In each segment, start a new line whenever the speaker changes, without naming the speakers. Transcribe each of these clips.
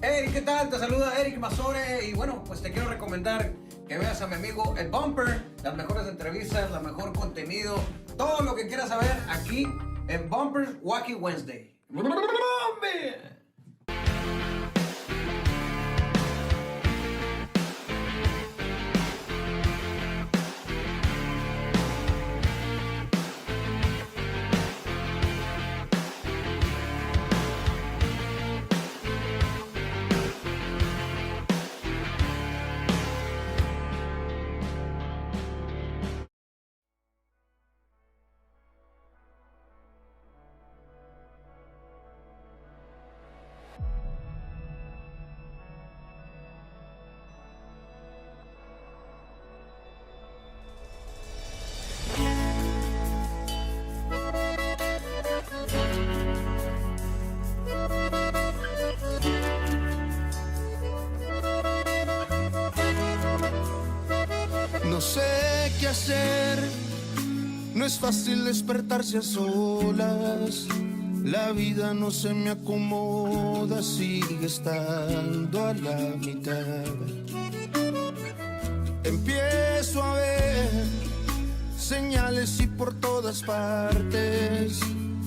Hey, ¿qué tal? Te saluda Eric Mazore y bueno, pues te quiero recomendar que veas a mi amigo El Bumper, las mejores entrevistas, el mejor contenido, todo lo que quieras saber aquí en Bumper's Wacky Wednesday.
No sé qué hacer, no es fácil despertarse a solas. La vida no se me acomoda, sigue estando a la mitad. Empiezo a ver señales y por todas partes.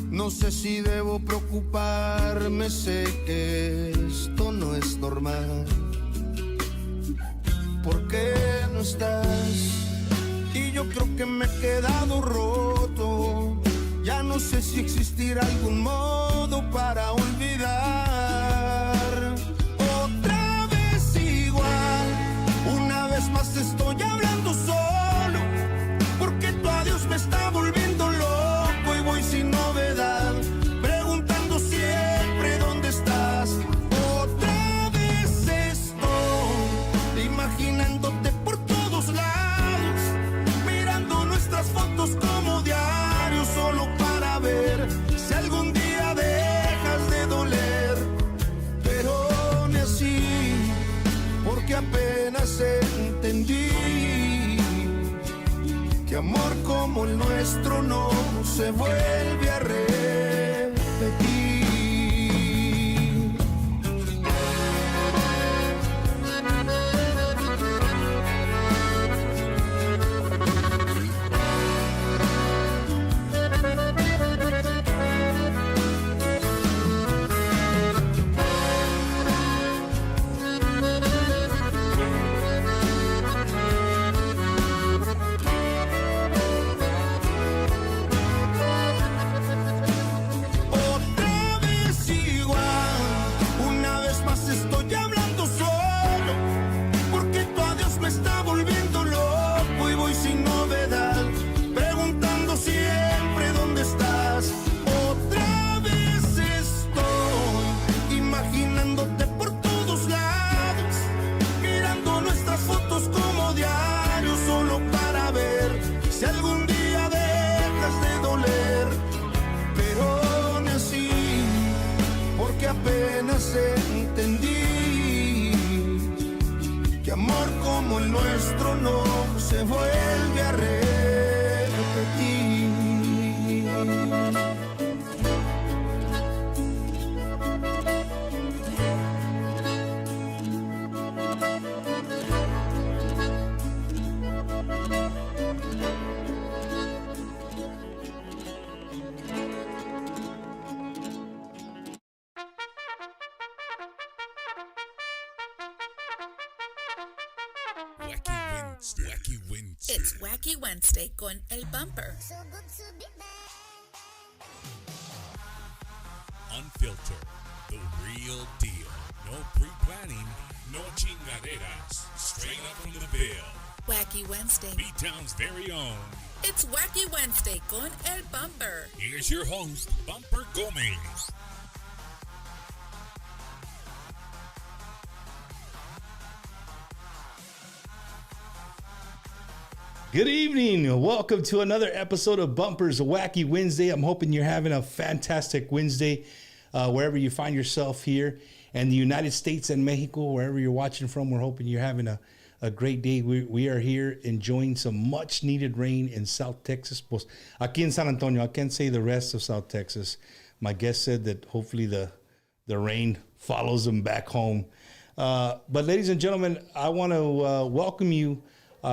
No sé si debo preocuparme, sé que esto no es normal. ¿Por qué no estás? Y yo creo que me he quedado roto. Ya no sé si existirá algún modo para olvidar. Otra vez igual, una vez más estoy hablando solo, porque tu adiós me está volviendo loco y voy sin novedad, preguntando siempre dónde estás. Otra vez estoy imaginándote por todos lados, mirando nuestras fotos como diarios solo para ver si algún día dejas de doler. Pero ni así, porque apenas entendí que amor como el nuestro no se vuelve a repetir. Entendí que amor como el nuestro no se vuelve a repetir.
Wacky Wednesday.
It's Wacky Wednesday con El Bumper.
Unfiltered, the real deal. No pre-planning, no chingaderas. Straight up from the bill.
Wacky Wednesday.
B-Town's very own.
It's Wacky Wednesday con El Bumper.
Here's your host, Bumper Gomez.
Good evening. Welcome to another episode of Bumper's Wacky Wednesday. I'm hoping you're having a fantastic Wednesday wherever you find yourself here in the United States and Mexico, wherever you're watching from. We're hoping you're having a great day. We are here enjoying some much needed rain in South Texas. Pues aquí en San Antonio. I can't say the rest of South Texas. My guest said that hopefully the the rain follows them back home. But ladies and gentlemen, I want to welcome you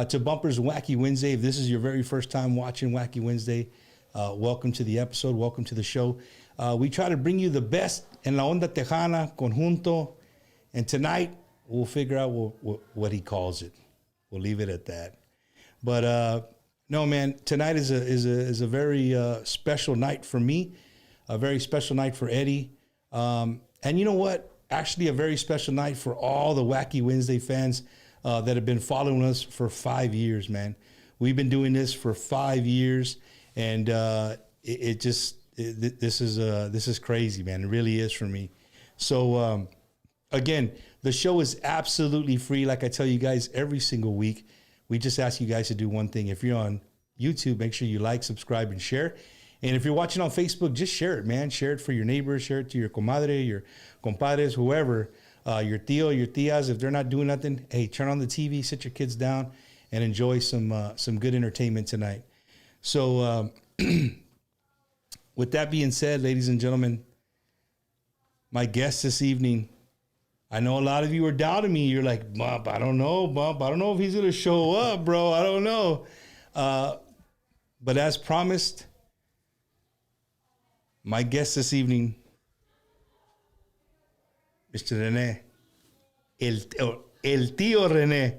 to Bumpers Wacky Wednesday. If this is your very first time watching Wacky Wednesday, welcome to the episode. Welcome to the show. We try to bring you the best en la onda tejana, conjunto. And tonight, we'll figure out what he calls it. We'll leave it at that. But no, man, tonight is a very special night for me, a very special night for Eddie. And you know what? Actually, a very special night for all the Wacky Wednesday fans that have been following us for 5 years, man. We've been doing this for 5 years, and this is crazy, man. It really is for me. So again, the show is absolutely free. Like I tell you guys every single week, we just ask you guys to do one thing. If you're on YouTube, make sure you like, subscribe, and share. And if you're watching on Facebook, just share it, man. Share it for your neighbors. Share it to your comadre, your compadres, whoever, your tío, your tías. If they're not doing nothing, hey, turn on the TV, sit your kids down, and enjoy some good entertainment tonight. So with that being said, ladies and gentlemen, my guest this evening, I know a lot of you are doubting me. You're like, Bump, I don't know, Bump. I don't know if he's going to show up, bro. I don't know. But as promised, my guest this evening, Mr. Rene, el tío Rene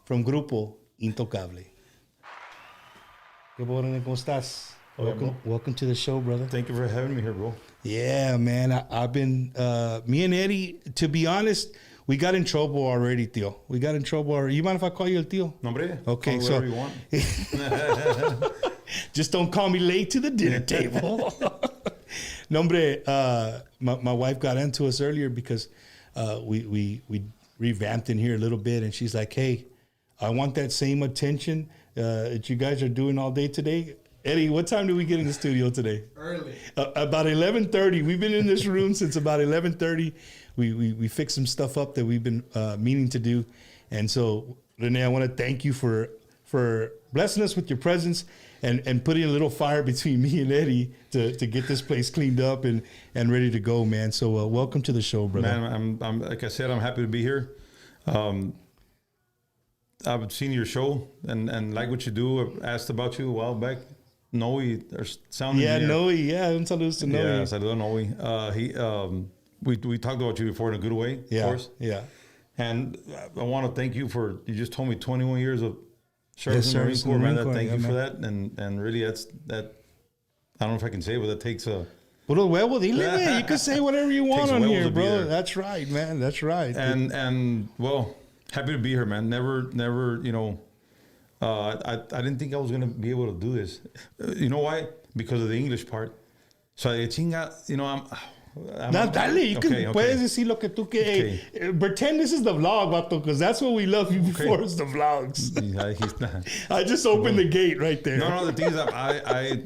from Grupo Intocable. ¿Qué tal, Rene? ¿Cómo estás? Welcome to the show, brother.
Thank you for having me here, bro.
Yeah, man. I've been, me and Eddie, to be honest, we got in trouble already, tío. We got in trouble already. You mind if I call you el tío?
No, hombre.
Okay,
call
so.
you want.
Just don't call me late to the dinner table. No, hombre, my wife got into us earlier because we revamped in here a little bit, and she's like, hey, I want that same attention that you guys are doing all day today. Eddie, what time did we get in the studio today?
Early.
About 11:30. We've been in this room since about 11:30. We fixed some stuff up that we've been meaning to do. And so, Rene, I want to thank you for blessing us with your presence and putting a little fire between me and Eddie to get this place cleaned up and ready to go, man. So welcome to the show, brother.
Man, I'm like I said, I'm happy to be here. I've seen your show and like what you do. I asked about you a while back. Noe, or sound
yeah,
engineer.
Noe, yeah, un saludo to Noe.
Yeah, saludo Noe. We talked about you before in a good way,
Yeah,
of course.
yeah.
And I want to thank you you just told me 21 years of service in the Marine
service in
Corps,
the
man.
Marine Corps,
Thank
yeah,
you for
man.
that. And really, that I don't know if I can say it, but that takes a.
Puro huevo, dile, man. You can say whatever you want
Takes
on
huevos
here,
to be
bro.
there.
That's right, man. That's right.
And well, happy to be here, man. Never, you know, I didn't think I was gonna be able to do this. You know why? Because of the English part. So chinga, you know, I'm
Dale, you can
okay.
puedes decir lo que tú que pretend this is the vlog, vato, because that's what we love you for is the vlogs.
Yeah, he's not.
I just opened the gate right there.
No. The thing is,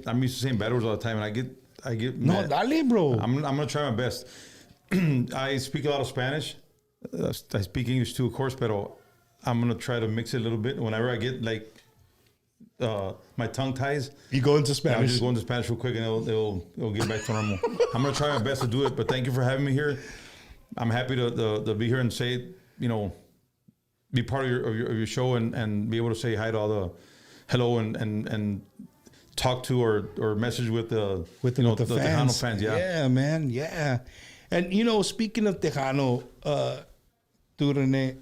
I'm used to saying bad words all the time, and I get.
No,
mad.
dale, bro.
I'm gonna try my best. I speak a lot of Spanish. I speak English too, of course, but I'm gonna try to mix it a little bit. Whenever I get like my tongue ties,
You go into
I'll
Spanish.
just go into Spanish real quick, and it'll get back to normal. I'm gonna try my best to do it, but thank you for having me here. I'm happy to be here and say, you know, be part of your show and be able to say hi to all the hello and talk to or message with the Tejano fans.
Yeah, man. Yeah. And, you know, speaking of Tejano, Rene,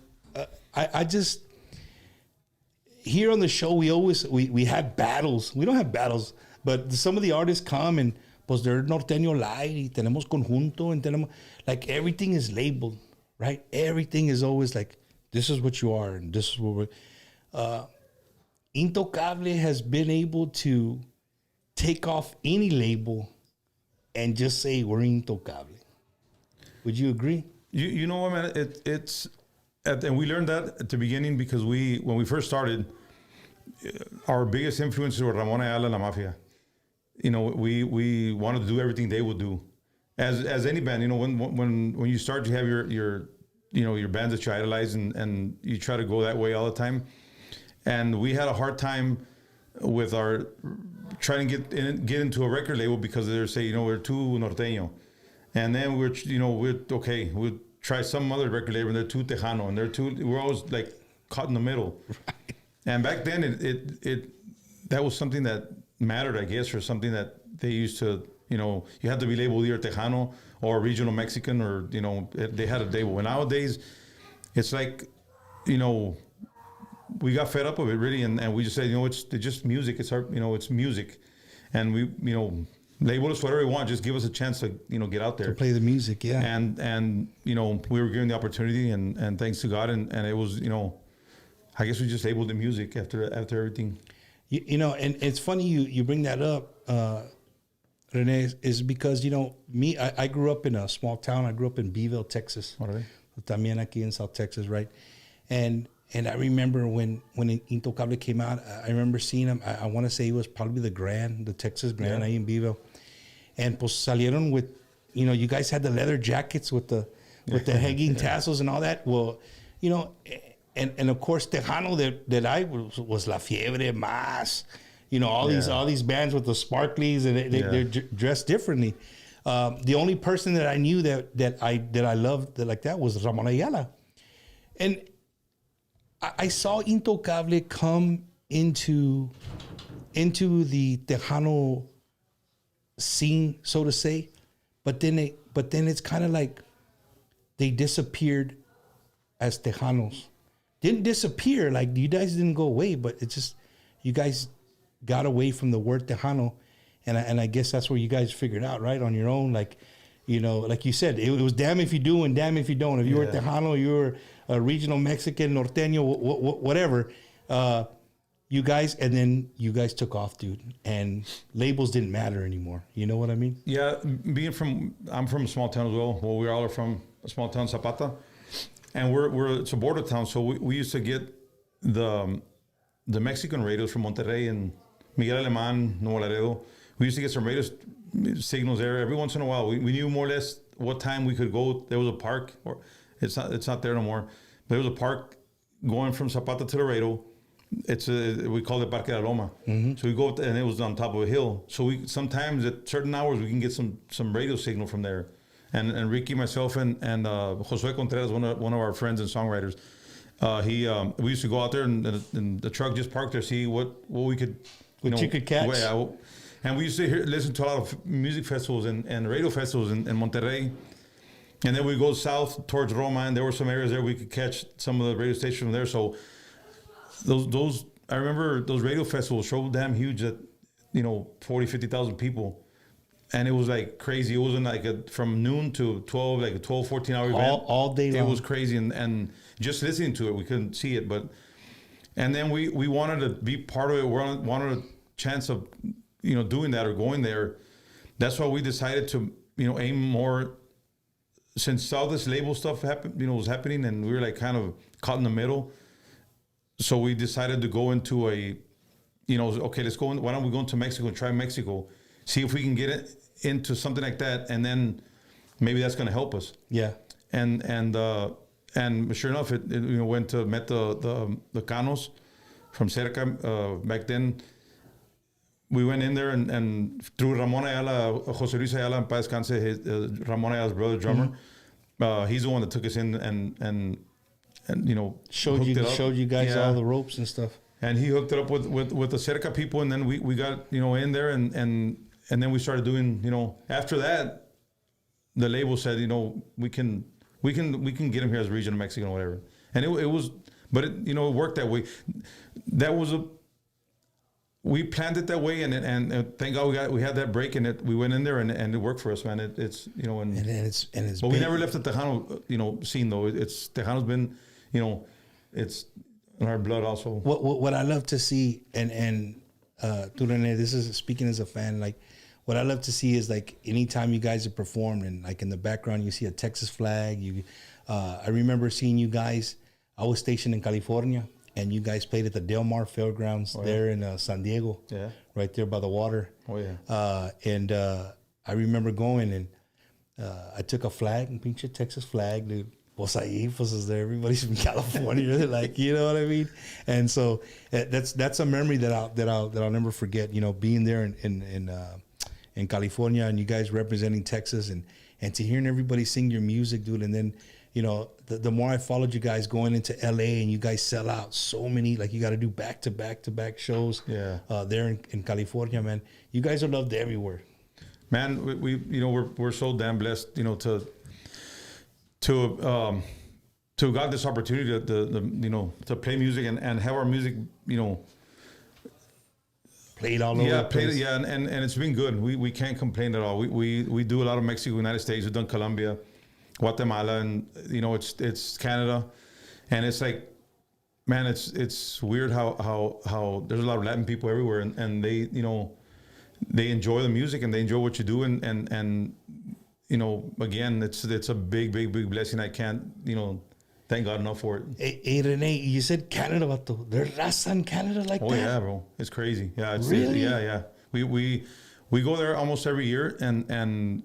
I just, here on the show, we have battles. We don't have battles, but some of the artists come and, pues, they're norteño light, y tenemos conjunto, and tenemos, like, everything is labeled, right? Everything is always like, this is what you are, and this is what we're, Intocable has been able to take off any label and just say we're Intocable. Would you agree?
You know what, man? It's and we learned that at the beginning because when we first started, our biggest influences were Ramon Ayala and La Mafia. You know, we wanted to do everything they would do, as any band. You know, when you start, you have your bands that you idolize and you try to go that way all the time. And we had a hard time with our trying to get into a record label because they say, you know, we're too norteño. And then we'll try some other record label, and they're too Tejano, and we're always like caught in the middle. Right. And back then, it that was something that mattered, I guess, or something that they used to, you had to be labeled either Tejano or regional Mexican, or, they had a label. And nowadays, it's like, we got fed up of it, really, and we just said, it's just music. It's our, it's music. And we, label us whatever we want. Just give us a chance to, get out there.
To play the music, yeah.
And we were given the opportunity, and thanks to God, and it was, I guess we just labeled the music after everything.
And it's funny you bring that up, Rene, is because, me, I grew up in a small town. I grew up in Beeville, Texas.
Right.
También aquí in South Texas, right? And I remember when Intocable came out, I remember seeing him. I want to say he was probably the Texas Grand, ahí in Beeville. And pues salieron with, you guys had the leather jackets with the hanging tassels and all that. Well, and of course Tejano that I was La Fiebre, Más, all these bands with the sparklies, and they're dressed differently. The only person that I knew that I loved like that was Ramon Ayala, and I saw Intocable come into the Tejano scene, so to say, but then it's kind of like they disappeared as Tejanos. Didn't disappear, like you guys didn't go away, but it's just you guys got away from the word Tejano, and I guess that's where you guys figured out, right, on your own, like like you said, it was damn if you do and damn if you don't. If you were Tejano, you were a regional Mexican, norteño, whatever. You guys took off, dude, and labels didn't matter anymore. You know what I mean?
Yeah, I'm from a small town as well. Well, we all are from a small town, Zapata, and it's a border town. So we used to get the Mexican radios from Monterrey and Miguel Alemán, Nuevo Laredo. We used to get some radio signals there every once in a while. We knew more or less what time we could go. There was a park, or it's not there no more. There was a park going from Zapata to Laredo. We call it Parque de la Loma. Mm-hmm. So we go and it was on top of a hill. So we sometimes at certain hours we can get some radio signal from there. And Ricky, myself, and Josue Contreras, one of our friends and songwriters, we used to go out there and the truck just parked there, see what we could,
you could catch.
And we used to listen to a lot of music festivals and radio festivals in Monterrey. And then we go south towards Roma, and there were some areas there we could catch some of the radio stations from there. So those I remember those radio festivals so damn huge that 40, 50,000 people, and it was like crazy. It wasn't like from noon to 12, like a 12, 14 hour event
all day long.
It was crazy, and just listening to it, we couldn't see it, and then we wanted to be part of it. We wanted a chance of doing that or going there. That's why we decided to aim more, since all this label stuff happened, was happening, and we were like kind of caught in the middle. So we decided to go into okay, let's go. Why don't we go into Mexico and try Mexico, see if we can get it into something like that, and then maybe that's going to help us. Yeah. And sure enough, it went to met the Canos from Cerca back then. We went in there and through Ramon Ayala, Jose Luis Ayala, en paz descanse, Ramon Ayala's brother, drummer. He's the one that took us in and
showed you guys all the ropes and stuff.
And he hooked it up with the Cerca people, and then we got in there and then we started doing after that, the label said we can get him here as regional Mexican or whatever, and it was, but it worked that way. That was we planned it that way, and thank God we had that break, and we went in there and it worked for us, man. It's but we never left the Tejano scene though. It's Tejano's been it's in our blood also.
What I love to see, and Rene, this is speaking as a fan, like what I love to see is like anytime you guys have performed and like in the background you see a Texas flag. I remember seeing you guys. I was stationed in California, and you guys played at the Del Mar Fairgrounds there in San Diego, right there by the water. Oh yeah. And I remember going and I took a flag, and pinche Texas flag, dude. Pues ahí, pues is there. Everybody's from California, like, you know what I mean? And so that's a memory that I'll never forget. Being there in California, and you guys representing Texas, and and to hearing everybody sing your music, dude. And then, you know, the more I followed you guys going into LA, and you guys sell out so many, like you got to do back to back shows.
Yeah.
There in California, man. You guys are loved everywhere.
Man, we you know, we're so damn blessed, you know, to got this opportunity you know, to play music and have our music, you know,
Played all over the place.
and it's been good. We can't complain at all. We do a lot of Mexico, United States. We've done Colombia, Guatemala, and you know, it's Canada, and it's like, man, it's weird how there's a lot of Latin people everywhere, and they, you know, they enjoy the music and they enjoy what you do, and you know, again, it's a big blessing. I can't, you know, thank God enough for it.
Hey, Rene, you said Canada, vato. There's raza in Canada like that?
Oh yeah, bro, it's crazy. Yeah,
Really?
Yeah. We go there almost every year, and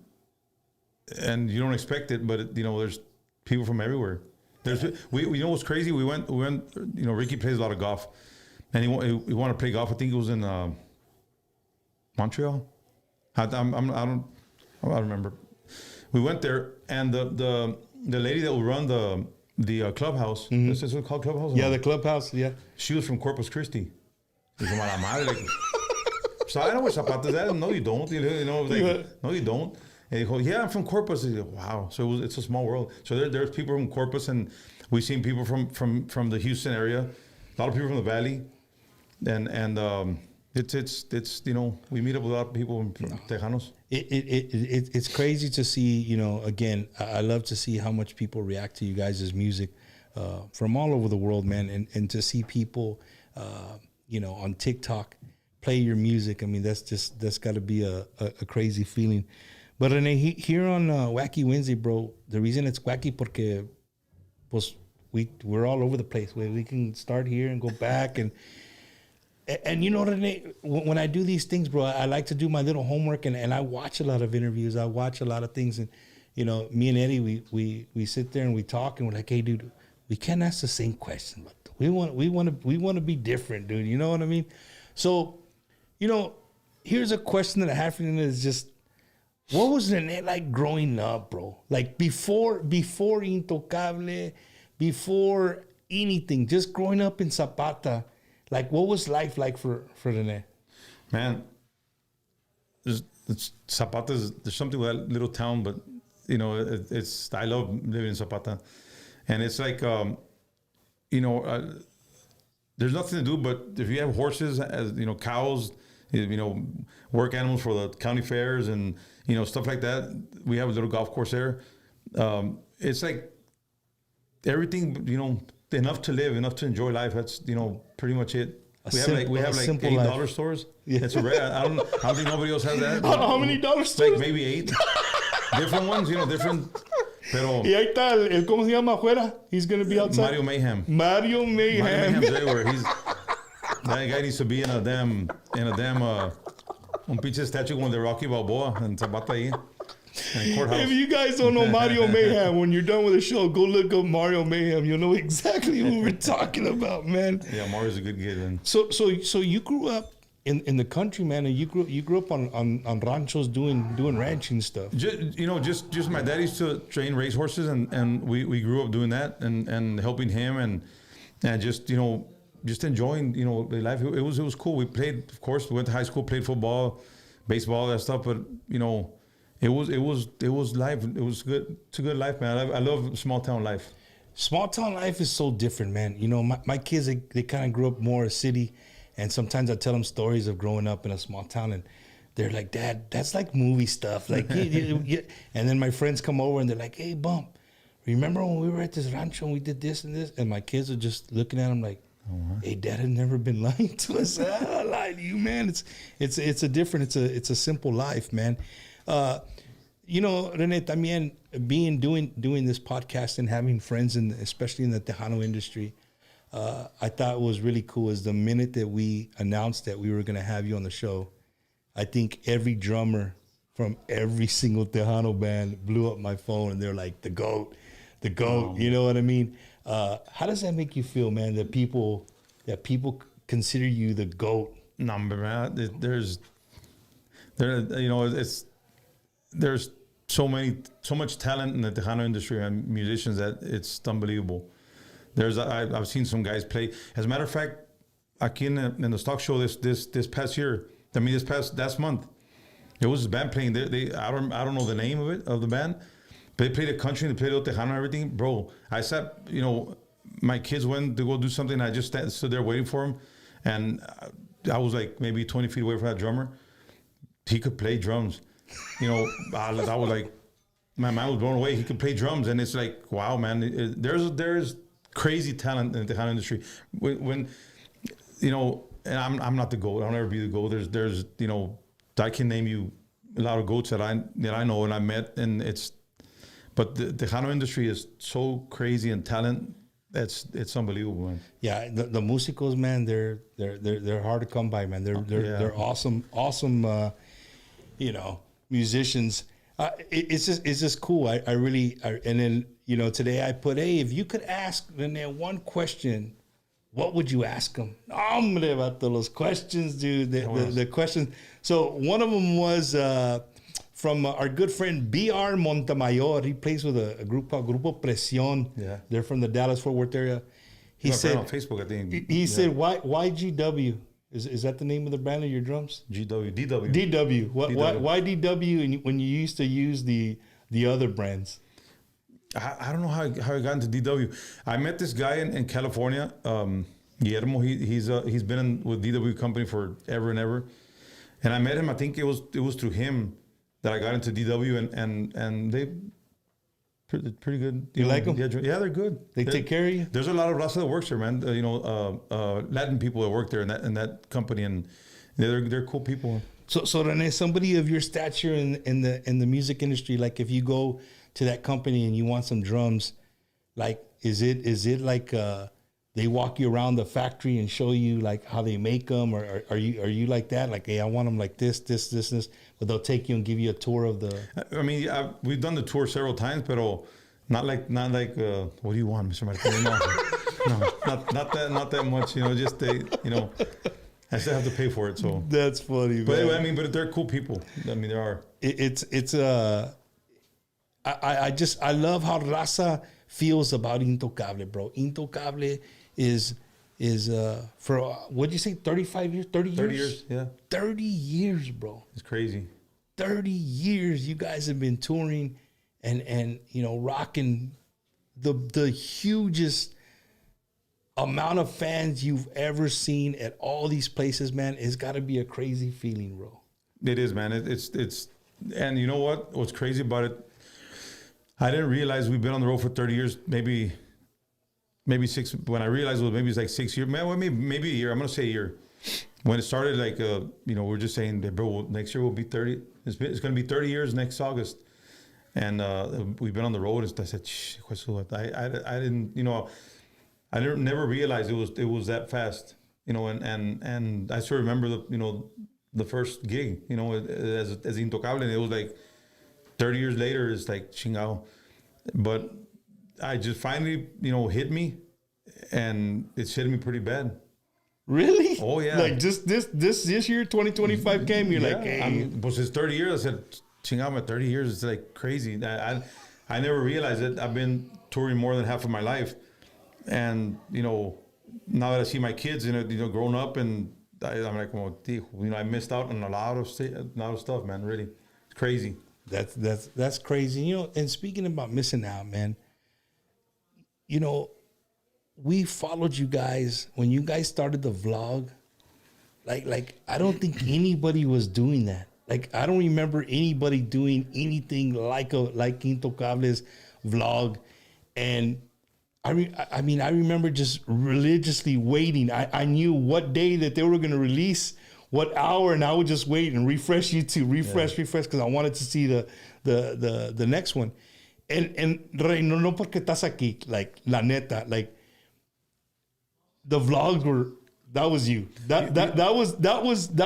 you don't expect it, but you know, there's people from everywhere. We you know what's crazy? We went. You know, Ricky plays a lot of golf, and he wanted to play golf. I think it was in Montreal. I don't remember. We went there, and the lady that would run the clubhouse.
Mm-hmm.
This is what it's called, clubhouse.
Yeah, the clubhouse. Yeah.
She was from Corpus Christi. Dijo, "Mala madre, like, so I know where zapatos at." No, you don't. You know, like, no, you don't. And he goes, "Yeah, I'm from Corpus." He goes, "Wow." So it's a small world. So there's people from Corpus, and we've seen people from the Houston area, a lot of people from the Valley, and it's you know, we meet up with a lot of people from Tejanos.
It's crazy to see, you know, again, I love to see how much people react to you guys' music from all over the world, man. And to see people, you know, on TikTok play your music. I mean, that's got to be a crazy feeling. But Rene, here on Wacky Wednesday, bro, the reason it's wacky porque pues we're all over the place. We can start here and go back and you know, Rene, when I do these things, bro, I like to do my little homework, and I watch a lot of interviews. I watch a lot of things, and you know, me and Eddie, we sit there and we talk, and we're like, hey, dude, we can't ask the same question, but we want to be different, dude. You know what I mean? So, you know, here's a question that I have for you, is just, what was Rene like growing up, bro? Like before Intocable, before anything, just growing up in Zapata. Like, what was life like for Rene?
Man, it's Zapata. There's something with that little town, but you know, it's. I love living in Zapata, and it's like, you know, there's nothing to do. But if you have horses, as you know, cows, you know, work animals for the county fairs, and you know, stuff like that. We have a little golf course there. It's like everything, you know, enough to live, enough to enjoy life. That's, you know, pretty much it. We have like $8 stores. Yeah. It's a rare. I don't think nobody else has that.
How many dollar stores?
Like maybe 8. Different ones, you know, different. Pero
y ahí está el ¿cómo se llama afuera? He's gonna be outside.
Mario Mayhem.
Mario Mayhem's
everywhere. That guy needs to be in a damn un pinche statue como de Rocky Balboa and Zapata ahí.
If you guys don't know Mario Mayhem, when you're done with the show, go look up Mario Mayhem. You'll know exactly what we're talking about, man.
Yeah, Mario's a good kid, man.
So you grew up in the country, man, and you grew up on ranchos doing ranching stuff.
Just my dad used to train racehorses, and we grew up doing that and helping him and just, you know, just enjoying, you know, life. It was cool. We played, of course, we went to high school, played football, baseball, that stuff, but you know, It was life. It was good. It's a good life, man. I love small town life.
Small town life is so different, man. You know, my kids, they kind of grew up more a city, and sometimes I tell them stories of growing up in a small town, and they're like, "Dad, that's like movie stuff." Like, and then my friends come over and they're like, "Hey, Bump, remember when we were at this rancho and we did this and this?" And my kids are just looking at them like, "Hey, Dad has never been lying to us." I lied to you, man. It's a different. It's a simple life, man. You know, Rene, también doing this podcast and having friends, especially in the Tejano industry, I thought was really cool is the minute that we announced that we were going to have you on the show, I think every drummer from every single Tejano band blew up my phone and they're like, the GOAT, you know what I mean? How does that make you feel, man, that people consider you the GOAT?
No, man, there's so much talent in the Tejano industry and musicians that it's unbelievable. I've seen some guys play. As a matter of fact, aquí in the stock show this past year, last month, there was a band playing. I don't know the name of the band, but they played a country, they played El Tejano and everything. Bro, I sat, my kids went to go do something. I just stood there waiting for them, and I was like maybe 20 feet away from that drummer. He could play drums. I was like, my mind was blown away. He could play drums, and it's like, wow, man. There's crazy talent in the Tejano industry. When and I'm not the GOAT. I'll never be the GOAT. There's I can name you a lot of GOATs that I know and I met, but the Tejano industry is so crazy in talent. It's unbelievable, man.
Yeah, the musicos, man, they're hard to come by, man. They're awesome, musicians. It's just cool. I really and then today I put, hey, if you could ask Rene one question, what would you ask him? Hombre, vato, los questions, dude. The questions. So one of them was from our good friend B.R. Montemayor. He plays with a group called Grupo Presión. Yeah. They're from the Dallas-Fort Worth area. He said
on Facebook, I think.
He said, why GW? Is that the name of the band of your drums?
GW, DW.
DW. Why DW when you used to use the other brands?
I don't know how I got into DW. I met this guy in California, Guillermo. He's been with DW company for ever and ever, and I met him. I think it was through him that I got into DW, and they pretty good.
You like them?
Yeah, they're good.
They take care of you.
There's a lot of Raza that works there, man. Latin people that work there in that company, and they're cool people.
So Rene, somebody of your stature in the music industry, like if you go to that company and you want some drums, like is it like they walk you around the factory and show you like how they make them, or are you like that? Like, hey, I want them like this, but they'll take you and give you a tour of the. I
mean, we've done the tour several times, but not like what do you want, Mr. Martinez? No, not that much. Just I still have to pay for it, so
that's funny.
But
man.
I mean, but they're cool people. I mean, there are.
I love how Raza feels about Intocable, bro. Intocable is for what'd you say, 35 years? 30 years?
30 years, yeah.
30 years, bro.
It's crazy.
30 years you guys have been touring and rocking the hugest amount of fans you've ever seen at all these places, man. It's got to be a crazy feeling, bro.
It is, man. It's and you know what? What's crazy about it? I didn't realize we've been on the road for 30 years, maybe 6. When I realized it's like 6 years, maybe a year. I'm going to say a year. When it started, like, we're just saying that, bro, next year will be 30. It's going to be 30 years next August. And we've been on the road. And I said, shh, I didn't, I never realized it was that fast, and I still remember the first gig, as Intocable, and it was like 30 years later, it's like chingao. But I just finally, hit me, and it's hitting me pretty bad.
Really?
Oh yeah.
Like just this year, 2025 came. You're like, hey,
it's 30 years. I said, chingao, my 30 years. It's like crazy. I never realized it. I've been touring more than half of my life, and now that I see my kids, grown up, and I'm like, well, I missed out on a lot of stuff, man. Really, it's crazy.
That's crazy. And speaking about missing out, man, we followed you guys when you guys started the vlog. Like I don't think anybody was doing that. Like I don't remember anybody doing anything like Intocable's vlog. And I remember just religiously waiting. I knew what day that they were going to release, what hour, and I would just wait and refresh YouTube, refresh, because I wanted to see the next one. And Rey, no porque estás aquí, like la neta, like the vlogs were, that was you. That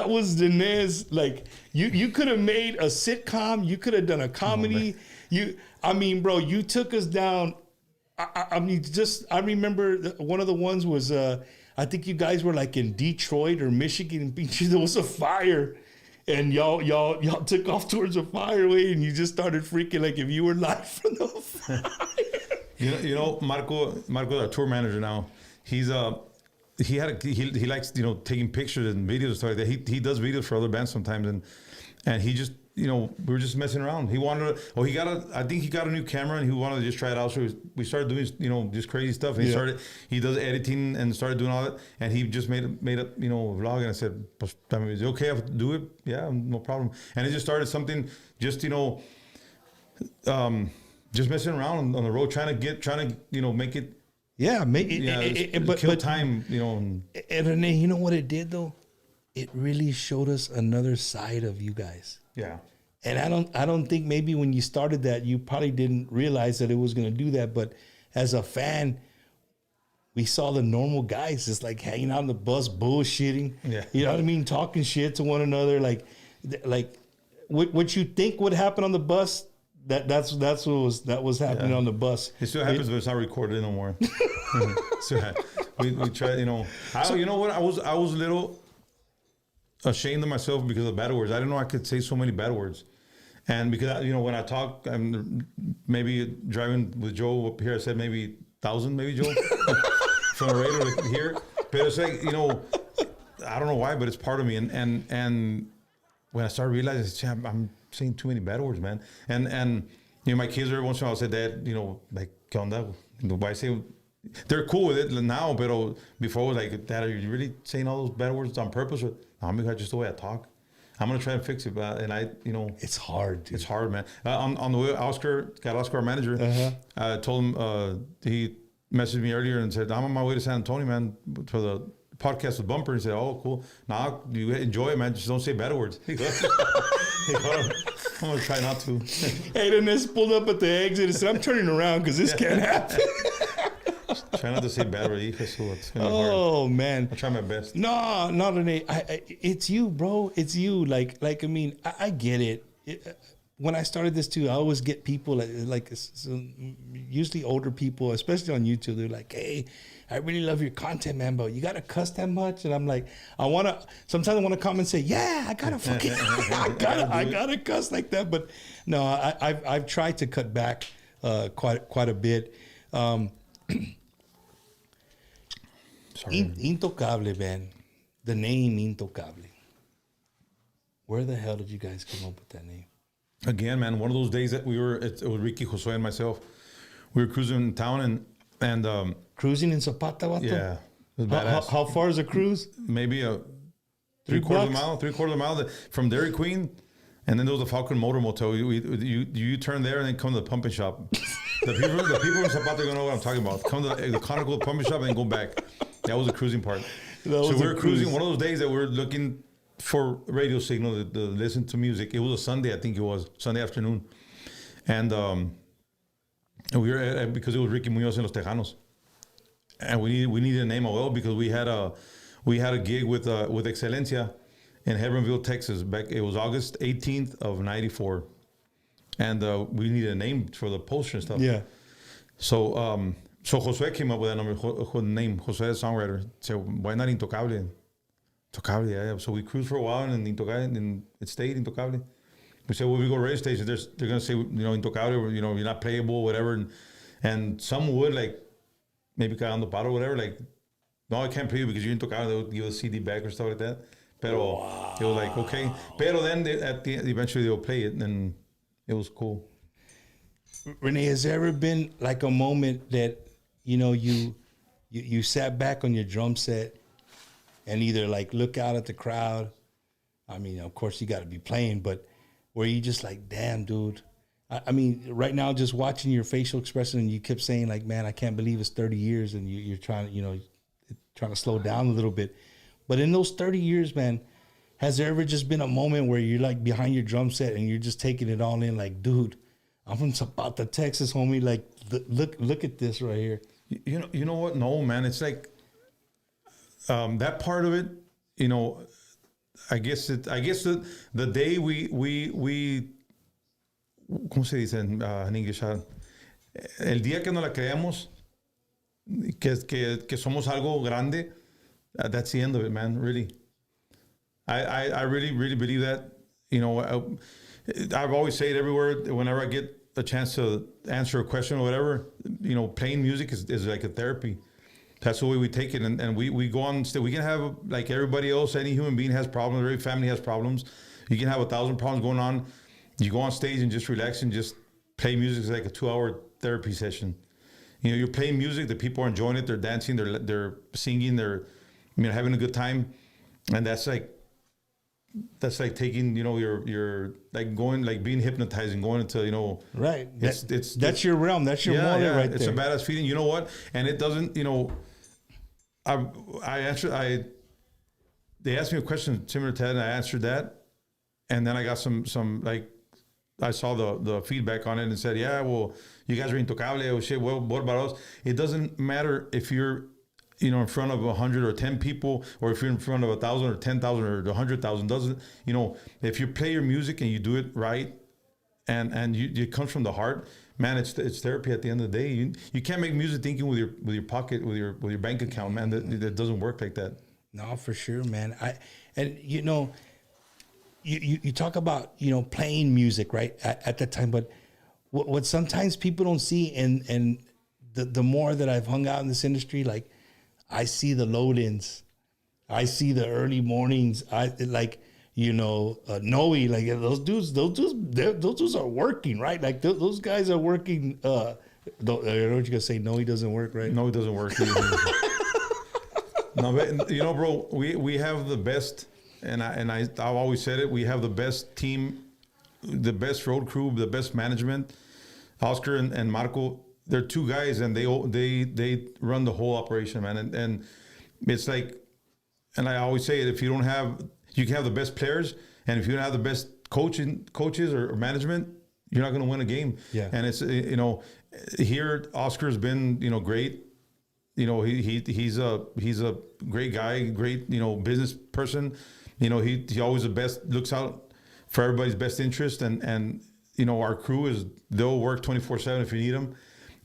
was Rene's, like you could have made a sitcom, you could have done a comedy. Bro, you took us down. I remember one of the ones was I think you guys were like in Detroit or Michigan, and there was a fire, and y'all took off towards the fireway, and you just started freaking like if you were live from the fire.
You know, Marco's our tour manager now. He likes, you know, taking pictures and videos and stuff like that. He does videos for other bands sometimes, and he just, you know, we were just messing around. He wanted to, I think he got a new camera and he wanted to just try it out. So we started doing, you know, just crazy stuff. And he does editing and started doing all that. And he just made up, you know, a vlog. And I said, is it okay if I do it? Yeah, no problem. And it just started something, just, you know, just messing around on the road, trying to, you know, make it.
Yeah,
kill time, you know.
And Rene, you know what it did though? It really showed us another side of you guys.
Yeah.
And I don't think maybe when you started that, you probably didn't realize that it was going to do that. But as a fan, we saw the normal guys just like hanging out on the bus, bullshitting.
Yeah.
You know what I mean? Talking shit to one another. Like what you think would happen on the bus, that's what was happening on the bus.
It still happens, but it's not recorded no more. So we tried, you know. You know what? I was a little ashamed of myself because of bad words. I didn't know I could say so many bad words. And because, you know, when I talk, I'm maybe driving with Joe up here, I said maybe 1,000, maybe Joe, from the radio to here. But it's like, you know, I don't know why, but it's part of me. And when I started realizing, I'm saying too many bad words, man. And you know, my kids every once in a while say, Dad, you know, like, ¿qué onda? Why say? They're cool with it now, but before it was like, Dad, are you really saying all those bad words on purpose? Or, no, maybe just the way I talk. I'm gonna try and fix it, but you know,
it's hard, dude.
It's hard, man. On the way, Oscar, our manager, told him, he messaged me earlier and said, I'm on my way to San Antonio, man, for the podcast with Bumper. He said, oh, cool. Nah, you enjoy it, man. Just don't say bad words. I'm gonna try not to.
Hey, then this pulled up at the exit and said, I'm turning around because this can't happen.
Try not to say bad words. It's gonna be
hard. Man.
I'll try my best.
No, Rene. It's you, bro. It's you. Like I mean, I get it. When I started this too, I always get people usually older people, especially on YouTube. They're like, "Hey, I really love your content, man, but you gotta cuss that much." And I'm like, sometimes I want to come and say, "Yeah, I gotta fucking, I gotta cuss like that." But no, I've tried to cut back quite a bit. Intocable, man. The name Intocable. Where the hell did you guys come up with that name?
Again, man, one of those days that it was Ricky, Josue, and myself. We were cruising in town and
cruising in Zapata, vato?
Yeah. It was badass.
How far is a cruise?
Maybe three-quarters of a mile from Dairy Queen. And then there was a Falcon Motor Motel. You turn there and then come to the pumping shop. The people in Zapata are going to know what I'm talking about. Come to the Conoco pumping shop and then go back. That was the cruising part. So we were cruising one of those days that we were looking for radio signal to listen to music. It was a Sunday, I think it was, Sunday afternoon. And we were because it was Ricky Munoz and Los Tejanos. And we needed a name as well because we had a gig with Excelencia in Hebbronville, Texas. It was August 18th of 94. And we needed a name for the poster and stuff.
Yeah. So
Josue came up with that name. Josue, the songwriter, said, why not Intocable? Intocable, yeah. So we cruised for a while and it stayed Intocable. We said, well, we go to radio stations, they're going to say, you know, Intocable, you know, you're not playable, whatever. And some would, like, maybe cagando paro or whatever, like, no, I can't play you because you're Intocable. They would give a CD back or stuff like that. Pero it was like, okay. Pero then eventually they'll play it and it was cool.
Rene, has there ever been like a moment that, you know, you sat back on your drum set and either like look out at the crowd? I mean, of course you got to be playing, but where you just like, damn, dude. I mean, right now, just watching your facial expression, and you kept saying like, man, I can't believe it's 30 years and you're trying to, you know, trying to slow down a little bit. But in those 30 years, man, has there ever just been a moment where you're like behind your drum set and you're just taking it all in like, dude, I'm from Zapata, Texas, homie. Like, look at this right here.
You know what? No, man. It's like that part of it. You know, I guess the day we ¿cómo se dice en English? El día que nos la creamos, que somos algo grande. That's the end of it, man. Really. I really, really believe that. You know, I've always said everywhere, whenever I get a chance to answer a question or whatever, you know, playing music is like a therapy. That's the way we take it. And we go on, we can have, like everybody else, any human being has problems, every family has problems. You can have 1,000 problems going on. You go on stage and just relax and just play music. It's like a 2-hour therapy session. You know, you're playing music, the people are enjoying it, they're dancing, they're singing, they're, you know, having a good time. And that's like taking, you know, you're like going, like being hypnotized and going into, you know,
right.
It's
that's your realm. That's your wallet right
it's
there.
It's a badass feeling. You know what? And it doesn't, you know, they asked me a question similar to that, and I answered that. And then I got some like, I saw the feedback on it and said, yeah, well, you guys are Intocable. Oh shit, well, what about us? It doesn't matter if you're, you know, in front of 100 or 10 people, or if you're in front of 1,000 or 10,000 or 100,000. Doesn't, you know, if you play your music and you do it right, and it comes from the heart, man, it's therapy at the end of the day. You can't make music thinking with your pocket, with your bank account, man. That doesn't work like that.
No, for sure, man. And you know, you talk about, you know, playing music right at that time, but what sometimes people don't see, and the more that I've hung out in this industry, like, I see the load-ins, I see the early mornings. I like, you know, Noe, like those dudes are working, right? Like those guys are working. I know what you're gonna say. No, he doesn't work, right?
No, it doesn't work. No, but you know, bro, we have the best, and I've always said it. We have the best team, the best road crew, the best management. Oscar and Marco, they're two guys, and they run the whole operation, man. And it's like, and I always say it: if you don't have, you can have the best players, and if you don't have the best coaches or management, you're not going to win a game.
Yeah.
And it's, you know, here Oscar's been, you know, great. You know, he's a great guy, great, you know, business person. You know, he always looks out for everybody's best interest, and you know, our crew they'll work 24/7 if you need them.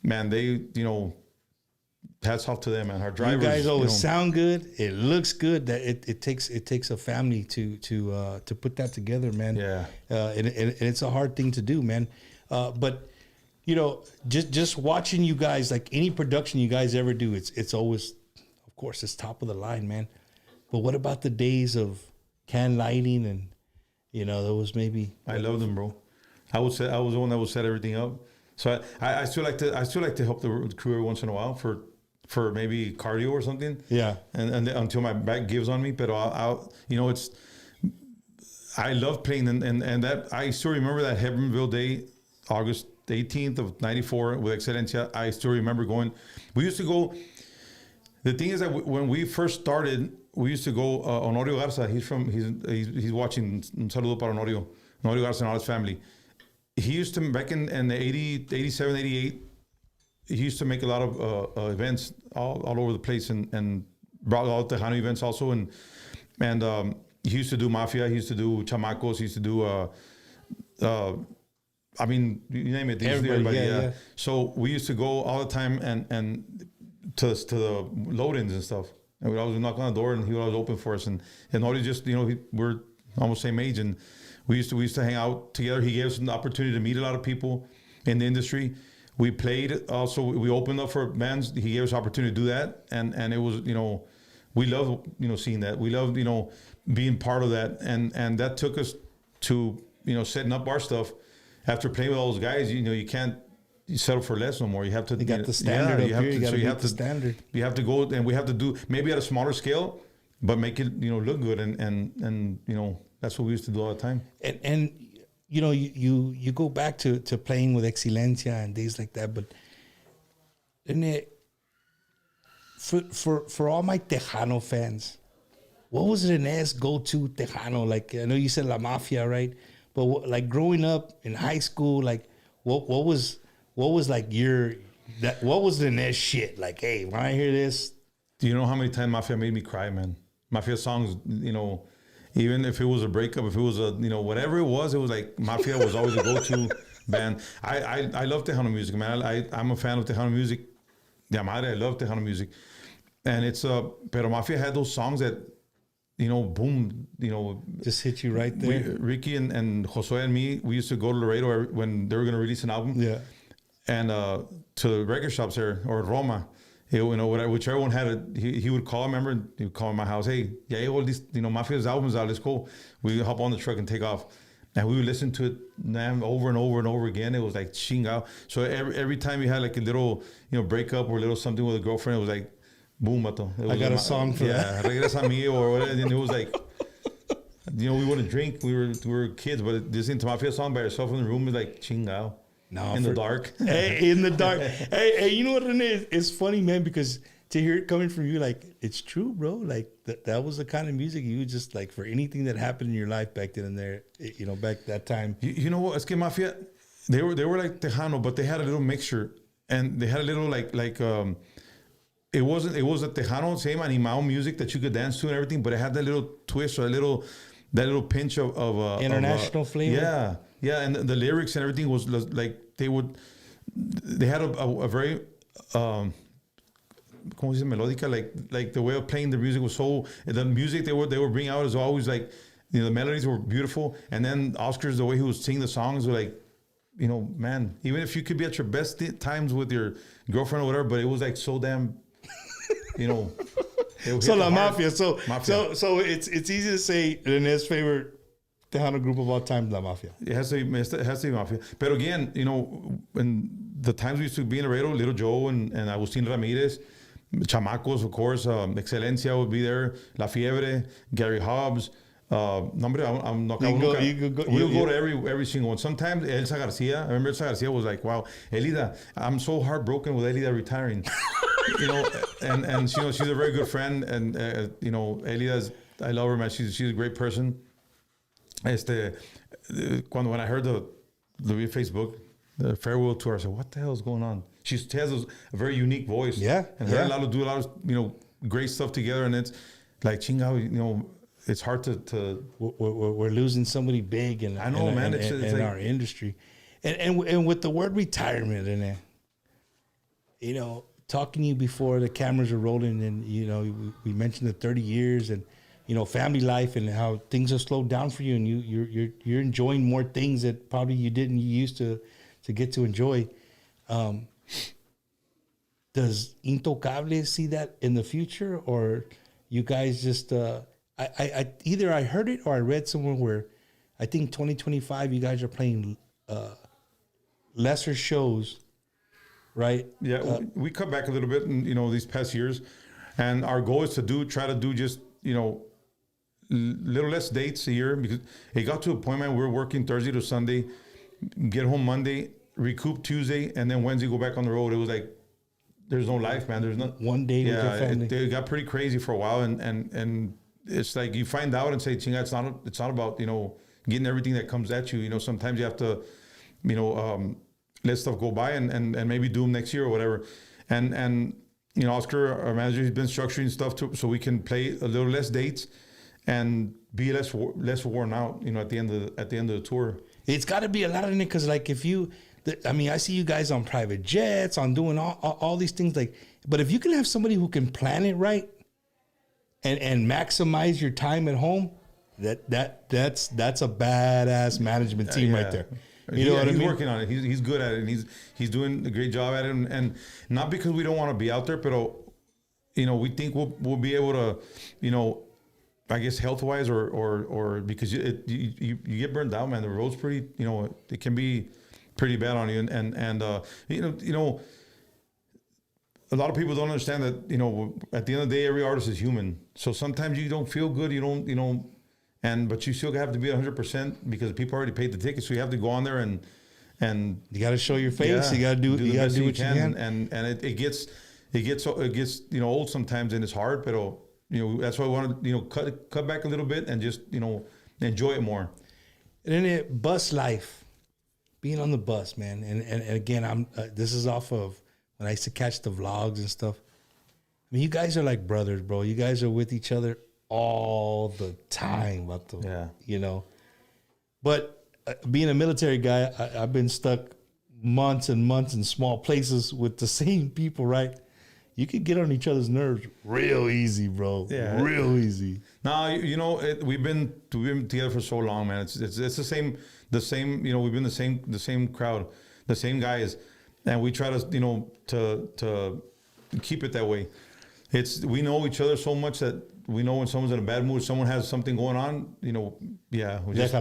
Man, they, you know, hats off to them, man. Our drivers,
you guys always
you know,
sound good. It looks good. That it takes a family to put that together, man.
Yeah.
And it's a hard thing to do, man. But you know, just watching you guys, like any production you guys ever do, it's always, of course, it's top of the line, man. But what about the days of can lighting and, you know, those maybe?
I love them, bro. I was the one that would set everything up. So I still like to help the crew every once in a while for maybe cardio or something.
Yeah.
And until my back gives on me, but I'll you know, I love playing, and that I still remember that Heavenville day, August 18th of '94 with Excelencia. I still remember going. We used to go. The thing is that when we first started, we used to go. Honorio Garza, he's watching. Un saludo para Honorio Garza and all his family. He used to, back in the 80, 87, 88, he used to make a lot of events all over the place, and brought all the Tejano events also, and he used to do Mafia, he used to do Chamacos, he used to do I mean, you name it, everybody, yeah. So we used to go all the time and to the load-ins and stuff, and we'd always knock on the door, and he would always open for us, and always just, you know, we're almost same age, and we used to hang out together. He gave us an opportunity to meet a lot of people in the industry. We played also. We opened up for bands. He gave us opportunity to do that, and it was, you know, we love, you know, seeing that. We love, you know, being part of that, and that took us to, you know, setting up our stuff. After playing with all those guys, you know, you can't settle for less no more. You have to.
You got the standard up here. You got to meet the standard.
You have to go, and we have to do maybe at a smaller scale, but make it, you know, look good, and you know, that's what we used to do all the time.
And you know, you go back to playing with Excelencia and days like that, but isn't it for all my Tejano fans, what was Rene's go-to Tejano? Like, I know you said La Mafia, right? But like growing up in high school, like what was like what was Rene's shit? Like, hey, when I hear this,
do you know how many times Mafia made me cry, man? Mafia songs, you know, even if it was a breakup, if it was a, you know, whatever it was like Mafia was always a go-to band. I love Tejano music, man. I'm a fan of Tejano music. I love Tejano music. And it's, pero Mafia had those songs that boom,
Just hit you right there.
Ricky and Josue and me, we used to go to Laredo when they were going to release an album.
Yeah.
And to the record shops there, or Roma, whichever one had it, he would call, remember, he would call in my house, hey, ya llegó all these, Mafia's albums out, let's go. We would hop on the truck and take off. And we would listen to it over and over and over again. It was like chingao. So every time you had like a little, breakup or a little something with a girlfriend, it was like, boom, mato.
I got a song for that.
Yeah, regresa a mí or whatever. And it was like, we wouldn't drink. We were kids, but listening to Mafia song by yourself in the room is like chingao.
No,
in the dark.
Hey, in the dark. hey, you know what it is? It's funny, man, because to hear it coming from you, like, it's true, bro. Like, that was the kind of music you would just, like, for anything that happened in your life back then and there, back that time.
You know what? Es que Mafia, they were like Tejano, but they had a little mixture. And they had a little, it was a Tejano, same animal music that you could dance to and everything, but it had that little twist or that little pinch of
international flavor.
Yeah, and the lyrics and everything was like they had a very como se dice, melódica, like the way of playing the music was the music they would bring out is always like, the melodies were beautiful, and then Oscar's, the way he was singing the songs were like, man, even if you could be at your best times with your girlfriend or whatever, but it was like so damn,
So La Mafia. So
Mafia.
So it's easy to say Rene's favorite Tejano group of all time, La Mafia.
It has to be Mafia. But again, when the times we used to be in Laredo, Little Joe and Agustín Ramirez, Chamacos, of course, Excelencia would be there, La Fiebre, Gary Hobbs. I'm not going to go to every single one. Sometimes Elsa Garcia. I remember Elsa Garcia was like, "Wow, Elida, I'm so heartbroken with Elida retiring." And she's a very good friend, and Elida's, I love her, man. She's a great person. When I heard the Facebook, the farewell tour, I said, "What the hell is going on?" She has a very unique voice, and her and Lalo do a lot of great stuff together, and it's like chingao, it's hard to
we're losing somebody big in our industry, and with the word retirement in there, talking to you before the cameras are rolling, and we mentioned the 30 years and family life and how things have slowed down for you, and you're enjoying more things that probably you used to get to enjoy. Does Intocable see that in the future, or you guys just? I either I heard it or I read somewhere where I think 2025 you guys are playing lesser shows, right?
Yeah, we cut back a little bit in these past years, and our goal is to try to do just little less dates a year, because it got to a point, man, we're working Thursday to Sunday, get home Monday, recoup Tuesday, and then Wednesday go back on the road. It was like there's no life, man. There's not
one day with your family.
It got pretty crazy for a while, and it's like you find out and say, "Chinga, it's not about getting everything that comes at you. Sometimes you have to let stuff go by and maybe do them next year or whatever." And Oscar, our manager, he's been structuring stuff so we can play a little less dates and be less worn out. At the end of the tour.
It's got to be a lot of it, because like if you, I see you guys on private jets, on doing all these things, but if you can have somebody who can plan it right. And maximize your time at home, that's a badass management team right there. You know what I mean?
He's working on it. He's good at it, and he's doing a great job at it. And not because we don't want to be out there, but we think we'll be able to, I guess health wise or because you get burned out, man. The road's pretty, it can be pretty bad on you, and a lot of people don't understand that, at the end of the day, every artist is human. So sometimes you don't feel good, but you still have to be 100% because people already paid the ticket. So you have to go on there and
you got to show your face. You got to do what you can.
And it gets old sometimes, and it's hard, but that's why I want to, cut back a little bit and just, enjoy it more.
And then bus life, being on the bus, man. And again, this is off of when I used to catch the vlogs and stuff. I mean, you guys are like brothers, bro. You guys are with each other all the time, vato.
Yeah.
But being a military guy, I've been stuck months and months in small places with the same people, right? you could get on each other's nerves real easy, bro.
Yeah.
Real easy.
No, we've been together for so long, man. It's the same. We've been the same crowd, the same guys, and we try to to keep it that way. We know each other so much that we know when someone's in a bad mood, someone has something going on. We just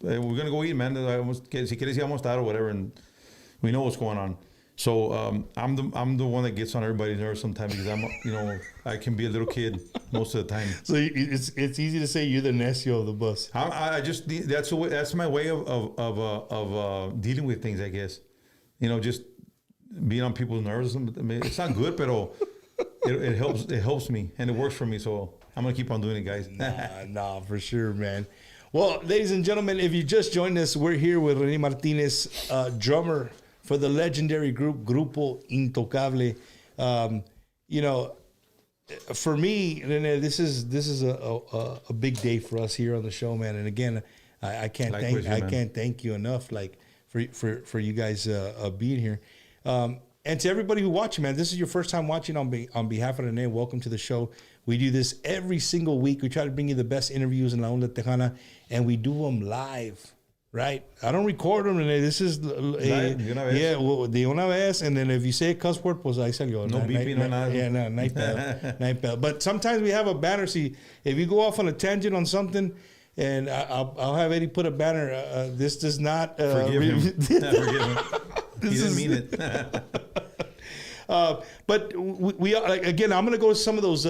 we're gonna go eat, man. Si quieres ir, vamos a estar or whatever, and we know what's going on. So I'm the one that gets on everybody's nerves sometimes because I can be a little kid most of the time.
So it's easy to say you're the necio of the bus.
I just that's my way of dealing with things, I guess. Just being on people's nerves. I mean, it's not good, but it helps. It helps me and it works for me. So I'm gonna keep on doing it, guys.
Nah, for sure, man. Well, ladies and gentlemen, if you just joined us, we're here with Rene Martinez, drummer for the legendary group Grupo Intocable. For me, Rene, this is a big day for us here on the show, man. And again, I can't thank you enough, like for you guys being here. And to everybody who watching, man, this is your first time watching on behalf of Rene. Welcome to the show. We do this every single week. We try to bring you the best interviews in La Onda Tejana, and we do them live, right? I don't record them, Rene. This is de una vez. And then if you say a cuss word, pues ahí salió.
No beeping, no nada.
Yeah, no, night bell. But sometimes we have a banner. See, if you go off on a tangent on something, and I'll have Eddie put a banner. This does not
forgive him. Forgive him. He didn't mean it.
But we again, I'm going to go to some of those,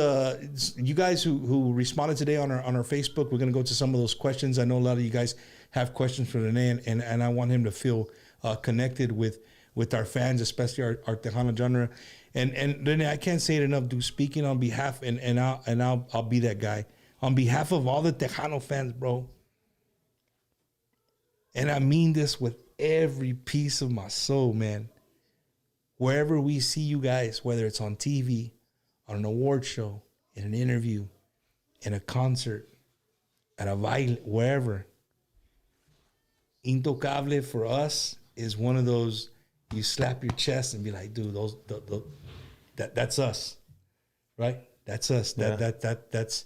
you guys who responded today on our Facebook. We're going to go to some of those questions. I know a lot of you guys have questions for Rene, and I want him to feel connected with our fans, especially our Tejano genre. And Rene, I can't say it enough, dude. Speaking on behalf, and I'll be that guy. On behalf of all the Tejano fans, bro. And I mean this with every piece of my soul, man. Wherever we see you guys, whether it's on TV, on an award show, in an interview, in a concert, at a baile, wherever, Intocable for us is one of those, you slap your chest and be like, dude, that's us, right? That's us.
Yeah.
That's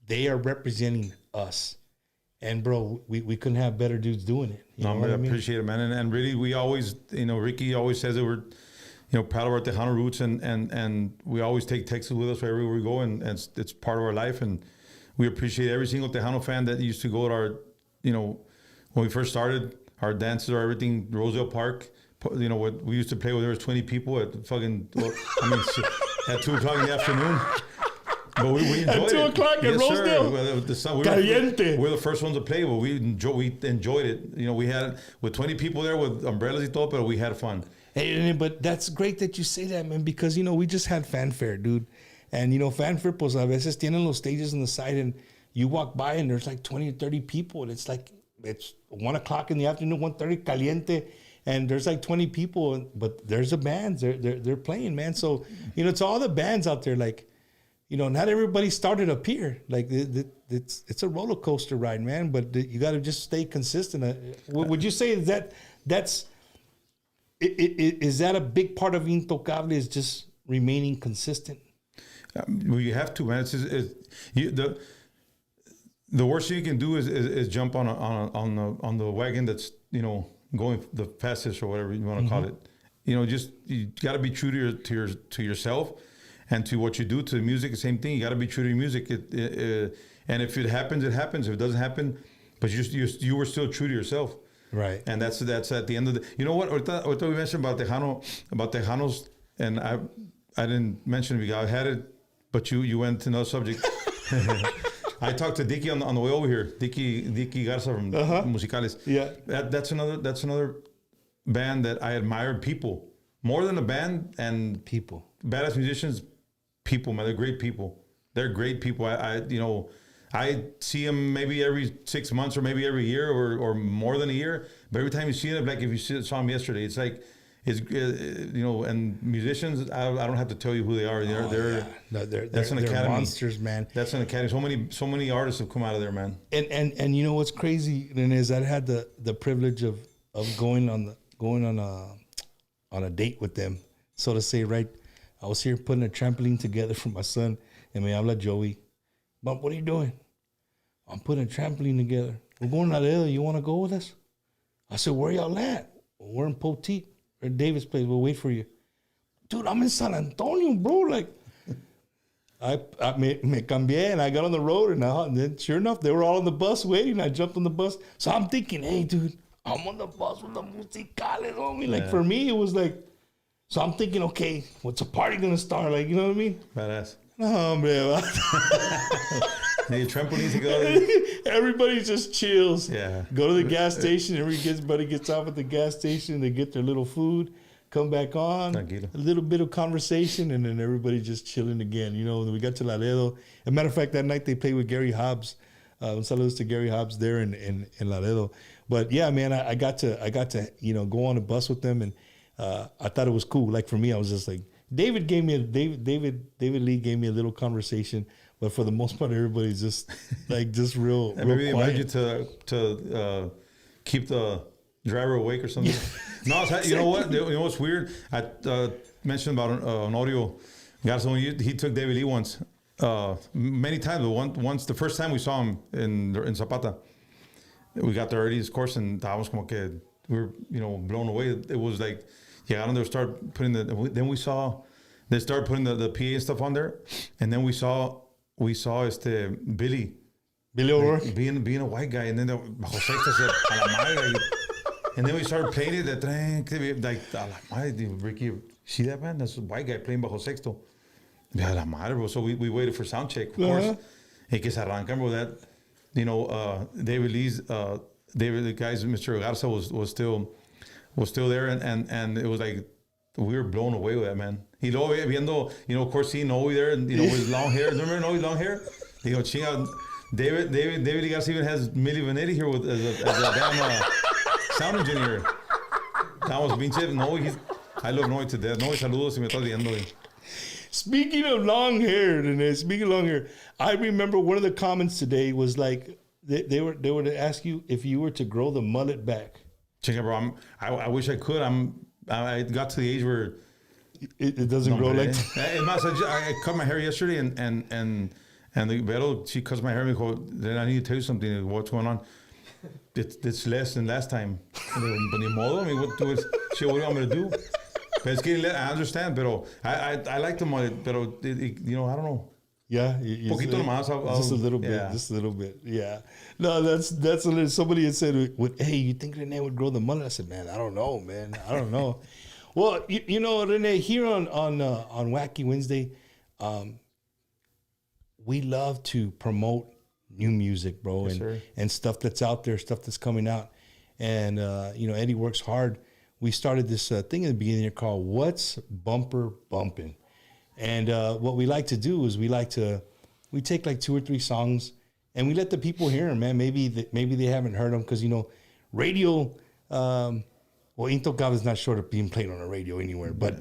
they are representing us. And bro, we couldn't have better dudes doing it.
I appreciate it, man. And really, we always, Ricky always says that we're, proud of our Tejano roots, and we always take Texas with us wherever we go, and it's part of our life. And we appreciate every single Tejano fan that used to go to our, when we first started, our dances or everything, Rosedale Park. What we used to play with, there was 20 people at fucking, at 2 o'clock in the afternoon. But we enjoyed
at 2 o'clock in Rosedale.
We're the first ones to play, but we enjoyed it. We had with 20 people there with umbrellas y todo, but we had fun.
Hey, but that's great that you say that, man, because we just had fanfare, dude. And fanfare, pues a veces tienen los stages on the side, and you walk by and there's like 20 or 30 people, and it's 1 o'clock in the afternoon, 1:30 caliente. And there's like 20 people, but there's a band. They're playing, man. So, to all the bands out there, like, not everybody started up here. Like it's a roller coaster ride, man. But you got to just stay consistent. Would you say that's is that a big part of Intocable, is just remaining consistent?
Well, you have to, man. The worst thing you can do is jump on the wagon that's going the fastest or whatever you want to call it. You got to be true to yourself. And to what you do to the music, the same thing. You got to be true to your music. And if it happens, it happens. If it doesn't happen, but you were still true to yourself.
Right.
And that's at the end of the. You know what? Ahorita we mentioned about Tejanos, and I didn't mention it because I had it, but you went to another subject. I talked to Dicky on the way over here. Dicky Garza from Musicales.
Yeah.
That's another band that I admire. People more than a band and
people.
Badass musicians, people, man. They're great people. They're great people. I see them maybe every 6 months or maybe every year or more than a year. But every time you see them, like if you saw them yesterday, it's like, and musicians, I don't have to tell you who they are. They're an academy.
Monsters, man.
That's an academy. So many artists have come out of there, man.
And what's crazy, Rene, is I had the privilege of going on a date with them. so to say, right? I was here putting a trampoline together for my son, and me habla Joey. But what are you doing? I'm putting a trampoline together. We're going to Laredo. You want to go with us? I said, where y'all at? We're in Poteet or Davis' place. We'll wait for you. Dude, I'm in San Antonio, bro. Like, I me cambié and I got on the road and then sure enough, they were all on the bus waiting. I jumped on the bus. So I'm thinking, hey, dude, I'm on the bus with the musicales, homie. Like, for me, it was like, so I'm thinking, okay, what's a party going to start? Like, you know what I mean?
Badass.
No, man.
Hey, trampolines to go.
Everybody just chills.
Yeah.
Go to the gas station. Everybody gets off at the gas station. They get their little food. Come back on.
Tranquilo.
A little bit of conversation, and then everybody just chilling again. You know, we got to Laredo. As a matter of fact, that night they played with Gary Hobbs. Saludos to Gary Hobbs there in Laredo. But yeah, man, I got to go on a bus with them, and I thought it was cool. Like for me, I was just like, David Lee gave me a little conversation, but for the most part, everybody's just real.
And maybe they
quiet.
wanted you to keep the driver awake or something. No, you know what? You know what's weird? I mentioned about an audio. Garza, he took David Lee once, many times. But once the first time we saw him in Zapata, we got there early, of course, and estábamos como que we were blown away. It was like llegaron there, start putting they started putting the PA and stuff on there, and then we saw Billy
O'Rourke
being a white guy, and then bajo sexta said a la madre. And then we started playing it, like, a la madre, Ricky, see that, man? That's a white guy playing bajo sexto. A la madre, bro. So we waited for sound check, of course. And que se arrancan, bro, that, David Lee's, the guys, Mr. Garza was still there, and it was like, we were blown away with that, man. Y luego viendo, of course, seeing Noe there, and, with his long hair. Remember Noe's long hair? Chinga, David Garza even has Millie Vanetti here as a damn sound engineer. Estamos pinche Noe. I love Noe to death. Noe, saludos si me estás viendo.
Speaking of long hair, I remember one of the comments today was like they were to ask you if you were to grow the mullet back.
Chinga, bro, I wish I could. I got to the age where
it doesn't grow like
that. I cut my hair yesterday, and the Vero, she cuts my hair and goes, then I need to tell you something. What's going on? It's less than last time. But ni modo, I mean, what do you want me to do? But it's getting less, I understand, but I like the mullet, but I don't know.
Yeah,
poquito nomás.
Just a little bit,
yeah.
Just a little bit. Yeah. No, that's a little. Somebody had said, "Hey, you think Rene would grow the mullet?" I said, "Man, I don't know, man. I don't know." Well, Rene, here on Wacky Wednesday, we love to promote new music, bro, and stuff that's out there, stuff that's coming out, and Eddie works hard. We started this thing in the beginning here called "What's Bumper Bumpin'." And what we like to do is we take like 2 or 3 songs and we let the people hear them, man. Maybe they haven't heard them because, radio, Intocable is not short of being played on a radio anywhere, but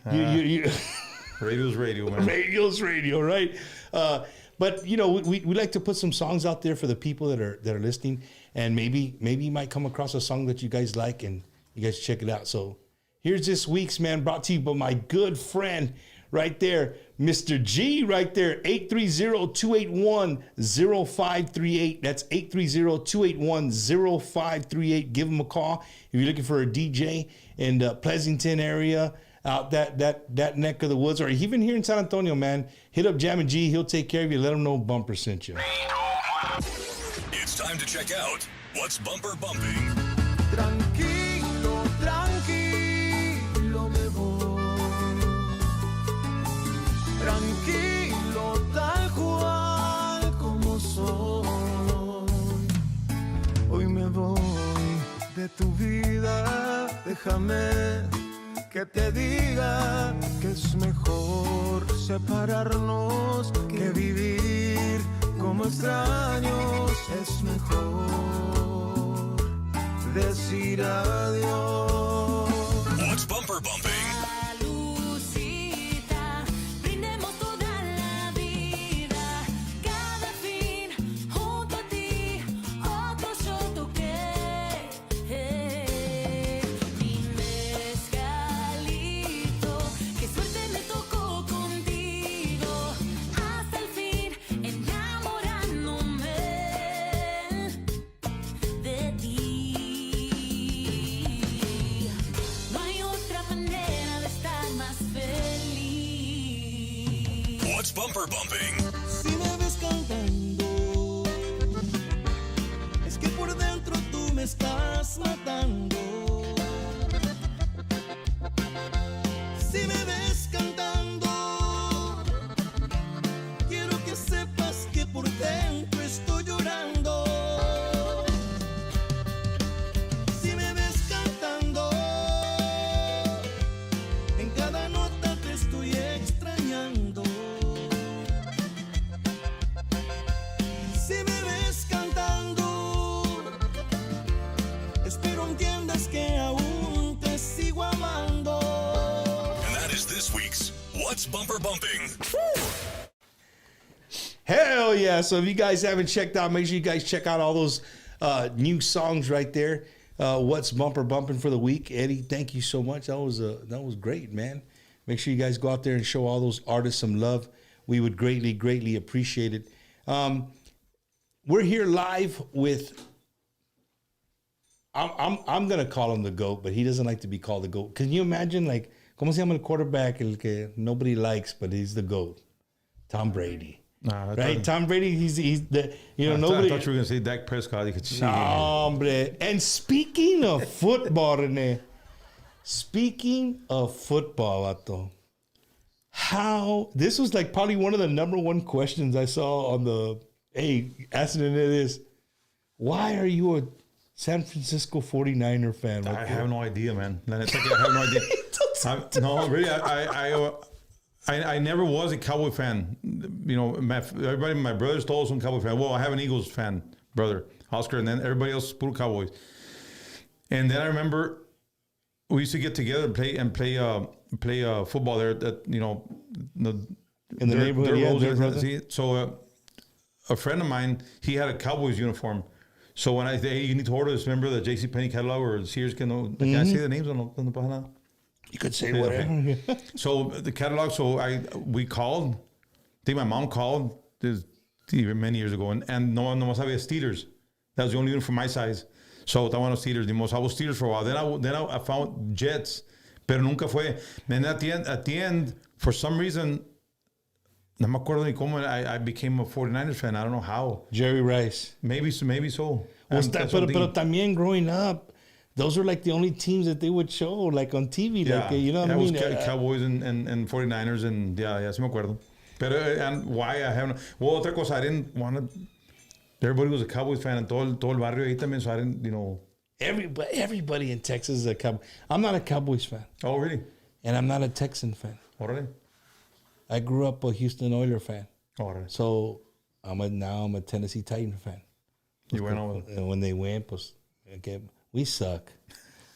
radio's radio, man.
Radio's radio, right? But we like to put some songs out there for the people that are listening, and maybe you might come across a song that you guys like and you guys check it out. So here's this week's, man, brought to you by my good friend right there, Mr. G right there, 830-281-0538. That's 830-281-0538. Give him a call if you're looking for a DJ in the Pleasanton area, out that neck of the woods, or even here in San Antonio, man. Hit up Jammin' G. He'll take care of you. Let him know Bumper sent you.
It's time to check out What's Bumper Bumping.
Tranquilo, tranquilo me voy. Tranquilo, tal cual como soy. Hoy me voy de tu vida. Déjame que te diga que es mejor separarnos que vivir como extraños. Es mejor decir adiós.
What's Bumper Bumping?
Lucita, brindemos toda la vida, cada fin junto a ti, otro yo toqué. Mi mezcalito
bumper bumping?
Si me ves cantando, es que por dentro tú me estás matando. Si me ves cantando, quiero que sepas que por dentro estoy llorando. Si me ves cantando, en cada nota te estoy extrañando. Si me ves cantando, espero entiendas que aún te sigo amando.
And that is this week's What's Bumper Bumping?
Hell yeah. So if you guys haven't checked out, make sure you guys check out all those new songs right there. What's Bumper Bumping for the week. Eddie, thank you so much. That was great, man. Make sure you guys go out there and show all those artists some love. We would greatly, greatly appreciate it. We're here live with, I'm going to call him the GOAT, but he doesn't like to be called the GOAT. Can you imagine, like, ¿cómo se llama el quarterback el que nobody likes, but he's the GOAT? Tom Brady.
Nah,
Right? Tom Brady, he's the,
I
nobody.
thought you were going to say Dak Prescott. You could see
No, hombre. And speaking of football, Rene, speaking of football, vato, this was like probably one of the number one questions I saw on the, asking it is, why are you a San Francisco 49er fan?
I have no idea, man. I have no idea. No, really, I never was a Cowboy fan. You know, everybody, my brothers told us I'm a Cowboy fan. Well, I have an Eagles fan, brother, Oscar, and then everybody else put Cowboys. And then I remember we used to get together and play football there. That in
In the neighborhood,
So a friend of mine, he had a Cowboys uniform. So when I say, hey, you need to order this, remember the JCPenney catalog or Sears? Can I say the names on the página?
You could say whatever.
So the catalog, we called. I think my mom called this many years ago, and no one había Steelers. That was the only uniform my size. So estaban los Steelers. I was Steelers for a while. Then I found Jets, pero nunca fue. And at the end, for some reason, no me acuerdo ni cómo, I became a 49ers fan. I don't know how.
Jerry Rice.
Maybe so.
Pero también growing up, those were like the only teams that they would show like on TV.
Yeah,
like, you know what I mean?
Cowboys and 49ers and yeah, sí me acuerdo. Pero and why I haven't. Well, otra cosa, I didn't want to. Everybody was a Cowboys fan and todo el barrio ahí también, so I didn't,
Everybody in Texas is a Cowboy. I'm not a Cowboys fan.
Oh, really?
And I'm not a Texan fan.
Órale.
I grew up a Houston Oilers fan.
Órale.
So I'm a Tennessee Titan fan.
You went over.
And when they win, pues, okay, we suck.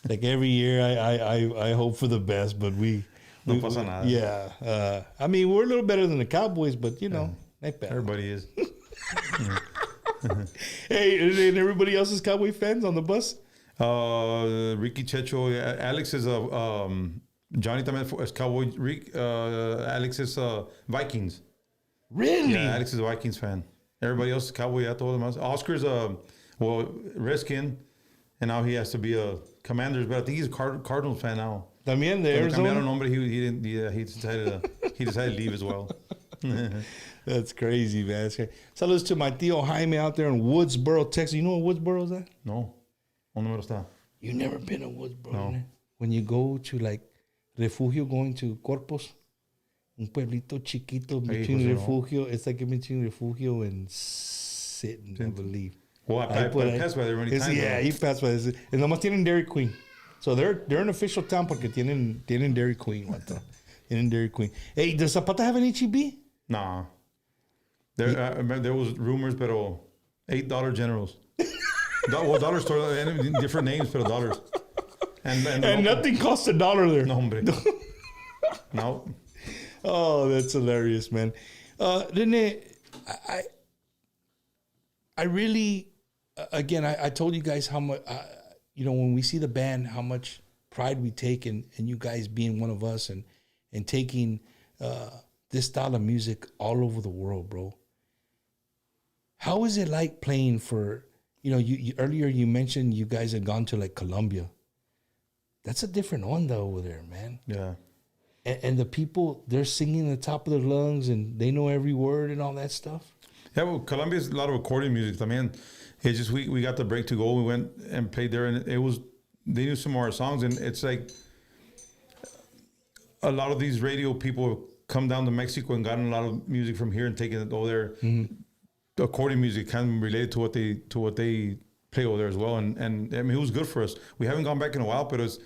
Like every year, I hope for the best, but
No pasa nada.
Yeah. I mean, we're a little better than the Cowboys, but, not bad.
Everybody is.
Hey, and everybody else is Cowboy fans on the bus?
Ricky Checho. Alex is Johnny también is Cowboy. Alex is Vikings.
Really?
Yeah, Alex is a Vikings fan. Everybody else is Cowboy. Yeah, told them. Oscar's Redskin, and now he has to be a Commanders, but I think he's a Cardinals fan now.
También de Arizona?
Cambiaron nombre. He didn't. Yeah, he decided to leave as well.
That's crazy, man. That's crazy. Saludos to my tío Jaime out there in Woodsboro, Texas. You know what Woodsboro is at?
No. ¿Dónde está?
You never been to Woodsboro,
No.
man? When you go to like Refugio, going to Corpus, un pueblito chiquito between Refugio. It's like in between Refugio and Sitting, I believe.
Well, I passed by there many times.
Yeah, he passed by this. And nomás tienen Dairy Queen. So they're an official town porque tienen Dairy Queen. Tienen Dairy Queen. Hey, does Zapata have an HEB?
Nah. There was rumors, pero $8 Generals. Dollar store, different names, pero dollars.
And nothing costs $1 there.
No, hombre. No.
Oh, that's hilarious, man. Rene, I really, again, I told you guys how much, when we see the band, how much pride we take in you guys being one of us and taking this style of music all over the world, bro. How is it like playing for, you earlier you mentioned you guys had gone to like Colombia. That's a different onda over there, man.
Yeah.
and the people, they're singing at the top of their lungs and they know every word and all that stuff.
Yeah, well, Colombia's a lot of accordion music. I mean, it's just we got the break to go. We went and played there, and they knew some of our songs, and it's like a lot of these radio people have come down to Mexico and gotten a lot of music from here and taken it over there. The accordion music kind of related to what they play over there as well, and I mean, it was good for us. We haven't gone back in a while, but it's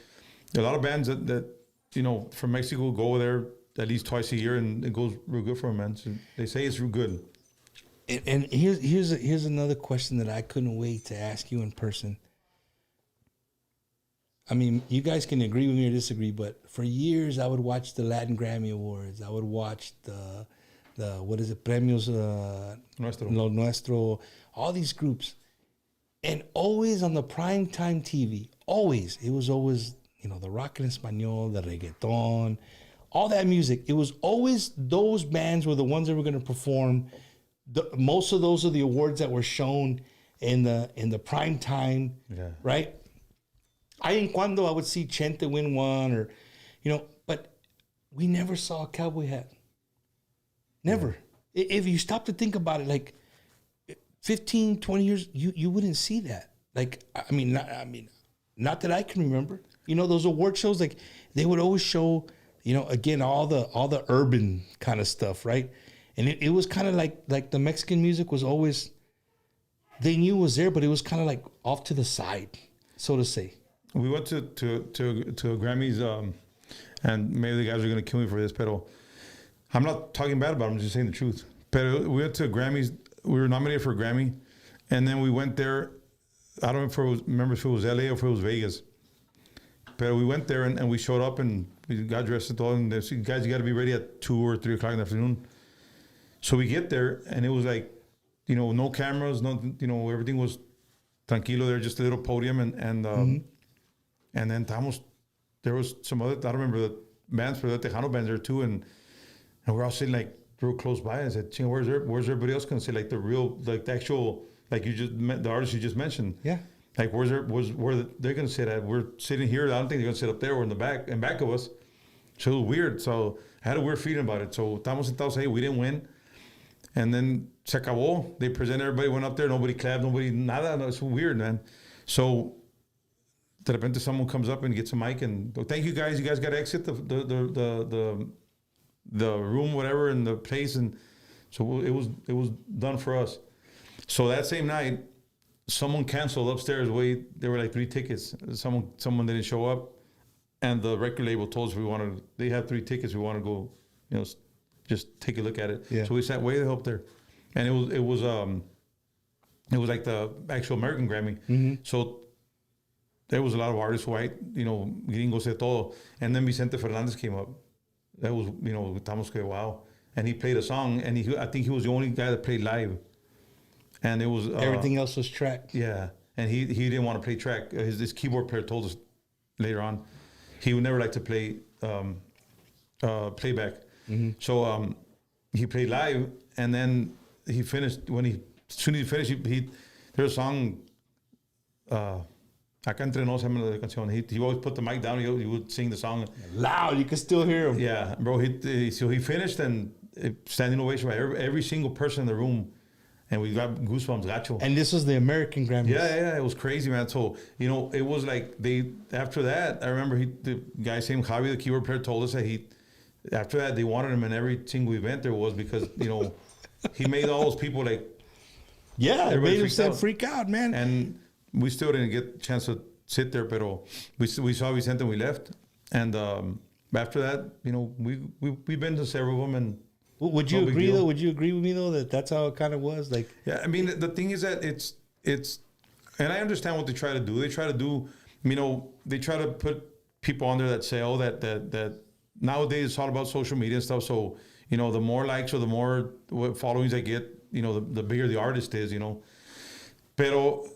a lot of bands that from Mexico go over there at least twice a year, and it goes real good for them, man. So they say it's real good.
And here's another question that I couldn't wait to ask you in person. I mean, you guys can agree with me or disagree, but for years I would watch the Latin Grammy Awards. I would watch the what is it, Premios Lo Nuestro, all these groups, and always on the prime time TV, it was always the rock en español, the reggaeton, all that music. It was always those bands were the ones that were going to perform. Most of those are the awards that were shown in the prime time, right? En cuando I would see Chente win one, or but we never saw a cowboy hat. Never. Yeah. If you stop to think about it, like 15, 20 years, you wouldn't see that. Like, not that I can remember. Those award shows, like they would always show, again, all the urban kind of stuff, right? And it was kind of like the Mexican music was always, they knew it was there, but it was kind of like off to the side, so to say.
We went to a Grammys, and maybe the guys are going to kill me for this, but I'm not talking bad about it, I'm just saying the truth. But we went to Grammys, we were nominated for a Grammy, and then we went there, I don't remember if it was LA or if it was Vegas. But we went there and we showed up and we got dressed and all, and they said, guys, you got to be ready at 2 or 3 o'clock in the afternoon. So we get there, and it was like, no cameras, no, everything was tranquilo there, just a little podium, and then there was some other, I don't remember the bands, but the Tejano bands there too, and we're all sitting like real close by. I said, where's everybody else gonna sit? Like the actual, like the artist you just mentioned. Yeah. Like where they're gonna sit at? We're sitting here. I don't think they're gonna sit up there or in the back of us. So it was weird. So I had a weird feeling about it. So estábamos sentados ahí, we didn't win. And then se acabó. They presented, everybody went up there, nobody clapped, nobody, nada. No, it's weird, man. So de repente someone comes up and gets a mic and, thank you guys got to exit the room, whatever, in the place. And so it was done for us. So that same night, someone canceled upstairs. There were like 3 tickets. Someone didn't show up, and the record label told us they had 3 tickets. We want to go, just take a look at it. Yeah. So we sat way the hell up there, and it was like the actual American Grammy. Mm-hmm. So there was a lot of artists, white, gringos de todo, and then Vicente Fernandez came up. That was, estamos que wow, and he played a song, and I think he was the only guy that played live, and it was
everything else was track.
Yeah, and he didn't want to play track. His keyboard player told us later on he would never like to play playback. Mm-hmm. So he played live, and then he finished. As soon as he finished, there's a song. Acá entre nos, la canción. He always put the mic down. He would sing the song
loud. You could still hear him.
Yeah, bro. So he finished, and standing ovation by every single person in the room, and we got goosebumps, gacho.
And this was the American Grammys.
Yeah, it was crazy, man. So it was like after that. I remember the guy named Javi, the keyboard player, told us that after that they wanted him in every single event there was, because he made all those people like
it made them freak out, man.
And we still didn't get a chance to sit there, pero we saw Vicente and we left. And after that, we've been to several of them. And
would you agree though? Would you agree with me though that that's how it kind of was? Like,
yeah, I mean, the thing is that it's, and I understand what they try to do. They try to put people on there that say, oh, that nowadays it's all about social media and stuff. So the more likes or the more followings I get, the bigger the artist is. Pero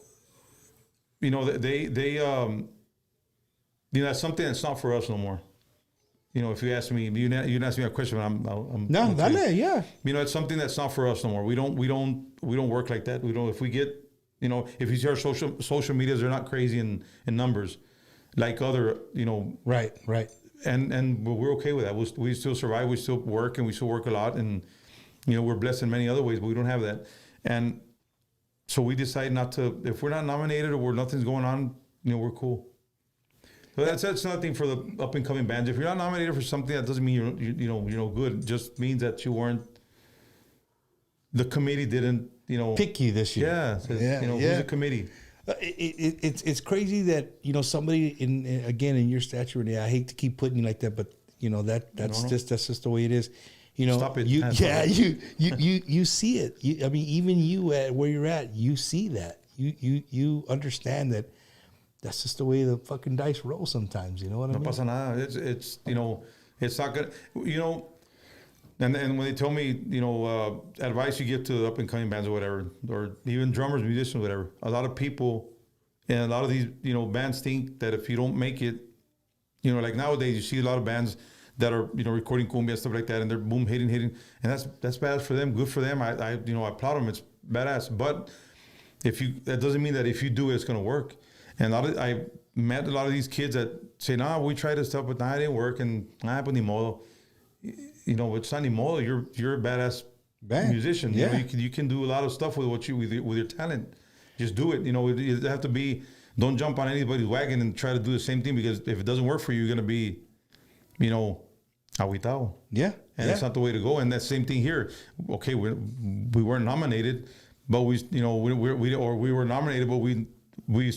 they that's something that's not for us no more. If you ask me, you didn't ask me a question, I'm
no, dale, yeah.
It's something that's not for us no more. We don't work like that. We don't. If we get, if you see our social medias, they're not crazy in numbers, like other,
right.
and we're okay with that. We still survive. We still work, and we still work a lot, and we're blessed in many other ways, but we don't have that. And so we decide not to. If we're not nominated or nothing's going on, we're cool. So that's nothing for the up and coming bands. If you're not nominated for something, that doesn't mean you're no good. It just means that you weren't. The committee didn't
pick you this year.
Yeah, who's the committee?
It's crazy that somebody in your stature. And I hate to keep putting you like that, but that's just the way it is.
Stop it.
You see it. I mean, even you at where you're at, you see that. You understand that. That's just the way the fucking dice roll sometimes. You know what I mean?
No pasa nada. It's it's not good. And when they tell me, advice you give to the up and coming bands or whatever, or even drummers, musicians, whatever, a lot of people and a lot of these, bands think that if you don't make it, like nowadays you see a lot of bands that are, recording cumbia, stuff like that, and they're boom, hitting, and that's bad for them, good for them. I applaud them. It's badass. But that doesn't mean that if you do it, it's going to work. And I met a lot of these kids that say, "Nah, we tried this stuff, but it didn't work, and pues ni modo." It's not ni modo. You're a badass musician.
Yeah.
You can do a lot of stuff with your talent. Just do it. You have to be. Don't jump on anybody's wagon and try to do the same thing, because if it doesn't work for you, you're gonna be, aguitado.
Yeah,
and that's not the way to go. And that same thing here. Okay, we weren't nominated, but we were nominated, but we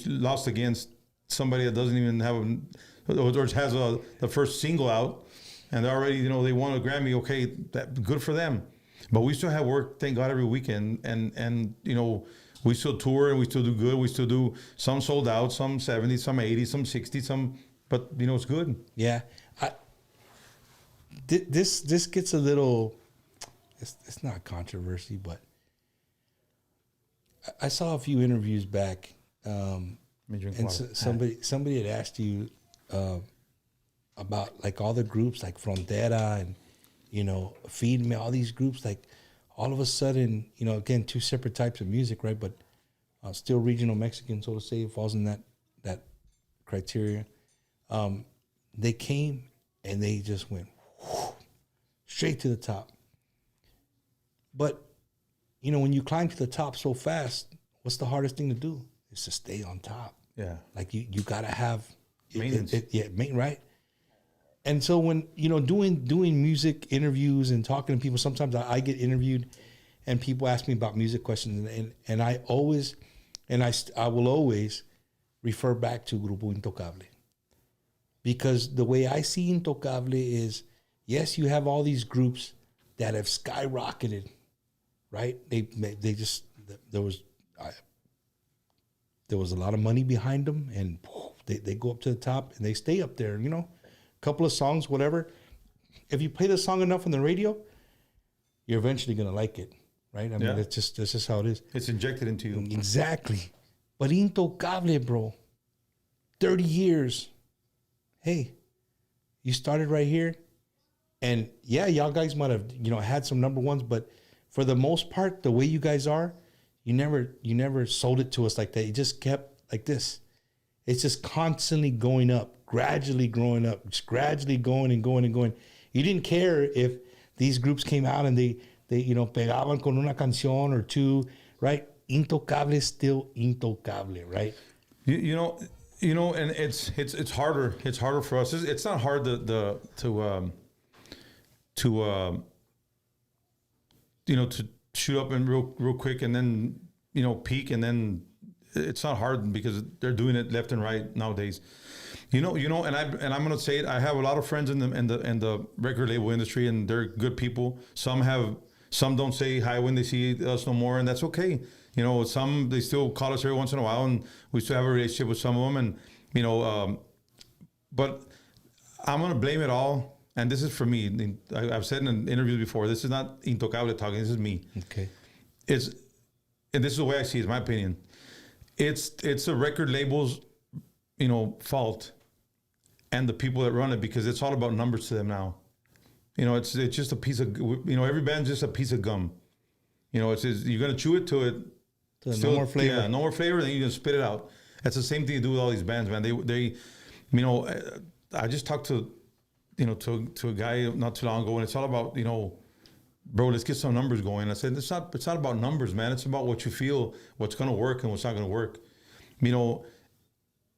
lost against somebody that doesn't even have or has the first single out. And they already, they won a Grammy. Okay, good for them. But we still have work, thank God, every weekend. And we still tour and we still do good. We still do some sold out, some 70, some 80, some 60, but it's good.
Yeah. This gets a little, it's not controversy, but I saw a few interviews back. And somebody had asked you, about like all the groups like Frontera and Feed Me, all these groups, like all of a sudden, again, two separate types of music, right? But still regional Mexican, so to say, falls in that criteria. They came and they just went straight to the top. But when you climb to the top so fast, what's the hardest thing to do? Is to stay on top.
Yeah,
like you gotta have
maintenance.
Right. And so when, doing music interviews and talking to people, sometimes I get interviewed and people ask me about music questions, and I always, I will always refer back to Grupo Intocable. Because the way I see Intocable is, yes, you have all these groups that have skyrocketed, right? They just, there was a lot of money behind them, and they go up to the top and they stay up there, couple of songs, whatever. If you play the song enough on the radio, you're eventually gonna like it, right? I mean, that's just how it is.
It's injected into you.
Exactly. But Intocable, bro, 30 years. Hey, you started right here, and yeah, y'all guys might have had some number ones, but for the most part, the way you guys are, you never sold it to us like that. You just kept like this. It's just constantly going up, gradually growing up, just gradually going and going and going. You didn't care if these groups came out and they pegaban con una canción or two, right? Intocable is still Intocable, right?
And it's harder. It's harder for us. It's not hard to shoot up and real quick and then peak, and then it's not hard because they're doing it left and right nowadays. And I'm gonna say it. I have a lot of friends in the record label industry, and they're good people. Some don't say hi when they see us no more, and that's okay. Some they still call us every once in a while, and we still have a relationship with some of them. And but I'm gonna blame it all. And this is for me. I've said in interviews before. This is not Intocable talking. This is me.
Okay.
And this is the way I see it. In my opinion, it's the record label's fault, and the people that run it, because it's all about numbers to them now. It's just a piece of every band's just a piece of gum. It's you're gonna chew it till it
no more flavor.
Yeah, no more flavor. Then you're gonna spit it out. That's the same thing you do with all these bands, man. They I just talked to to a guy not too long ago, and it's all about, bro, let's get some numbers going. I said, it's not about numbers, man. It's about what you feel, what's going to work and what's not going to work.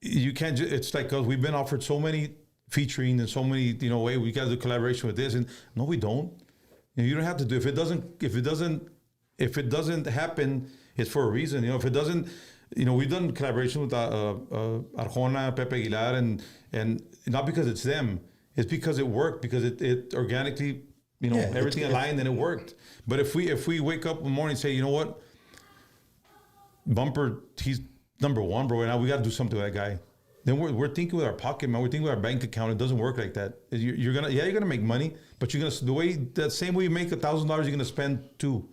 You can't just, it's like us, we've been offered so many featuring and so many, hey, we got to do collaboration with this. And no, we don't. You don't have to do it. If it doesn't happen, it's for a reason. If it doesn't, we've done collaboration with Arjona, Pepe Aguilar, and not because it's them. It's because it worked, because it organically, everything aligned and it worked. But if we wake up in the morning and say, you know what, Bumper, he's number one, bro, and now we got to do something with that guy. Then we're thinking with our pocket, man. We're thinking with our bank account. It doesn't work like that. You're gonna make money, but that same way you make $1,000, you're gonna spend $2. You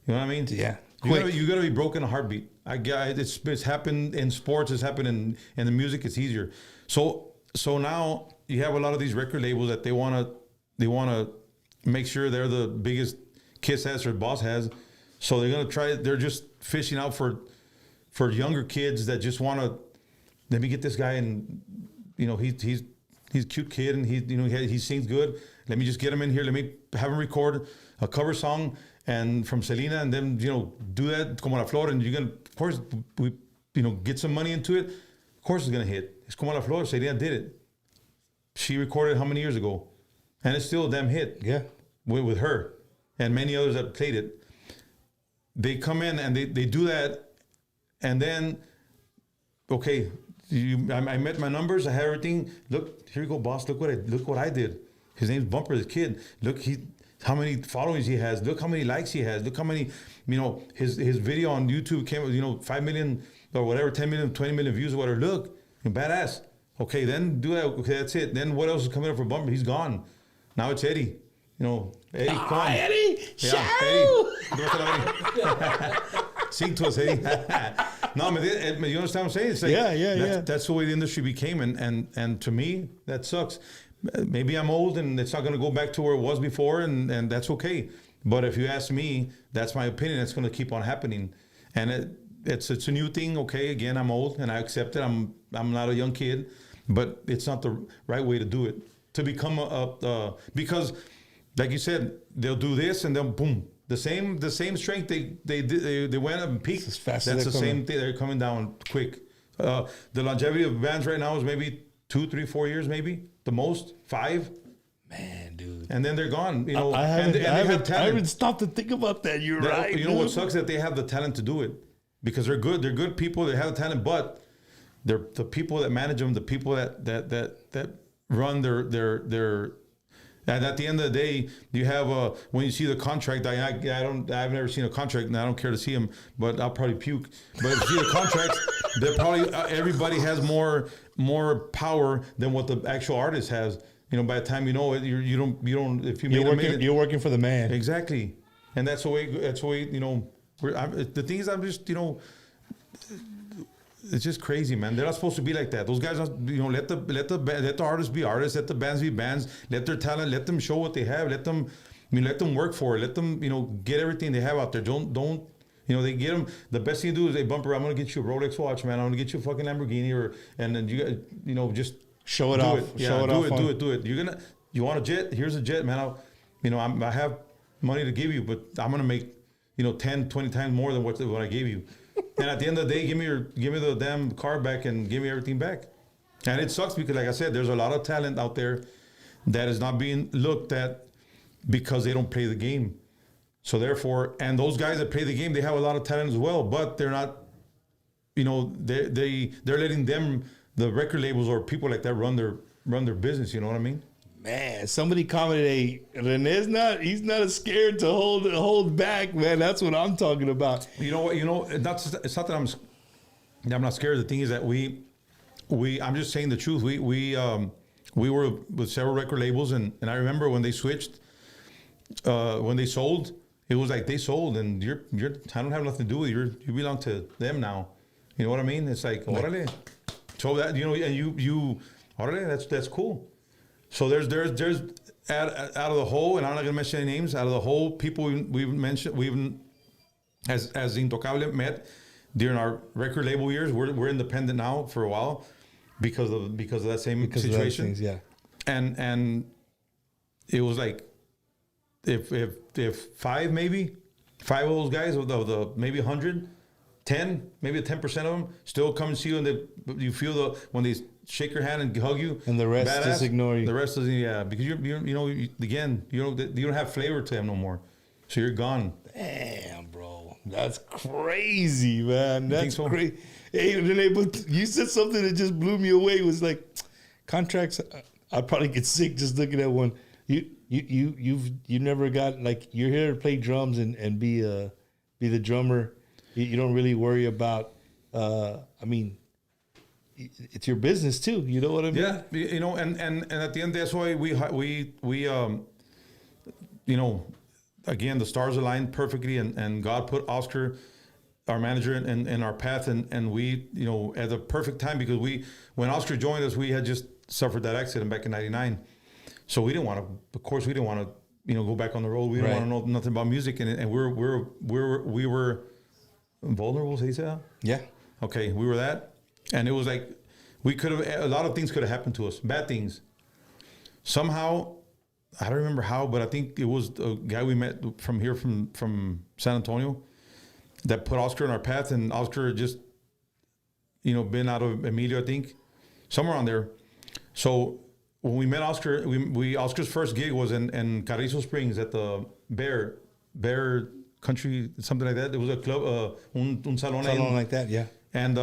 know what I mean?
Yeah.
You gotta be broke in a heartbeat. It's happened in sports. It's happened in the music. It's easier. So now you have a lot of these record labels that they wanna make sure they're the biggest Kiss has or Boss has. So they're gonna try. They're just fishing out for younger kids that just wanna. Let me get this guy, and he's a cute kid, and he sings good. Let me just get him in here. Let me have him record a cover song and from Selena, and then do that Como la Flor, and you're gonna, of course, we get some money into it. Of course, it's gonna hit. It's Como la Flor. Selena did it. She recorded how many years ago, and it's still a damn hit.
Yeah,
with her and many others that played it. They come in and they do that, and then okay. I met my numbers. I had everything. Look, here you go, boss. Look what I did. His name's Bumper, this kid. Look, how many followings he has. Look how many likes he has. Look how many, his video on YouTube came, 5 million or whatever, 10 million, 20 million views or whatever. Look, badass. Okay, then do that. Okay, that's it. Then what else is coming up for Bumper? He's gone. Now it's Eddie. Eddie, come on.
Eddie,
yeah, Eddie. Sing to us, Eddie. No, you understand what I'm saying? It's like, that's the way the industry became, and to me, that sucks. Maybe I'm old, and it's not going to go back to where it was before, and that's okay. But if you ask me, that's my opinion. It's going to keep on happening, and it's a new thing. Okay, again, I'm old, and I accept it. I'm not a young kid, but it's not the right way to do it. To become because, like you said, they'll do this, and then boom. The same strength they went up and peaked. That's the same thing. They're coming down quick. The longevity of bands right now is maybe 2, 3, 4 years, maybe the most 5.
Man, dude.
And then they're gone.
I haven't stopped to think about that. You're right.
What sucks is that they have the talent to do it because they're good. They're good people. They have the talent, but they're the people that manage them, the people that run their. And at the end of the day, you have when you see the contract. I've never seen a contract, and I don't care to see them, but I'll probably puke. But if you see the contracts, they're probably everybody has more power than what the actual artist has. By the time you know it, you don't. If
you're working for the man.
Exactly, and that's the way. The thing is, I'm just It's just crazy, man. They're not supposed to be like that. Those guys, let the artists be artists, let the bands be bands, let their talent, let them show what they have, let them work for it, let them, get everything they have out there. Don't, they get them. The best thing to do is, hey, Bumper, I'm gonna get you a Rolex watch, man. I'm gonna get you a fucking Lamborghini, and then just
show it off.
Do it. You want a jet? Here's a jet, man. I have money to give you, but I'm gonna make, 10, 20 times more than what I gave you. And at the end of the day, give me the damn car back and give me everything back. And it sucks because, like I said, there's a lot of talent out there that is not being looked at because they don't play the game. So therefore, and those guys that play the game, they have a lot of talent as well, but they're not, they're letting them, the record labels or people like that run their business. You know what I mean?
Man, somebody commented, "Hey, Rene's he's not as scared to hold back, man." That's what I'm talking about.
You know what? It's not that I'm not scared. The thing is that I'm just saying the truth. We were with several record labels, and I remember when they switched, when they sold, it was like they sold, and I don't have nothing to do with you. You belong to them now. You know what I mean? It's like, orale. So that, and you, orale, that's cool. So there's out of the whole, and I'm not gonna mention any names. Out of the whole people we've mentioned, as Intocable met during our record label years. We're independent now for a while because of that same situation.
Yeah.
and it was like if five of those guys of the maybe 100, 10, maybe 10% of them still come and see you, and you feel when they shake your hand and hug you,
And the rest
badass,
just ignore you.
The rest doesn't, because you don't have flavor to them no more, so you're gone.
Damn, bro. That's crazy, man. That's
so?
crazy. Hey, Rene, but you said something that just blew me away. It was like, contracts, I'd probably get sick just looking at one. You never got, like, you're here to play drums and be the drummer. You don't really worry about, I mean, it's your business too. You know what I mean?
Yeah, and at the end, that's why we again, the stars aligned perfectly, and God put Oscar, our manager, in our path, and we, at the perfect time, because when Oscar joined us, we had just suffered that accident back in '99, so we didn't want to, go back on the road. We didn't want to know nothing about music, and we were vulnerable. Say that?
Yeah.
Okay, we were that, and it was like a lot of things could have happened to us, bad things. Somehow, I don't remember how, but I think it was a guy we met from here, from San Antonio, that put Oscar in our path, and Oscar had just, been out of Emilio, I think, somewhere on there. So when we met Oscar, Oscar's first gig was in Carrizo Springs at the Bear Country, something like that. It was a club, un salon
like that, yeah.
And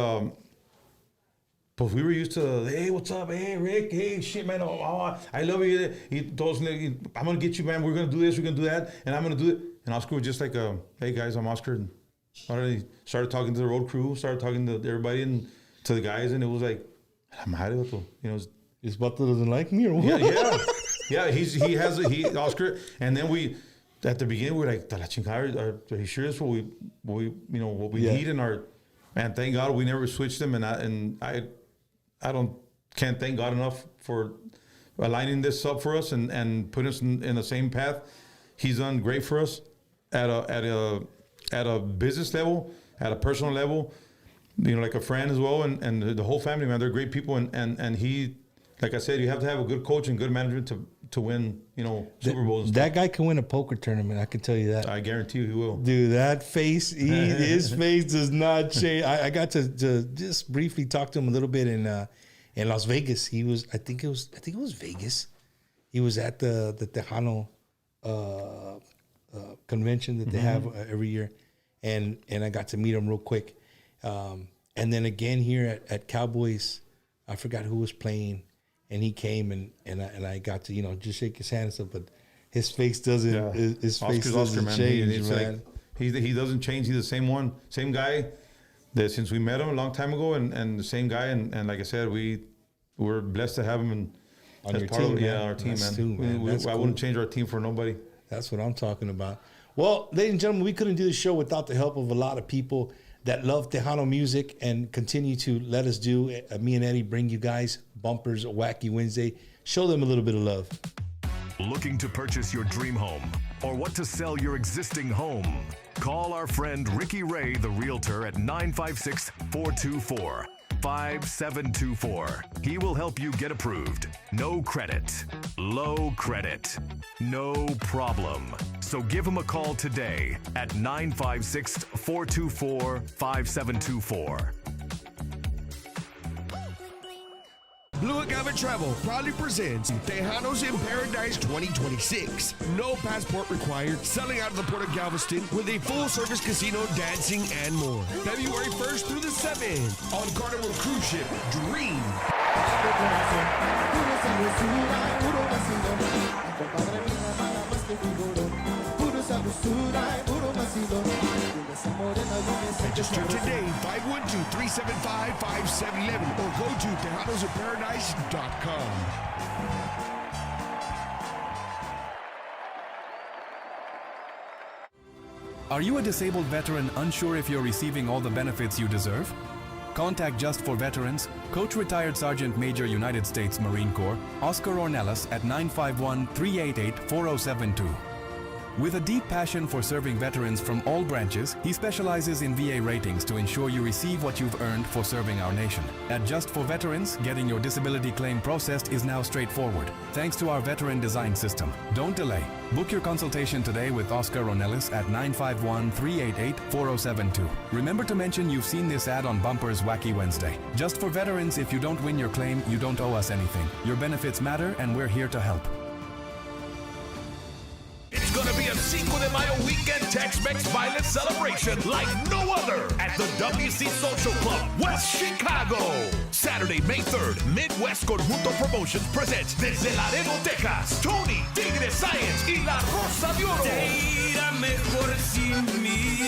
but we were used to, hey, what's up? Hey, Rick. Hey, shit, man. Oh, I love you. He told us, I'm going to get you, man. We're going to do this. We're going to do that. And I'm going to do it. And Oscar was just like, hey, guys, I'm Oscar. And already started talking to the road crew, started talking to everybody and to the guys. And it was like,
This Bato doesn't like me or what?
Yeah. Oscar. And then at the beginning, we were like, are you sure that's what we need in our, and thank God we never switched them. And I can't thank God enough for aligning this up for us and putting us in the same path. He's done great for us at a business level, at a personal level, like a friend as well, and the whole family, man. They're great people, and he, like I said, you have to have a good coach and good management to win, Super Bowls. And
that guy can win a poker tournament. I can tell you that.
I guarantee you he will.
Dude, that face, his face does not change. I got to just briefly talk to him a little bit in Las Vegas. I think it was Vegas. He was at the Tejano convention that they have every year, and I got to meet him real quick. And then again here at Cowboys, I forgot who was playing. And he came and I got to just shake his hand and stuff, but his face doesn't. Yeah. His face doesn't change, man.
Like, he doesn't change. He's the same guy that since we met him a long time ago, and the same guy. And like I said, we're blessed to have him
on your team.
Our team, man.
Too, man.
I wouldn't change our team for nobody.
That's what I'm talking about. Well, ladies and gentlemen, we couldn't do the show without the help of a lot of people that love Tejano music and continue to let us do. Me and Eddie bring you guys bumpers, Wacky Wednesday. Show them a little bit of love.
Looking to purchase your dream home or what to sell your existing home? Call our friend Ricky Ray, the realtor, at 956-424-5724. He will help you get approved. No credit, low credit, no problem. So give him a call today at 956-424-5724.
Blue Agave Travel proudly presents Tejanos in Paradise 2026. No passport required, selling out of the Port of Galveston with a full-service casino, dancing, and more. February 1st through the 7th on Carnival Cruise Ship Dream. Register today, 512-375-5711, or go to TejanosInParadise.com.
Are you a disabled veteran unsure if you're receiving all the benefits you deserve? Contact Just for Veterans, Coach Retired Sergeant Major United States Marine Corps, Oscar Ornelas at 951-388-4072. With a deep passion for serving veterans from all branches, he specializes in VA ratings to ensure you receive what you've earned for serving our nation. At Just for Veterans, getting your disability claim processed is now straightforward, thanks to our veteran design system. Don't delay. Book your consultation today with Oscar Ronellis at 951-388-4072. Remember to mention you've seen this ad on Bumper's Wacky Wednesday. Just for Veterans, if you don't win your claim, you don't owe us anything. Your benefits matter, and we're here to help.
It's gonna be a Cinco de Mayo weekend Tex-Mex violent celebration like no other at the WC Social Club, West Chicago. Saturday, May 3rd, Midwest Conjunto Promotions presents desde Laredo, Texas, Tony, Tigre Science y La Rosa de Oro.
Te irá mejor sin mí.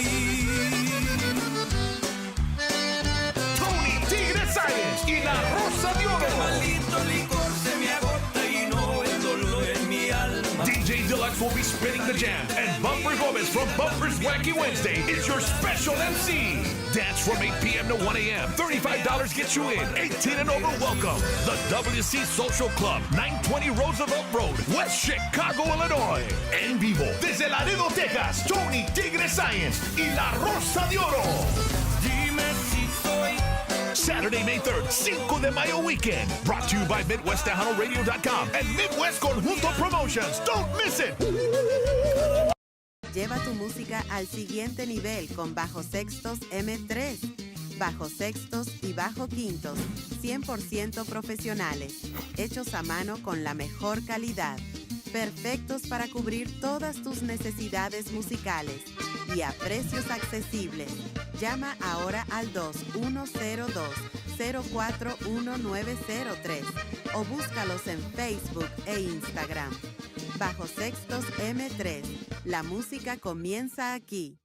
Tony, Tigre Science y La Rosa de Oro.
Maldito licor se me agota y no el dolor en mi alma.
DJ Deluxe will be spinning the jam, and Bumper Gomez from Bumper's Wacky Wednesday is your special MC. Dance from 8 p.m. to 1 a.m. $35 gets you in. 18 and over welcome. The WC Social Club, 920 Roosevelt Road, West Chicago, Illinois. En vivo, desde Laredo, Texas, Tony Tigre Science y La Rosa de Oro.
Dime si soy.
Saturday, May 3rd, Cinco de Mayo weekend. Brought to you by MidwestTejanoRadio.com and Midwest Conjunto Promotions. Don't miss it.
Lleva tu música al siguiente nivel con bajos sextos M3. Bajos sextos y bajo quintos, 100% profesionales, hechos a mano con la mejor calidad. Perfectos para cubrir todas tus necesidades musicales y a precios accesibles. Llama ahora al 2102-041903 o búscalos en Facebook e Instagram. Bajo Sextos M3. La música comienza aquí.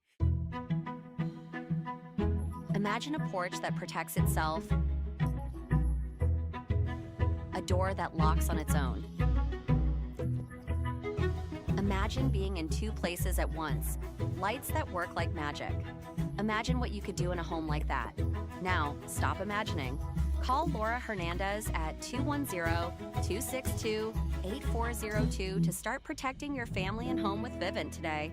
Imagine a porch that protects itself, a door that locks on its own. Imagine being in two places at once, lights that work like magic. Imagine what you could do in a home like that. Now, stop imagining. Call Laura Hernandez at 210-262-8402 to start protecting your family and home with Vivint today.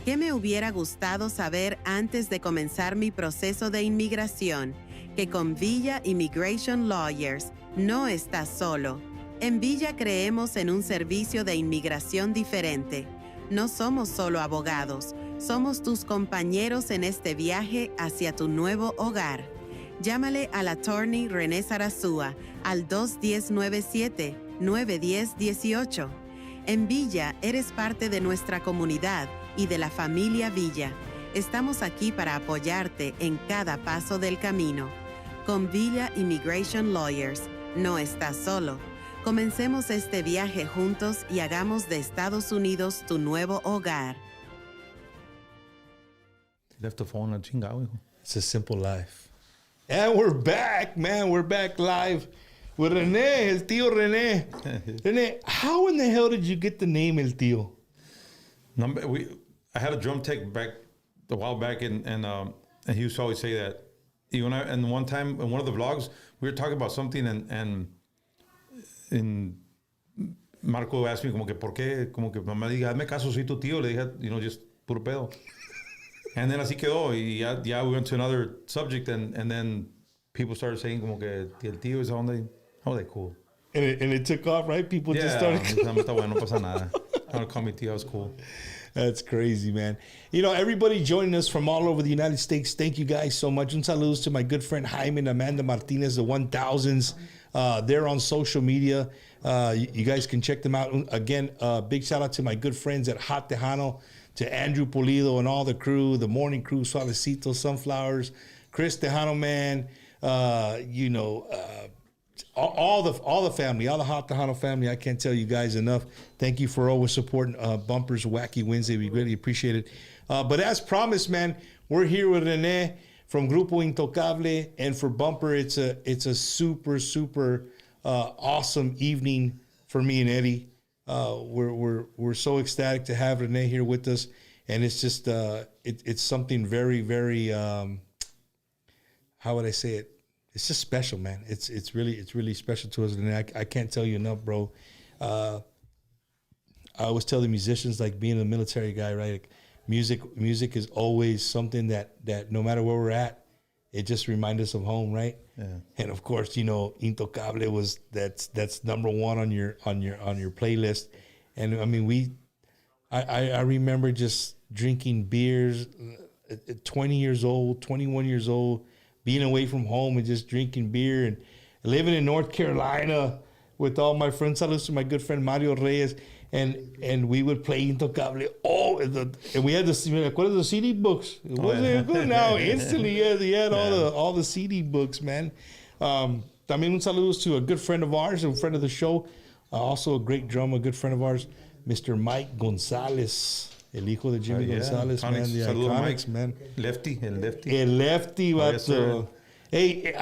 ¿Qué me hubiera gustado saber antes de comenzar mi proceso de inmigración? Que con Villa Immigration Lawyers no estás solo. En Villa creemos en un servicio de inmigración diferente. No somos solo abogados, somos tus compañeros en este viaje hacia tu nuevo hogar. Llámale al attorney René Sarasúa al 210-97-910-18. En Villa eres parte de nuestra comunidad y de la familia Villa. Estamos aquí para apoyarte en cada paso del camino. Con Villa Immigration Lawyers, no estás solo. Comencemos este viaje juntos y hagamos de Estados Unidos tu nuevo hogar.
Left the phone on chingado, hijo.
It's a simple life. And we're back, man. We're back live with Rene, el tío Rene. Rene, how in the hell did you get the name El Tío?
I had a drum tech a while back, and he used to always say that. And one time in one of the vlogs, we were talking about something, and Marco asked me como que por qué, como que mamá diga, hazme caso, soy tu tío. Le dije, just puro pedo. And then así quedó. Y ya we went to another subject, and then people started saying como que el tío is how they cool.
And it took off, right? People just started.
No está bueno, no pasa nada. Don't call me tío, it's cool.
That's crazy, man. Everybody joining us from all over the United States, thank you guys so much. Un saludos to my good friend Jaime and Amanda Martinez, the 1000s. They're on social media. You guys can check them out. Again, big shout out to my good friends at Hot Tejano, to Andrew Pulido and all the crew, the morning crew, Suavecito, Sunflowers, Chris Tejano, man, all the family, all the Hot Tejano family. I can't tell you guys enough. Thank you for always supporting Bumper's Wacky Wednesday. We really appreciate it. But as promised, man, we're here with Rene from Grupo Intocable, and for Bumper, it's a super awesome evening for me and Eddie. We're so ecstatic to have Rene here with us, and it's just it's something very how would I say it? It's just special, man. It's really special to us, and I can't tell you enough, bro. I always tell the musicians, like being a military guy, right? Like, music is always something that no matter where we're at, it just reminds us of home, right? Yeah. And of course, you know, Intocable was that's number one on your playlist. And I mean, I remember just drinking beers at 20 years old, 21 years old, being away from home and just drinking beer, and living in North Carolina with all my friends. I listened to my good friend Mario Reyes, and we would play Intocable. And we had the CD books. It wasn't good now. Instantly, they had all the CD books, man. También un saludos to a good friend of ours, a friend of the show, also a great drummer, a good friend of ours, Mr. Mike Gonzalez. El hijo de Jimmy Gonzalez, man. The Iconics, man.
El lefty.
El lefty, vato. Hey,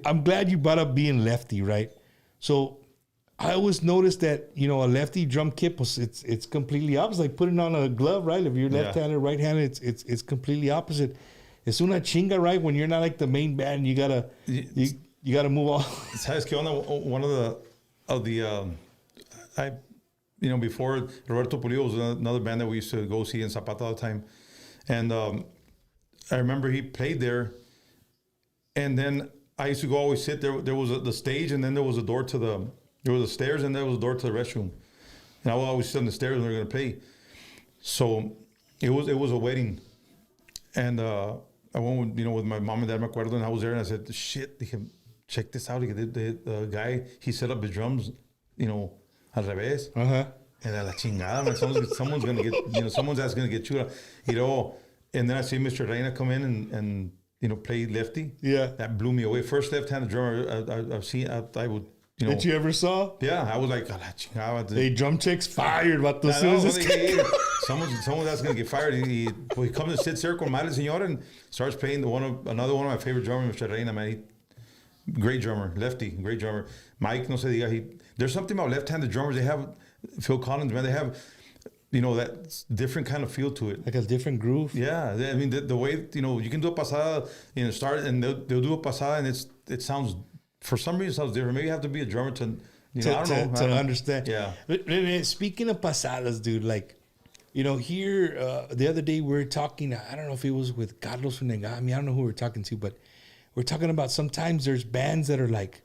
I'm glad you brought up being lefty, right? So I always noticed that, you know, a lefty drum kit, it's completely opposite. Like putting on a glove, right? If you're left-handed, right-handed, it's completely opposite. It's una chinga, right? When you're not like the main band, you gotta move on.
¿Sabes qué onda? One of the you know, before Roberto Pulido was another band that we used to go see in Zapata all the time. And I remember he played there. And then I used to go always sit there. There was the stage, and then there was a door to there was the stairs, and there was a door to the restroom. And I would always sit on the stairs when they were going to play. So it was a wedding. And I went with my mom and dad, me acuerdo, and I was there, and I said, shit, check this out. The guy, he set up his drums, you know, al revés. And a la chingada, man. Someone's gonna get, you know, someone's ass gonna get chula. You know, and then I see Mr. Reina come in and you know, play lefty. Yeah. That blew me away. First left-handed drummer I've seen. I would, you know.
That you ever saw?
Yeah, I was like, a la chingada.
Hey, drum checks fired, but
someone's ass gonna get fired. He comes and sits there con Madre Señora and starts playing another one of my favorite drummers, Mr. Reina, man. Great drummer, lefty, great drummer. Mike, no se diga, there's something about left-handed drummers. They have, Phil Collins, man, they have, you know, that different kind of feel to it.
Like a different groove.
Yeah, I mean, the way, you know, you can do a pasada, you know, start, and they'll do a pasada, and it sounds, for some reason, it sounds different. Maybe you have to be a drummer to, you know, I don't know.
To understand.
Yeah.
Speaking of pasadas, dude, like, you know, here, the other day we were talking, I don't know if it was with Carlos Negami, I don't know who we were talking to, but we're talking about sometimes there's bands that are like,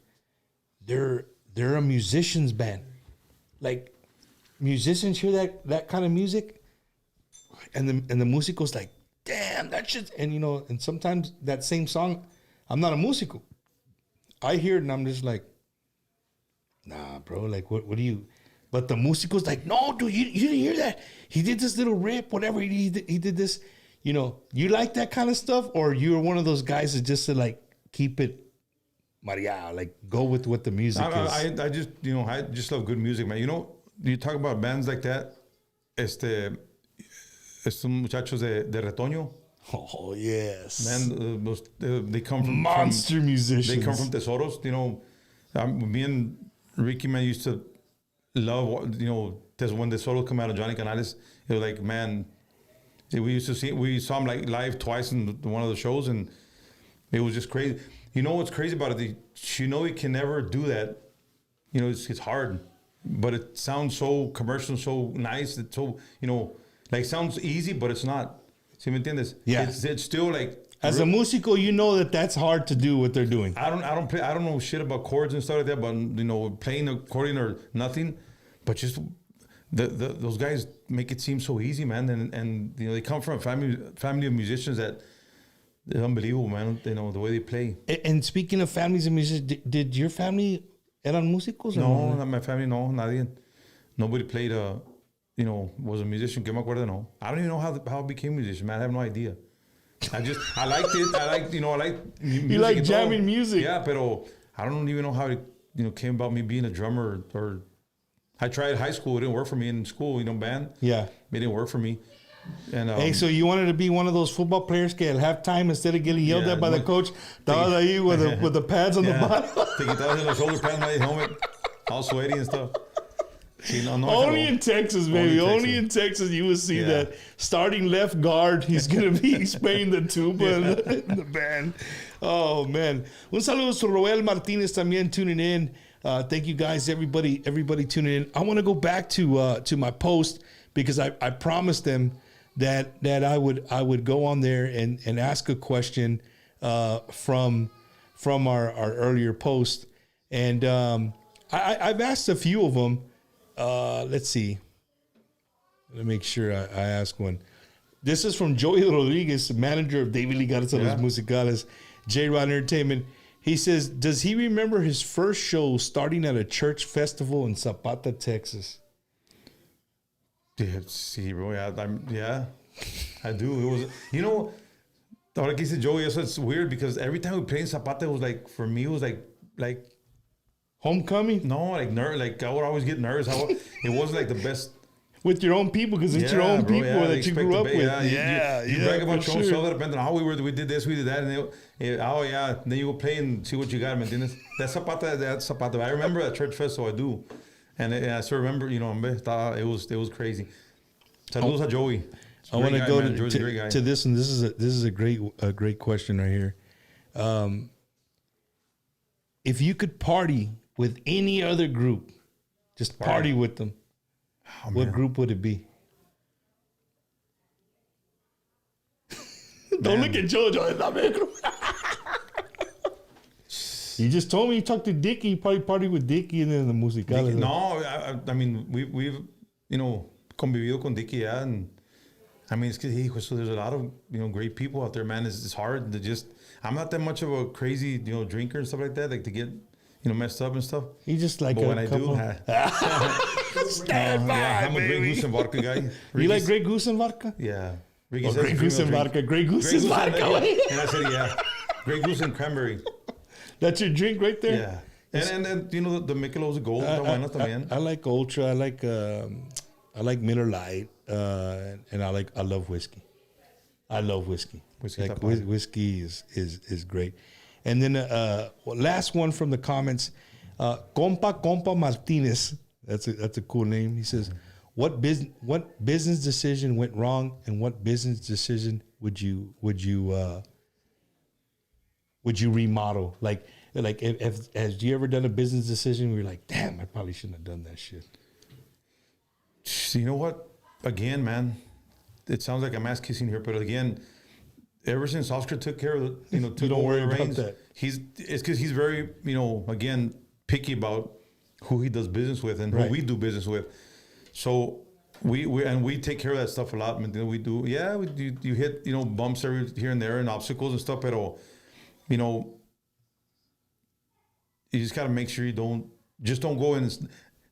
they're a musician's band. Like, musicians hear that kind of music, and the musico's like, damn, that shit. And, you know, and sometimes that same song, I'm not a musico. I hear it and I'm just like, nah, bro, like, what do you... But the musico's like, no, dude, you didn't hear that. He did this little rip, whatever, he did this. You know, you like that kind of stuff, or you're one of those guys that just to like keep it Maria, like go with what the music is.
I just, you know, I just love good music, man. You know, you talk about bands like that, estos muchachos de Retoño.
Oh, yes.
Man, they come from...
Monster musicians.
They come from Tesoros, you know. Me and Ricky, man, used to love, you know, when Tesoros come out of Johnny Canales, it was like, man... We saw him like live twice in one of the shows, and it was just crazy. You know what's crazy about it? You know you can never do that. You know, it's hard, but it sounds so commercial, so nice. It's so, you know, like sounds easy, but it's not. ¿Sí me entiendes?
Yeah.
It's still like,
as a músico, you know that's hard to do what they're doing.
I don't know shit about chords and stuff like that, but you know, playing accordion or nothing, but just those guys make it seem so easy, man. And you know, they come from a family of musicians that they're unbelievable, man. You know, the way they play.
And speaking of families and musicians, did your family eran músicos?
No, not my family, no, nadie. Nobody played you know, was a musician. Que me acuerdo, no. I don't even know how I became a musician, man. I have no idea. I liked it. I like music.
You like jamming music.
Yeah, pero I don't even know how it, you know, came about me being a drummer or I tried high school. It didn't work for me in school, you know, band.
Yeah.
It didn't work for me. And
Hey, so you wanted to be one of those football players que at halftime, instead of getting yelled
Yeah,
at by the
no.
coach, estabas ahí with the pads on the bottom?
Te quitabas los shoulder pads, my helmet, all sweaty and stuff. Sí, no,
Only in Texas, baby. Only in Texas you will see that. Starting left guard, he's going to be spraying the tuba in the band. Oh, man. Un saludo to Rene Martinez también tuning in. Thank you guys, everybody tuning in. I want to go back to my post because I promised them that I would go on there and ask a question from our earlier post. And I've asked a few of them. Let's see. Let me make sure I ask one. This is from Joey Rodriguez, manager of David Lee Garza Los Musicales, J-Rod Entertainment. He says, does he remember his first show starting at a church festival in Zapata, Texas?
Sí, bro. Yeah, I do. It was, you know, ahora que dice Joey, it's weird because every time we played in Zapata, it was like, for me, it was like
homecoming?
No, like I would always get nervous. It wasn't like the best.
With your own people, because it's your own people that you grew up with.
You brag about your own show, depending on how we did this, we did that, and then you go play and see what you got, ¿me entiendes? That's Zapata. I remember that church festival, I do. And I still remember, you know, it was crazy. Saludos a Joey.
I want to go to this, and this is a great question right here. If you could party with any other group, just party with them, what group would it be? Don't look at Jojo. You just told me you talked to Dickie. You probably party with Dickie and then the Musicales.
No, I mean, we've, you know, convivido con Dickie, yeah. And I mean, there's a lot of, you know, great people out there, man. It's hard to just, I'm not that much of a crazy, you know, drinker and stuff like that, like to get, you know, messed up and stuff.
You just like
but
a
when
couple.
I do,
stand by,
I'm a Grey Goose and vodka guy.
You like Grey Goose and vodka?
Yeah.
Grey Goose and vodka. Grey Goose and vodka.
And I said, yeah. Grey Goose and cranberry.
That's your drink right there?
Yeah. And you know, the Michelob's a gold.
I like Ultra. I like Miller Lite. And I love whiskey. I love whiskey. Whiskey is great. And then last one from the comments, Compa Martinez. That's a cool name. He says, what business decision went wrong, and what business decision would you remodel? Like have you ever done a business decision where you're like, damn, I probably shouldn't have done that shit?
You know what? Again, man, it sounds like I'm ass kissing here, but again, ever since Oscar took care of
don't worry about that.
It's because he's very, you know, again, picky about who he does business with and who we do business with. So we take care of that stuff a lot. We do, you hit, you know, bumps here and there and obstacles and stuff, but you know, you just got to make sure you don't go in and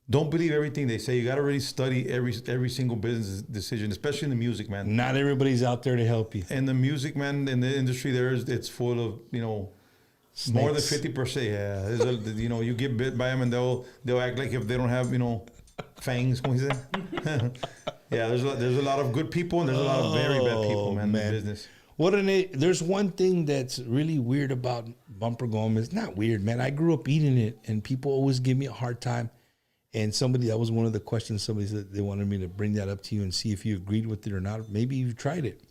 don't believe everything they say. You got to really study every single business decision, especially in the music, man.
Not everybody's out there to help you.
And the music, man, in the industry, it's full of, you know, snakes. More than 50%. Yeah, you know, you get bit by them and they'll act like if they don't have, you know, fangs. Como dice? Yeah, there's a lot of good people and there's a lot of very bad people, man. In the business.
There's one thing that's really weird about Bumper Gomez. Not weird, man. I grew up eating it, and people always give me a hard time. And that was one of the questions somebody said they wanted me to bring that up to you and see if you agreed with it or not. Maybe you've tried it.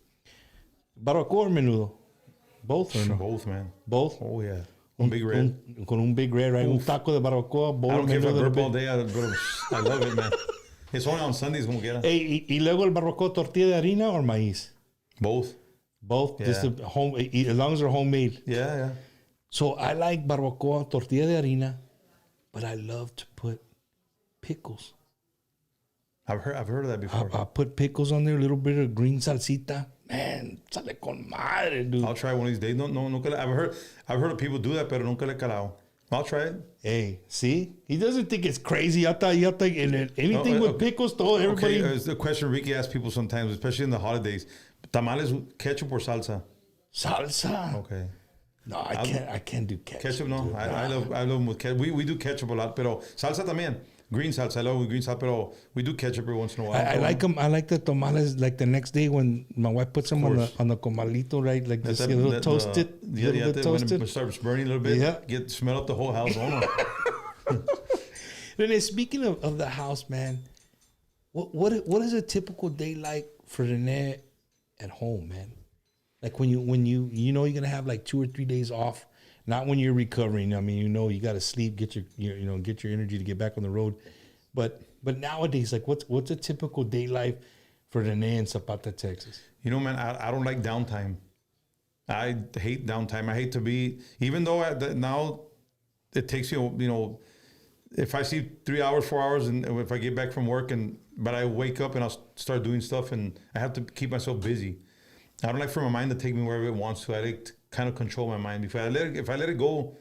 Barbacoa or menudo? Both or no?
Both, man.
Both?
Oh, yeah. Un big red.
Con un big red, right? Un taco de barbacoa.
I don't care if I burp all day. I love it, man. It's only on Sundays como quiera.
Hey, y luego el barbacoa, tortilla de harina or maíz?
Both.
Both?
Yeah.
Just as long as they're homemade?
Yeah.
So I like barbacoa, tortilla de harina, but I love to put pickles.
I've heard of that before.
I put pickles on there, a little bit of green salsita. Man, sale con madre, dude.
I'll try one of these days. No, nunca. I've heard of people do that, pero nunca le he calado. I'll try it.
Hey, see? He doesn't think it's crazy. I thought anything with pickles, everybody.
Okay, it's the question Ricky asks people sometimes, especially in the holidays. Tamales, ketchup or salsa?
Salsa.
Okay.
No, I can't do ketchup.
Ketchup, no. I love them with ketchup. We do ketchup a lot, pero salsa también. green salsa. I love green salsa, but we do ketchup every once in a while.
I like them. I like the tamales. Like the next day when my wife puts them on the comalito, right? Like just a little toasted, little bit toasted.
When it starts burning a little bit, smell up the whole house.
Rene, speaking of the house, man, what is a typical day like for Rene at home, man? Like when you you're gonna have like 2 or 3 days off, not when you're recovering. I mean, you got to sleep, get your energy to get back on the road. But nowadays, like what's a typical day life for Rene in Zapata, Texas?
Man, I don't like downtime. I hate downtime. I hate to be, even though now it takes if I see 3 hours, 4 hours, and if I get back from work, but I wake up and I'll start doing stuff, and I have to keep myself busy. I don't like for my mind to take me wherever it wants to. I like to kind of control my mind. If I let it go,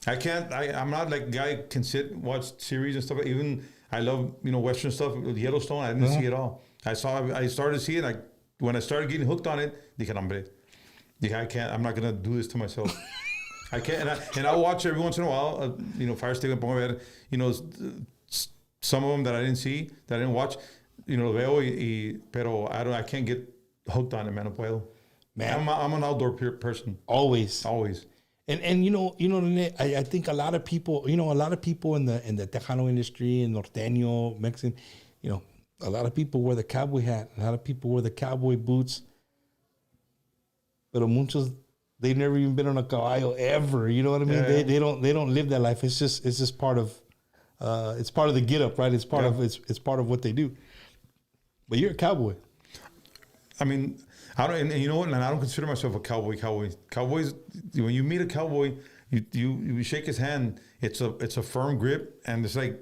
I can't. I'm not like a guy can watch series and stuff. Even I love Western stuff. Yellowstone, I didn't see it all. I started to see it. When I started getting hooked on it, dije, hombre, I can't. I'm not gonna do this to myself. I can't, and I watch every once in a while. Fire Stick, some of them that I didn't see, that I didn't watch. Veo pero I can't get hooked on it, man. No puedo. Man, I'm an outdoor person.
Always. And Rene, I think a lot of people in the Tejano industry and Norteño, Mexican, a lot of people wear the cowboy hat. A lot of people wear the cowboy boots. Pero muchos, they've never even been on a caballo ever. You know what I mean? Yeah. They don't live that life. It's just part of it's part of the get up, right? It's part of what they do. But you're a cowboy.
I mean, I don't, and you know what? And I don't consider myself a cowboy. Cowboys, when you meet a cowboy, you shake his hand. It's a firm grip, and it's like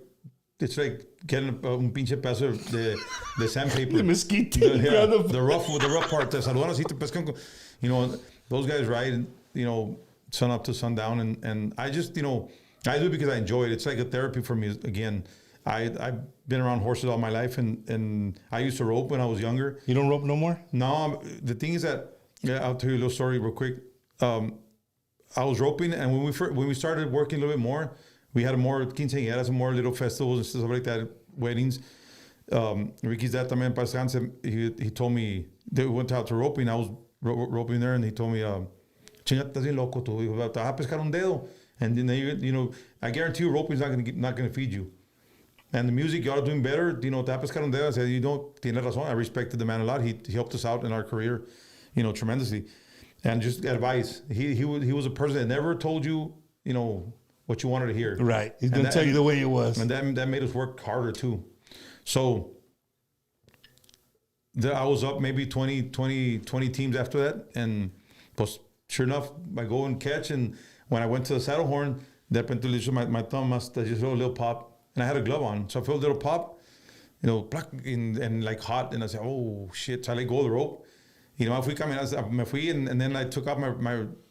getting un pinche pedazo de sandpaper.
The mesquite.
The rough part. Te saludan así, te pescan. Those guys ride, sun up to sundown, and I just, I do it because I enjoy it. It's like a therapy for me. Again, I've been around horses all my life, and I used to rope when I was younger.
You don't rope no more?
No, the thing is that, I'll tell you a little story real quick. I was roping, and when we started working a little bit more, we had more quinceañeras and more little festivals and stuff like that, weddings. Ricky's dad también, he told me, they went out to roping. I was roping there, and he told me, chinga, estás bien loco tú. Te vas a pescar un dedo. And then, I guarantee you roping's not gonna feed you. And the music, y'all are doing better. Te vas a pescar un dedo. I said, tiene razón. I respected the man a lot. He helped us out in our career, tremendously. And just advice. He was a person that never told you, what you wanted to hear.
Right. He's going to tell you the way it was.
And that made us work harder too. So I was up maybe 20 teams after that. And pues, sure enough, I go and catch. And when I went to the saddle horn, de repente my thumb must just feel a little pop. And I had a glove on. So I felt a little pop, and like hot. And I said, oh, shit. So I let go of the rope. I fui, and then I took off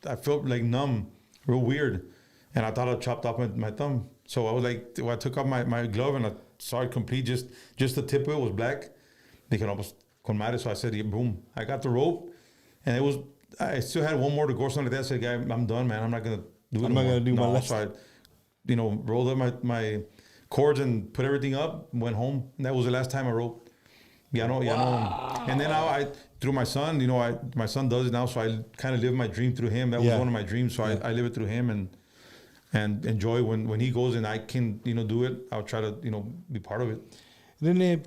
I felt like numb, real weird. And I thought I chopped off my thumb. So I was like, I took off my glove, and I saw it complete. Just the tip of it was black. Dije, no, pues, con madre. So I said, yeah, boom. I got the rope. And I still had one more to go, something like that. I said, guy, I'm done, man. I'm not going to do it
I'm not going to do my last.
So I, rolled up my cords and put everything up, went home. And that was the last time I roped. Wow. And then I through my son, my son does it now, so I kind of live my dream through him. That was one of my dreams, so I live it through him and enjoy when he goes and I can, do it. I'll try to, be part of it.
Then,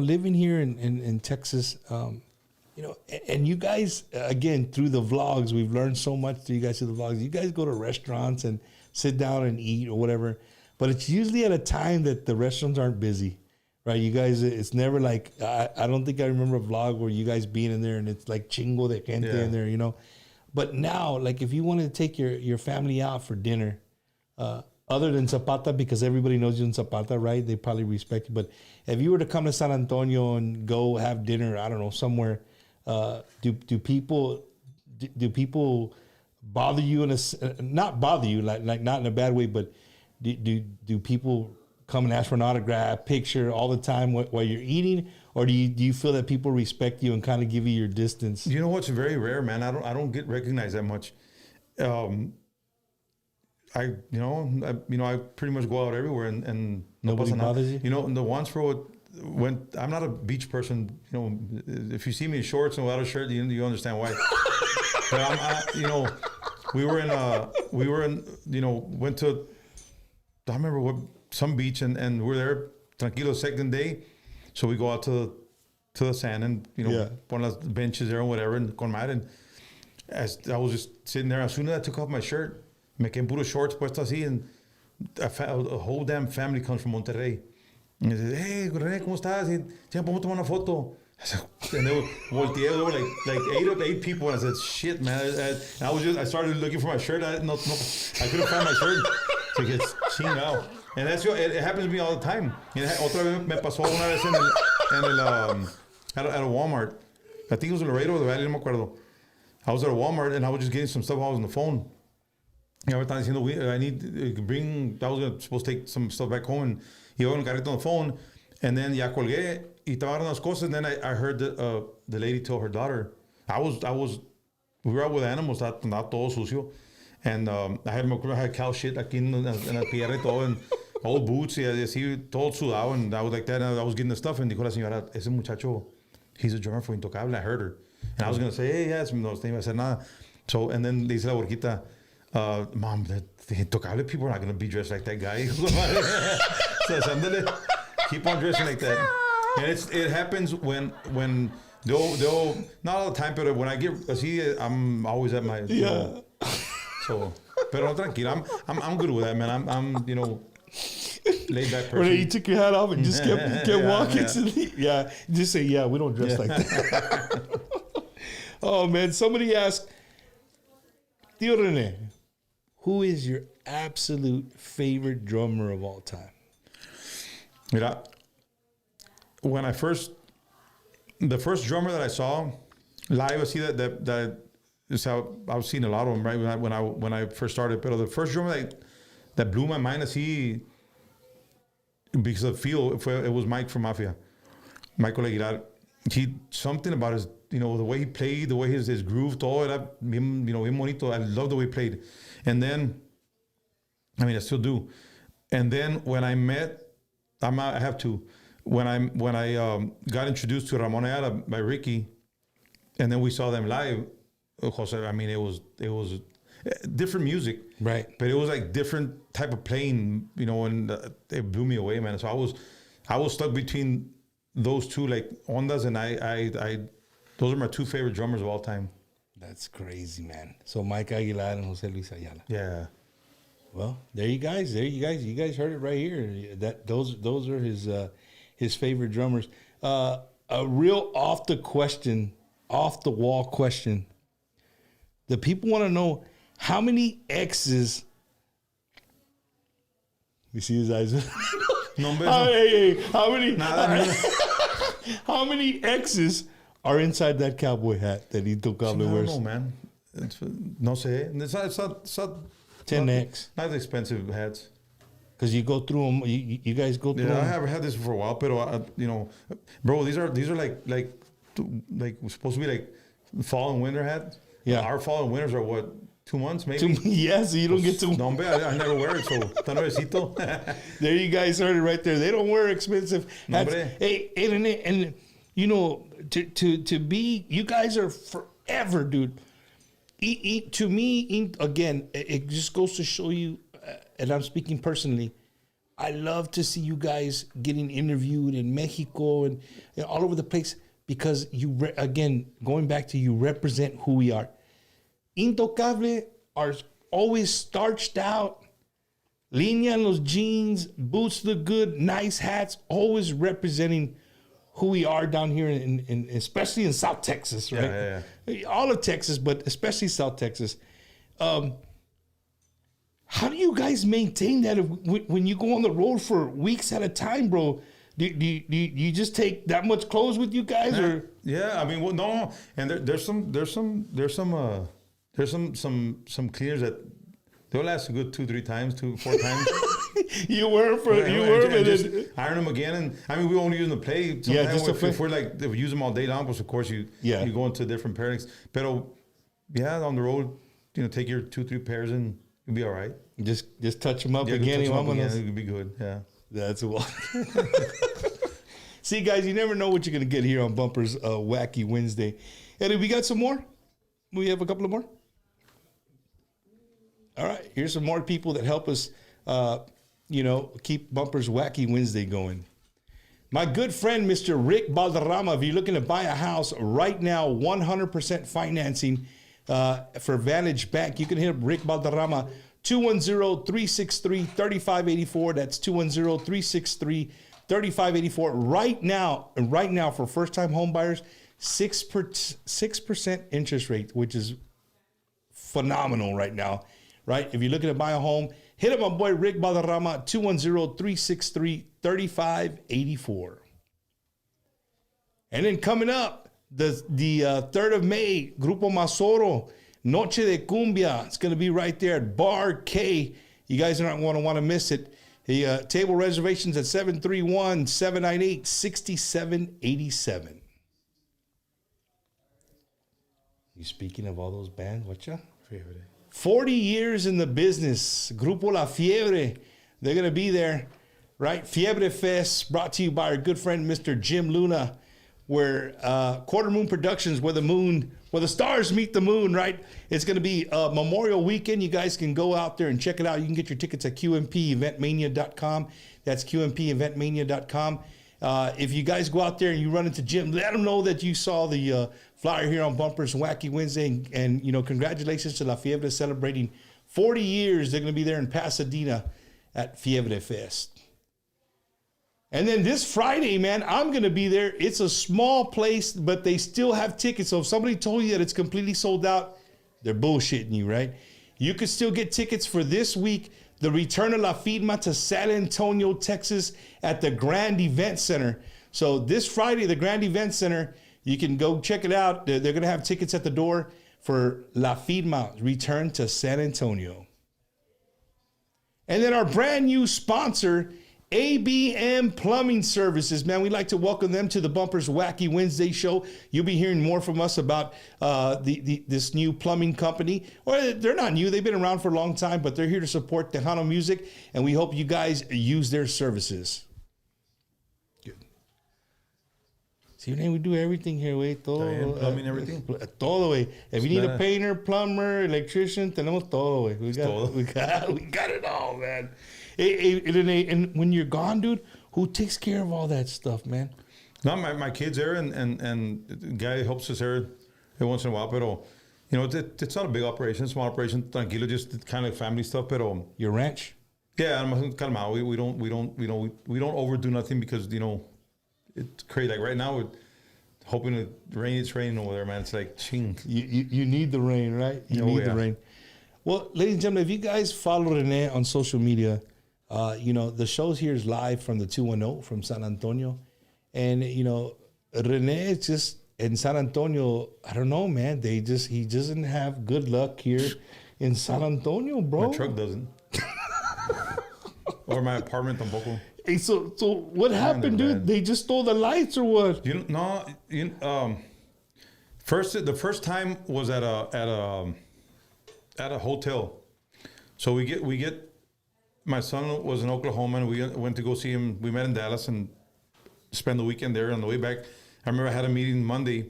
living here in Texas, and you guys, again, through the vlogs, we've learned so much through you guys through the vlogs. You guys go to restaurants and sit down and eat or whatever, but it's usually at a time that the restaurants aren't busy. Right, you guys, it's never like, I don't think I remember a vlog where you guys being in there and it's like chingo de gente in there, But now, like if you wanted to take your family out for dinner, other than Zapata, because everybody knows you in Zapata, right? They probably respect you. But if you were to come to San Antonio and go have dinner, I don't know, somewhere, do people bother you not bother you, like not in a bad way, but do people come and ask for an autograph, picture all the time while you're eating, or do you feel that people respect you and kind of give you your distance?
You know what's very rare, man. I don't get recognized that much. I pretty much go out everywhere and
Nobody
pasa nada.
bothers you?
You know, the once, bro, I'm not a beach person. You know, if you see me in shorts and without a shirt, you understand why. But we were in, went to, I remember some beach and we're there, tranquilo, second day. So we go out to the sand and, one of the benches there and whatever, and con madre. And as I was just sitting there, as soon as I took off my shirt, me quedé en puro shorts puesto así, and a whole damn family comes from Monterrey. And they said, hey, Rene, ¿cómo estás? Y, podemos tomar una foto. And they were volteé, there were like eight people, and I said, shit, man. I started looking for my shirt. I couldn't find my shirt. So it's chingado. And it happens to me all the time. And otra vez me pasó una vez at a Walmart. I think it was in Laredo, the Valley, no me acuerdo. I was at a Walmart and I was just getting some stuff while I was on the phone. Y ahora están diciendo, I was supposed to take some stuff back home, and iba con el carrito on the phone, and then ya colgué y estaba agarrando las cosas, and then I heard the lady tell her daughter, we were out with animals, estaba todo sucio, and I had cow shit aquí en la tierra y todo, and old boots, y así, todo sudado, and I was like that, and I was getting the stuff, and dijo la señora, ese muchacho, he's a drummer for Intocable. I heard her, and I was going to say, hey, yes, no, I said nada. So, and then le dice la borquita, Mom, the Intocable people are not going to be dressed like that guy. So, keep on dressing like that. And it happens when they'll not all the time, but when I get así, I'm always at my so, pero no, tranquilo, I'm good with that, man. I'm laid back person.
When you took your hat off and just kept walking. Just say, we don't dress like that. Oh man, somebody asked, Tío Rene, who is your absolute favorite drummer of all time?
Mira, the first drummer that I saw live, I see that is how I've seen a lot of them, right? When I first started, but the first drummer that blew my mind, así, because of feel, it was Mike from Mafia, Michael Aguilar. Something about his, the way he played, the way his groove, todo era bien, bien bonito. I love the way he played. And then, I still do. And then when I met, I have to, when I got introduced to Ramon Ayala by Ricky, and then we saw them live, Jose, it was different music,
right?
But it was like different type of playing, and it blew me away, man. So I was stuck between those two, like Ondas, and I those are my two favorite drummers of all time.
That's crazy, man. So Mike Aguilar and Jose Luis Ayala.
Yeah.
Well, there you guys. You guys heard it right here. Those are his favorite drummers. A real off the wall question. The people want to know how many exes. You see his eyes?
No,
how many? How many X's are inside that cowboy hat that Intocable wears?
I don't know, man. No sé. It's not
10X.
Not expensive hats.
Because you go through them. You guys go through them.
I haven't had this for a while, but bro, these are like supposed to be like fall and winter hats.
Yeah.
Our fall and winters are what? 2 months, maybe?
Yeah, so you don't get to...
No, I never wear it, so está nuevecito.
There you guys heard it right there. They don't wear expensive hats. Hey, and to be... You guys are forever, dude. To me, again, it just goes to show you, and I'm speaking personally, I love to see you guys getting interviewed in Mexico and all over the place because again, going back to you represent who we are. Intocable are always starched out, línea en los jeans, boots look good, nice hats, always representing who we are down here in especially in South Texas, right? Yeah. All of Texas, but especially South Texas. How do you guys maintain that when you go on the road for weeks at a time, bro? Do you just take that much clothes with you guys, or?
Yeah, no, and there's some cleaners that they'll last a good 2-3 times, 4 times.
You wear them,
just iron them again, and we only use them to play. Sometimes if we use them all day long, but of course you go into different pairings. But on the road, take your 2-3 pairs and You'll be all right.
Just touch them up
Yeah,
again.
touch 'em up again,
Vámonos.
it'll be good. Yeah.
That's what. See, guys, you never know what you're going to get here on Bumpers Wacky Wednesday. Eddie, we got some more? We have a couple of more? All right. Here's some more people that help us, keep Bumpers Wacky Wednesday going. My good friend, Mr. Rick Balderrama, if you're looking to buy a house right now, 100% financing for Vantage Bank, you can hit up Rick Balderrama, 210-363-3584. That's 210-363-3584. Right now, for first-time home buyers, 6% interest rate, which is phenomenal right now, right? If you're looking to buy a home, hit up my boy Rick Balderrama, 210-363-3584. And then coming up, the 3rd of May, Grupo Masoro, Noche de Cumbia. It's going to be right there at Bar K. You guys are not going to want to miss it. Table reservations at 731-798-6787. You speaking of all those bands, whatcha? 40 years in the business. Grupo La Fiebre. They're going to be there, right? Fiebre Fest, brought to you by our good friend, Mr. Jim Luna, where Quarter Moon Productions, where the stars meet the moon, right? It's going to be Memorial Weekend. You guys can go out there and check it out. You can get your tickets at QMPEventmania.com. That's QMPEventmania.com. If you guys go out there and you run into Jim, let him know that you saw the flyer here on Bumpers Wacky Wednesday. And congratulations to La Fiebre celebrating 40 years. They're going to be there in Pasadena at Fiebre Fest. And then this Friday, man, I'm going to be there. It's a small place, but they still have tickets. So if somebody told you that it's completely sold out, they're bullshitting you, right? You could still get tickets for this week, the return of La Firma to San Antonio, Texas at the Grand Event Center. So this Friday, the Grand Event Center, you can go check it out. They're going to have tickets at the door for La Firma, return to San Antonio. And then our brand new sponsor, ABM Plumbing Services, man. We'd like to welcome them to the Bumpers Wacky Wednesday show. You'll be hearing more from us about this new plumbing company. Or they're not new. They've been around for a long time, but they're here to support Tejano music, and we hope you guys use their services. Good. See, we do everything here, güey. Todo.
Plumbing, everything?
Todo, güey. If you need a painter, plumber, electrician, tenemos todo, güey. We got it all, man. And when you're gone, dude, who takes care of all that stuff, man?
No, my kid's there, and the guy helps us there every once in a while. Pero, it's not a big operation, small operation, tranquilo, just kind of family stuff. Pero
your ranch?
Yeah, I'm calmado. We don't overdo nothing because it's crazy. Like right now, we're hoping it rain. It's raining over there, man. It's like ching.
You need the rain, right? You need the rain. Well, ladies and gentlemen, if you guys follow Rene on social media. The show's here is live from the 210 from San Antonio. And, Rene is just in San Antonio. I don't know, man. He doesn't have good luck here in San Antonio, bro.
My truck doesn't. Or my apartment tampoco.
Hey, so what happened, dude? Bad. They just stole the lights or what?
The first time was at a hotel. So we get. My son was in Oklahoma, and we went to go see him. We met in Dallas and spent the weekend there. On the way back, I remember I had a meeting Monday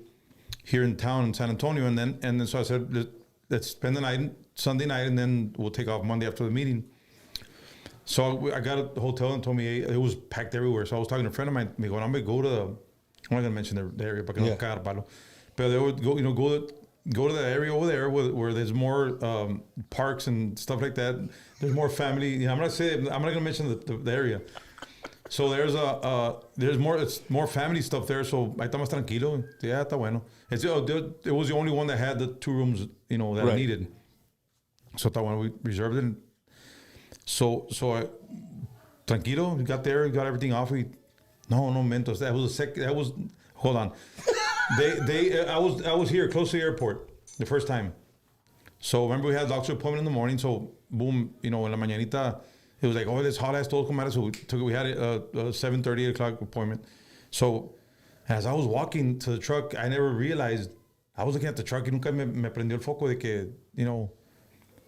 here in town in San Antonio, and then so I said, let's spend the night, Sunday night, and then we'll take off Monday after the meeting. So I got at the hotel and told me it was packed everywhere. So I was talking to a friend of mine. Me go, I'm gonna go to the. I'm not gonna mention the area, but they would go to the area over there where there's more parks and stuff like that. There's more family. I'm not gonna mention the area. So there's more family stuff there. So I estaba tranquilo. Yeah, está bueno. It was the only one that had the 2 rooms, that I needed. So está bueno. We reserved it. So I tranquilo. We got there. We got everything off. No mentos. That was hold on. I was here close to the airport the first time. So remember we had a doctor appointment in the morning. So boom, en la mañanita, it was like, oh, this hot ass todo comadre. So we had a 7:30, 8 o'clock appointment. So as I was walking to the truck, I never realized I was looking at the truck y nunca me prendió el foco de que,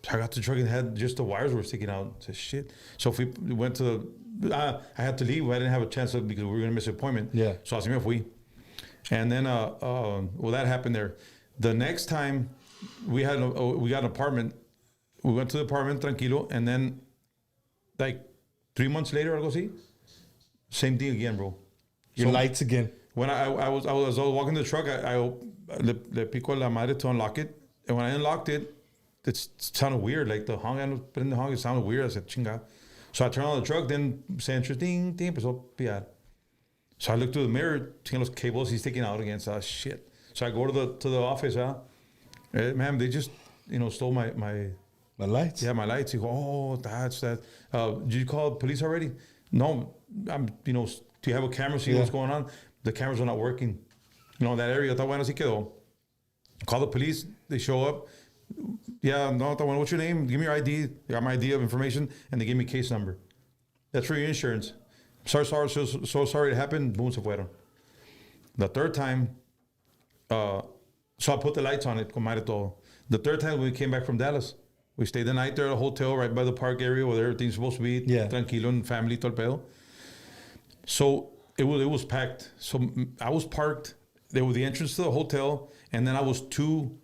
So I got the truck and had just the wires were sticking out. I said, shit. So if we went to I had to leave. I didn't have a chance because we were going to miss an appointment.
Yeah.
So I was if we. And then, well, that happened there. The next time we got an apartment. We went to the apartment, tranquilo. And then, like, 3 months later, algo así, same thing again, bro.
Your lights again.
When I was walking the truck, I le pico a la madre to unlock it. And when I unlocked it, it sounded weird. Like the honk, it sounded weird. I said, chinga. So I turned on the truck, then sensor, ting, empezó a pillar. So I looked through the mirror, seeing those cables he's sticking out again. So shit. So I go to the office, ma'am, they just, stole my
lights?
Yeah, my lights. He go, oh, that's that. Did you call police already? No, do you have a camera, see what's going on? The cameras are not working. That area, está bueno, así quedó. Call the police, they show up. Yeah, no, está bueno, what's your name? Give me your ID. They got my ID of information, and they gave me case number. That's for your insurance. So sorry it happened. Boom, se fueron. The third time, so I put the lights on it, con madre todo. The third time we came back from Dallas. We stayed the night there at a hotel right by the park area where everything's supposed to be.
Yeah. Tranquilo
and family, todo el pedo. So it was packed. So I was parked. There was the entrance to the hotel, and then I was two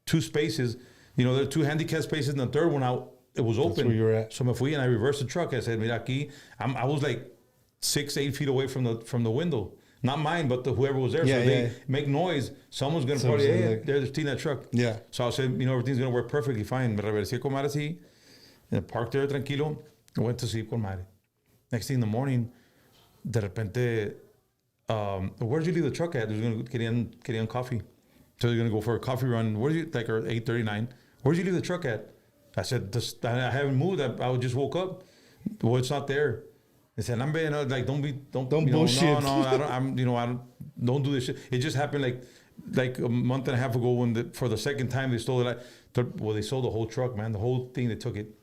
spaces. There are 2 handicap spaces, and the third one it was open.
That's where you were at.
So me fui and I reversed the truck. I said, mira aquí, I was like 6-8 feet away from the window. Not mine, but whoever was there.
Yeah,
so if they make noise, someone's going to probably, they're stealing that truck.
Yeah.
So I said, everything's going to work perfectly fine. Me reversé con madre así, and parked there tranquilo. I went to sleep con madre. Next thing in the morning, de repente, where did you leave the truck at? Querían coffee. So they're going to go for a coffee run. Where did you, like 8:39, where did you leave the truck at? I said, I haven't moved. I just woke up. Well, it's not there. They said, don't bullshit. No, don't do this shit. It just happened like a month and a half ago when for the second time they stole it. Well, they sold the whole truck, man. The whole thing, they took it.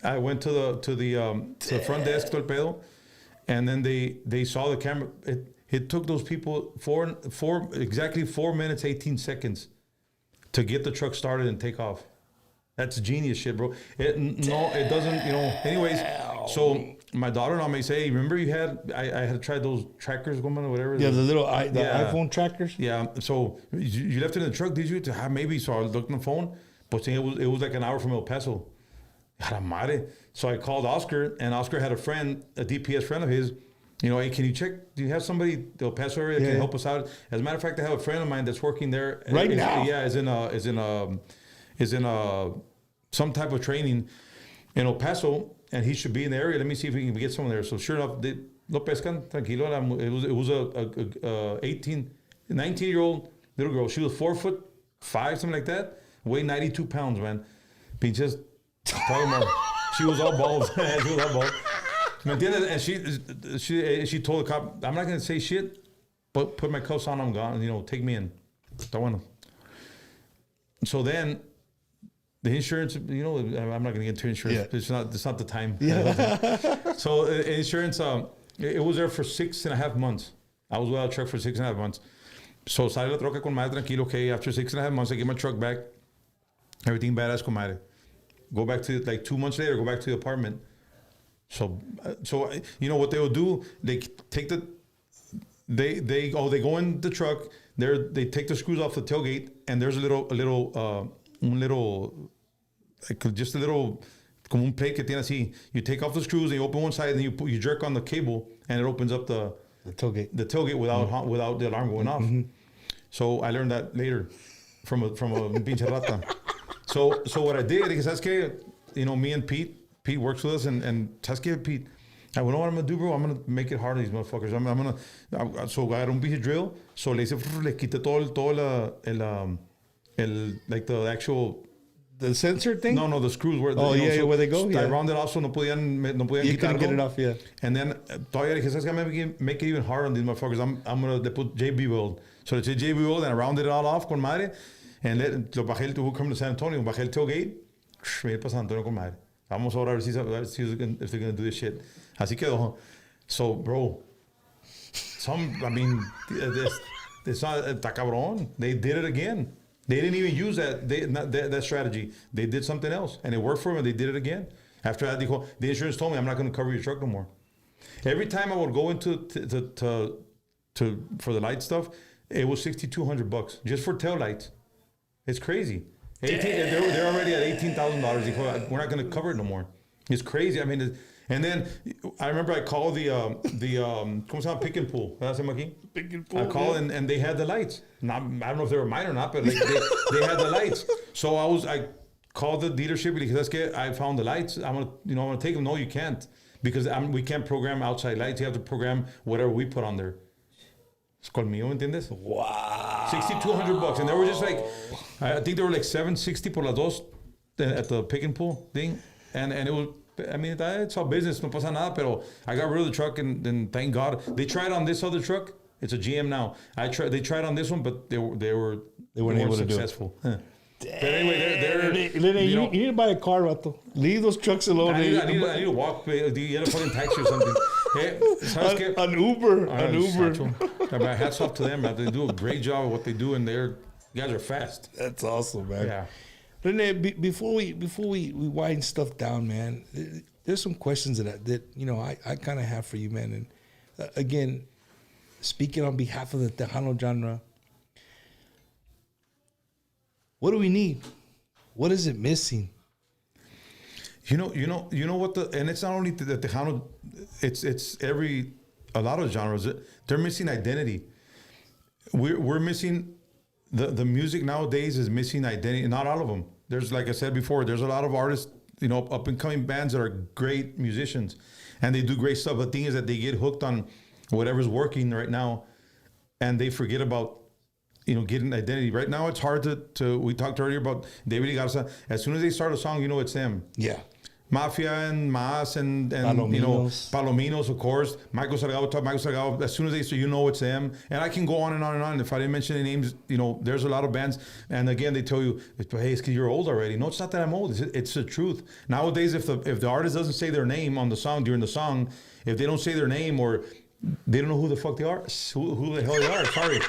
I went to the front desk, todo el pedo, and then they saw the camera. It took those people exactly 4 minutes, 18 seconds to get the truck started and take off. That's genius shit, bro. It doesn't, anyways. So my daughter-in-law may say, remember I had tried those trackers, whatever.
Yeah, the iPhone trackers.
Yeah. So you left it in the truck, did you? Maybe. So I looked on the phone, but it was like an hour from El Paso. So I called Oscar, and Oscar had a friend, a DPS friend of his. Hey, can you check? Do you have somebody El Paso area that can help us out? As a matter of fact, I have a friend of mine that's working there
right now.
Yeah, is in some type of training in El Paso, and he should be in the area. Let me see if we can get someone there. So sure enough, lo pescan, tranquilo. It was a 19-year-old little girl. She was 4'5", something like that. Weighed 92 pounds, man. Pinches, she was all balls. She was all balls. And she told the cop, I'm not going to say shit, but put my cuffs on, I'm gone. Take me in. So then, the insurance, I'm not going to get into insurance. Yeah. It's not the time. Yeah. So insurance, it was there for 6.5 months. I was without a truck for 6.5 months. So sale la troca con madre tranquilo. Okay, after 6.5 months, I get my truck back. Everything badass con madre. Go back to 2 months later. Go back to the apartment. So what they will do? They take they go in the truck. They take the screws off the tailgate, and there's a little como un plate que tiene así. You take off the screws and you open one side, and you jerk on the cable, and it opens up the tailgate. The tailgate without the alarm going off. Mm-hmm. So I learned that later from a pinche rata. So what I did is, ¿sabes qué? Me and Pete works with us, and ¿sabes qué, Pete? I know what I'm gonna do, bro. I'm gonna make it hard on these motherfuckers. So I had un pinche drill. So le quité todo the actual.
The sensor thing?
No, the screws where.
Where they go.
I rounded off so no podían
you couldn't get it off, yeah.
And then todavía dije, ¿sabes qué? Make it even harder on these motherfuckers. I'm gonna put JB weld. So they JB weld, and I rounded it all off con madre. And lo bajé who come to San Antonio, bajé el tailgate, me para San Antonio con madre. Vamos ahora a ver si if they're gonna do this shit. Así quedó. So, bro, it's not, está cabrón. They did it again. They didn't even use that strategy. They did something else, and it worked for them, and they did it again. After that, the insurance told me, I'm not going to cover your truck no more. Every time I would go into for the light stuff, it was $6,200 just for tail lights. It's crazy. They're already at $18,000. We're not going to cover it no more. It's crazy. I mean, and then I remember I called ¿cómo se llama? Pick and pull. ¿Verdad, se llama aquí?
Pick and pull.
I called and they had the lights. I don't know if they were mine or not, but like they had the lights. So I called the dealership because I found the lights. I'm gonna take them. No, you can't, because we can't program outside lights. You have to program whatever we put on there. Es colmillo, ¿entiendes?
Wow.
$6,200, and they were just like, I think they were like $760 por las dos at the pick and pull thing, and it was. I mean, it's all business, no pasa nada, pero I got rid of the truck, and thank God. They tried on this other truck. It's a GM now. They tried on this one, but they weren't able to successful. Huh. But anyway,
you need to buy a car, vato. Leave those trucks alone.
I need to walk. You get a fucking taxi or something.
An Uber. An Uber.
My hats off to them. They do a great job of what they do, and you guys are fast.
That's awesome, man.
Yeah.
Rene, before we wind stuff down, man, there's some questions that I kind of have for you, man. And again, speaking on behalf of the Tejano genre, what do we need? What is it missing?
You know what and it's not only the Tejano, it's a lot of genres. They're missing identity. We're missing the music nowadays is missing identity. Not all of them. There's, like I said before, there's a lot of artists, up and coming bands that are great musicians, and they do great stuff. The thing is that they get hooked on whatever's working right now, and they forget about getting identity. Right now, it's hard to. We talked earlier about David y Garza. As soon as they start a song, it's them.
Yeah.
Mafia and Mas and Palominos, of course. Michael Salgado. As soon as they say, it's them. And I can go on and on and on. If I didn't mention any names, there's a lot of bands. And again, they tell you, hey, it's because you're old already. No, it's not that I'm old. It's the truth. Nowadays, if the artist doesn't say their name on the song during the song, if they don't say their name or they don't know who the fuck they are, who the hell they are. Sorry.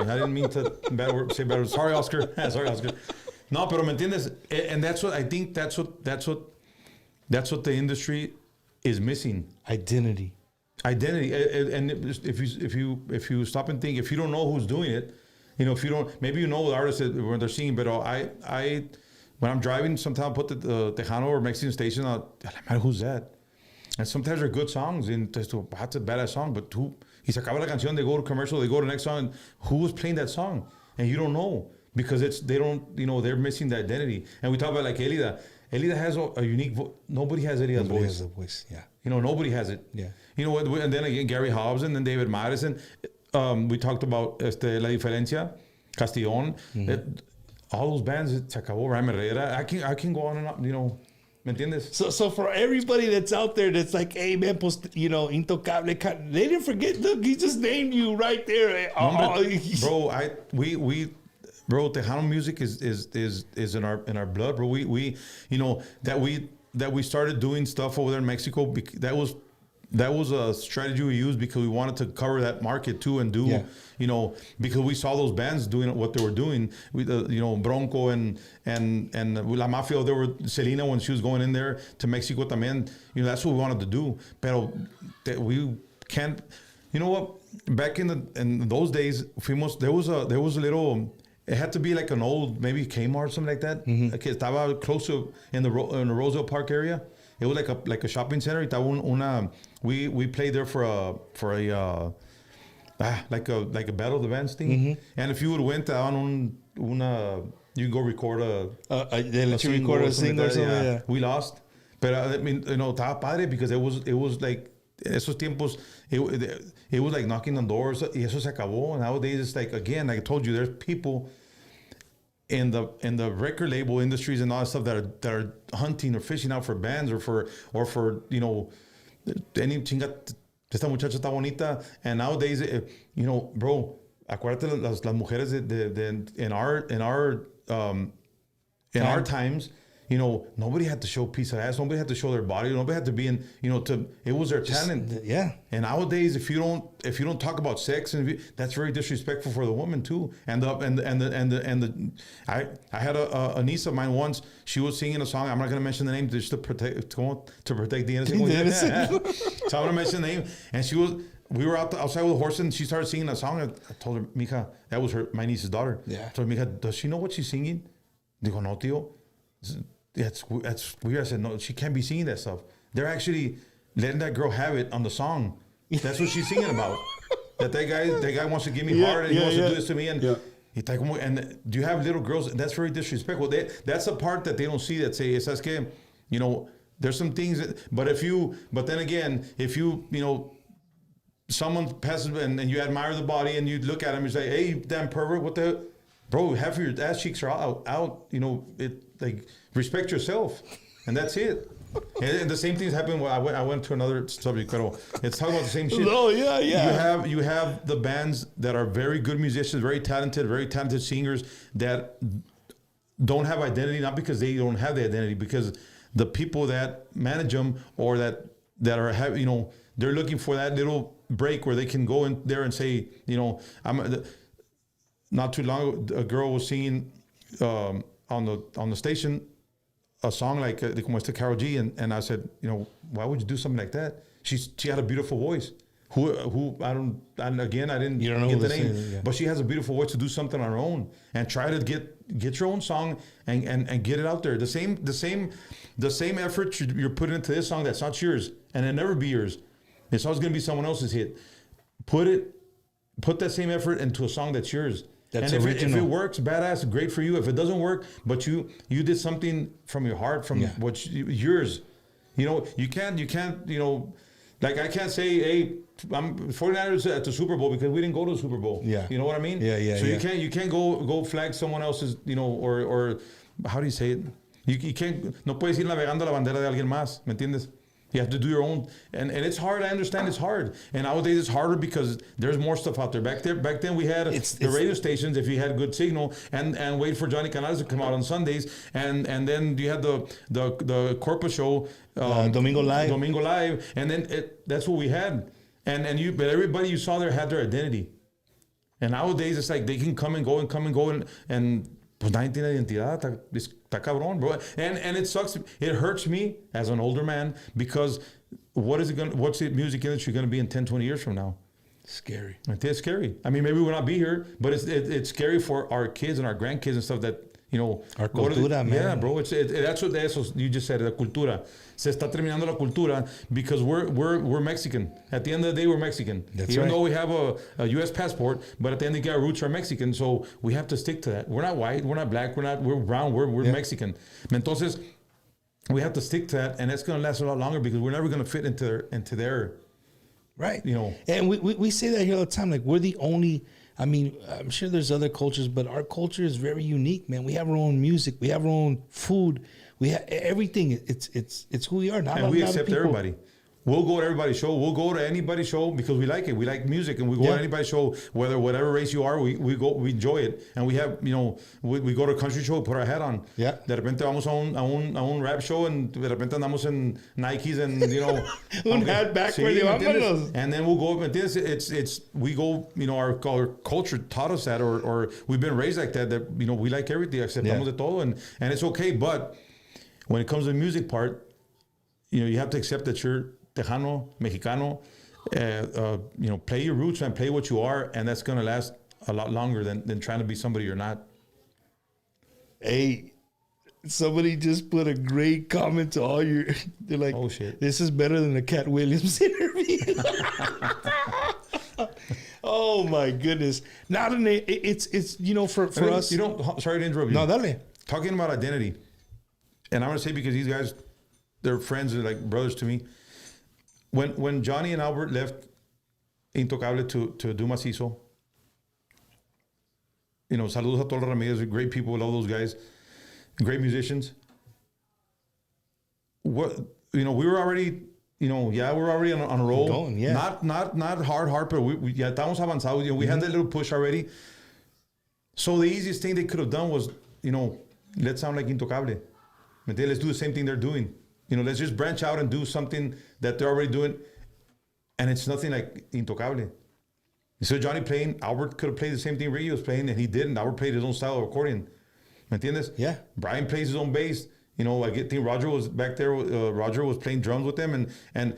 I didn't mean to say bad words. Sorry, Oscar. Sorry, Oscar. No, pero me entiendes, and that's what I think. That's what the industry is missing.
Identity,
and if you stop and think, if you don't know who's doing it, if you don't, maybe the artists when they're singing. But I when I'm driving, sometimes I put the Tejano or Mexican station on. Who's that? And sometimes they're good songs, and that's a badass song. But who? Y se acaba la canción. They go to commercial. They go to the next song. And who was playing that song? And you don't know. Because they're missing the identity. And we talk about like Elida. Elida has a unique voice. Nobody has Elida's voice.
Nobody has a voice, yeah.
Nobody has it.
Yeah.
And then again, Gary Hobbs and then David Madison. We talked about La Diferencia, Castillon. All those bands, se acabó, Ryan Herrera. I can go on and on, ¿Me entiendes?
So for everybody that's out there that's like, hey, man, Intocable, they didn't forget. Look, he just named you right there.
Bro, Tejano music is in our blood, bro. We that we started doing stuff over there in Mexico. That was a strategy we used because we wanted to cover that market too and do because we saw those bands doing what they were doing. We Bronco and La Mafia. There were Selena when she was going in there to Mexico también. That's what we wanted to do. Pero we can't. You know what? Back in those days, there was a little. It had to be like an old, maybe Kmart or something like that. Que estaba close to in the Roseville Park area. It was like a shopping center. We played there for a like a battle of the bands thing. And if you would went on you go record
they let you record a single or something. Yeah.
We lost, but I mean estaba padre because it was like esos tiempos. It was like knocking on doors. Y eso se acabó. Nowadays it's like, again, like I told you, there's people in the record label industries and all that stuff that are hunting or fishing out for bands or for any chinga, esta muchacha está bonita. And nowadays, bro, acuérdate las mujeres in our times, you know, nobody had to show piece of ass. Nobody had to show their body. Nobody had to be in, you know, it was their talent.
Yeah.
And nowadays, if you don't talk about sex, that's very disrespectful for the woman too. I had a niece of mine once. She was singing a song. I'm not going to mention the name just to protect the innocent. So I'm going to mention the name. And we were outside with a horse, and she started singing a song. I told her, Mija, that was my niece's daughter.
Yeah.
I told her, Mija, does she know what she's singing? Digo, no, tío. That's weird. I said, no, she can't be singing that stuff. They're actually letting that girl have it on the song. That's what she's singing about. that guy wants to give me heart, and he wants to do this to me. And and do you have little girls? That's very disrespectful. That's the part that they don't see, that say, ¿sabes qué? You know, there's some things but then again, if you know, someone passes and you admire the body and you look at him and say, hey, damn pervert, what the bro, half of your ass cheeks are out, you know, respect yourself, and that's it. And the same things happen when I went to another subject, but it's talking about the same shit.
Oh, yeah.
You have the bands that are very good musicians, very talented singers that don't have identity, not because they don't have the identity, because the people that manage them or that are you know, they're looking for that little break where they can go in there and say, you know, not too long ago, a girl was singing on the station a song like Como Este Karol G, and I said, you know, why would you do something like that? She had a beautiful voice. Who I didn't get the name, but she has a beautiful voice to do something on her own and try to get your own song and get it out there. The same effort you're putting into this song that's not yours, and it'll never be yours. It's always going to be someone else's hit. Put that same effort into a song that's yours. That's and if it works, badass, great for you. If it doesn't work, but you did something from your heart, from yours. You know, you can't, you know, like I can't say, hey, I'm 49ers at the Super Bowl because we didn't go to the Super Bowl. Yeah. You know what I mean? Yeah. So you can't go flag someone else's, you know, or how do you say it? You can't, no puedes ir navegando la bandera de alguien más, ¿me entiendes? You have to do your own, and it's hard. I understand it's hard, and nowadays it's harder because there's more stuff out there. Back then we had the radio stations if you had good signal, and wait for Johnny Canales to come out on Sundays, and then you had the Corpus show,
Domingo Live,
and then that's what we had, but everybody you saw there had their identity, and nowadays it's like they can come and go and pues nadie tiene identidad, está cabrón, bro. And it sucks. It hurts me as an older man because what's the music industry going to be in 10, 20 years from now?
Scary.
It's scary. I mean, maybe we'll not be here, but it's scary for our kids and our grandkids and stuff that, you know.
Our cultura, man.
Yeah, bro. That's what you just said, la cultura. Se está terminando la cultura because we're Mexican. At the end of the day, we're Mexican. Even though we have a U.S. passport, but at the end of the day, our roots are Mexican, so we have to stick to that. We're not white, we're not black, we're brown, we're Mexican. Entonces, we have to stick to that, and it's going to last a lot longer because we're never going to fit into their
right.
You know.
And we say that here all the time, like we're the only. I mean, I'm sure there's other cultures, but our culture is very unique, man. We have our own music, we have our own food, we have everything. It's who we are.
And we accept everybody. We'll go to everybody's show. We'll go to anybody's show because we like it. We like music, and we go to anybody's show, whatever race you are. We go, we enjoy it, and we have, you know, we go to a country show, put our hat on. Yeah. De repente vamos a un rap show, and de repente andamos en Nikes, and you know,
un hat backward. Sí,
and then we'll go. It's we go. You know, our culture taught us that, or we've been raised like that. That, you know, we like everything, aceptamos de todo, and it's okay. But when it comes to the music part, you know, you have to accept that you're Tejano, Mexicano, you know, play your roots and play what you are, and that's going to last a lot longer than trying to be somebody you're not.
Hey, somebody just put a great comment to all your, they're like, oh shit, this is better than the Cat Williams interview. Oh my goodness. Not an, it's you know, for us.
You don't, sorry to interrupt you.
No, dale.
Talking about identity, and I'm going to say because these guys, they're friends, they're like brothers to me. When Johnny and Albert left Intocable to do Macizo, you know, saludos a todos los Ramirez, great people, love those guys, great musicians. What, you know, we were already, you know, we're already on a roll.
Going, yeah.
Not hard, but we ya estamos avanzados. You know, we had that little push already. So the easiest thing they could have done was, you know, let's sound like Intocable. Let's do the same thing they're doing. Let's just branch out and do something that they're already doing. And it's nothing like Intocable. So Johnny playing, Albert could have played the same thing Ricky was playing, and he didn't. Albert played his own style of accordion. ¿Me entiendes?
Yeah.
Brian plays his own bass. I think Roger was back there. Roger was playing drums with them, and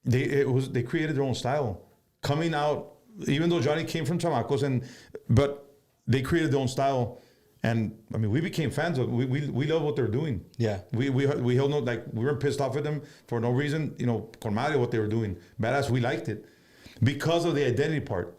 they created their own style. Coming out, even though Johnny came from Chamacos, but they created their own style. And I mean, we became fans of. We love what they're doing.
Yeah.
We held no, like, we weren't pissed off at them for no reason. Con madre what they were doing. Badass. We liked it because of the identity part.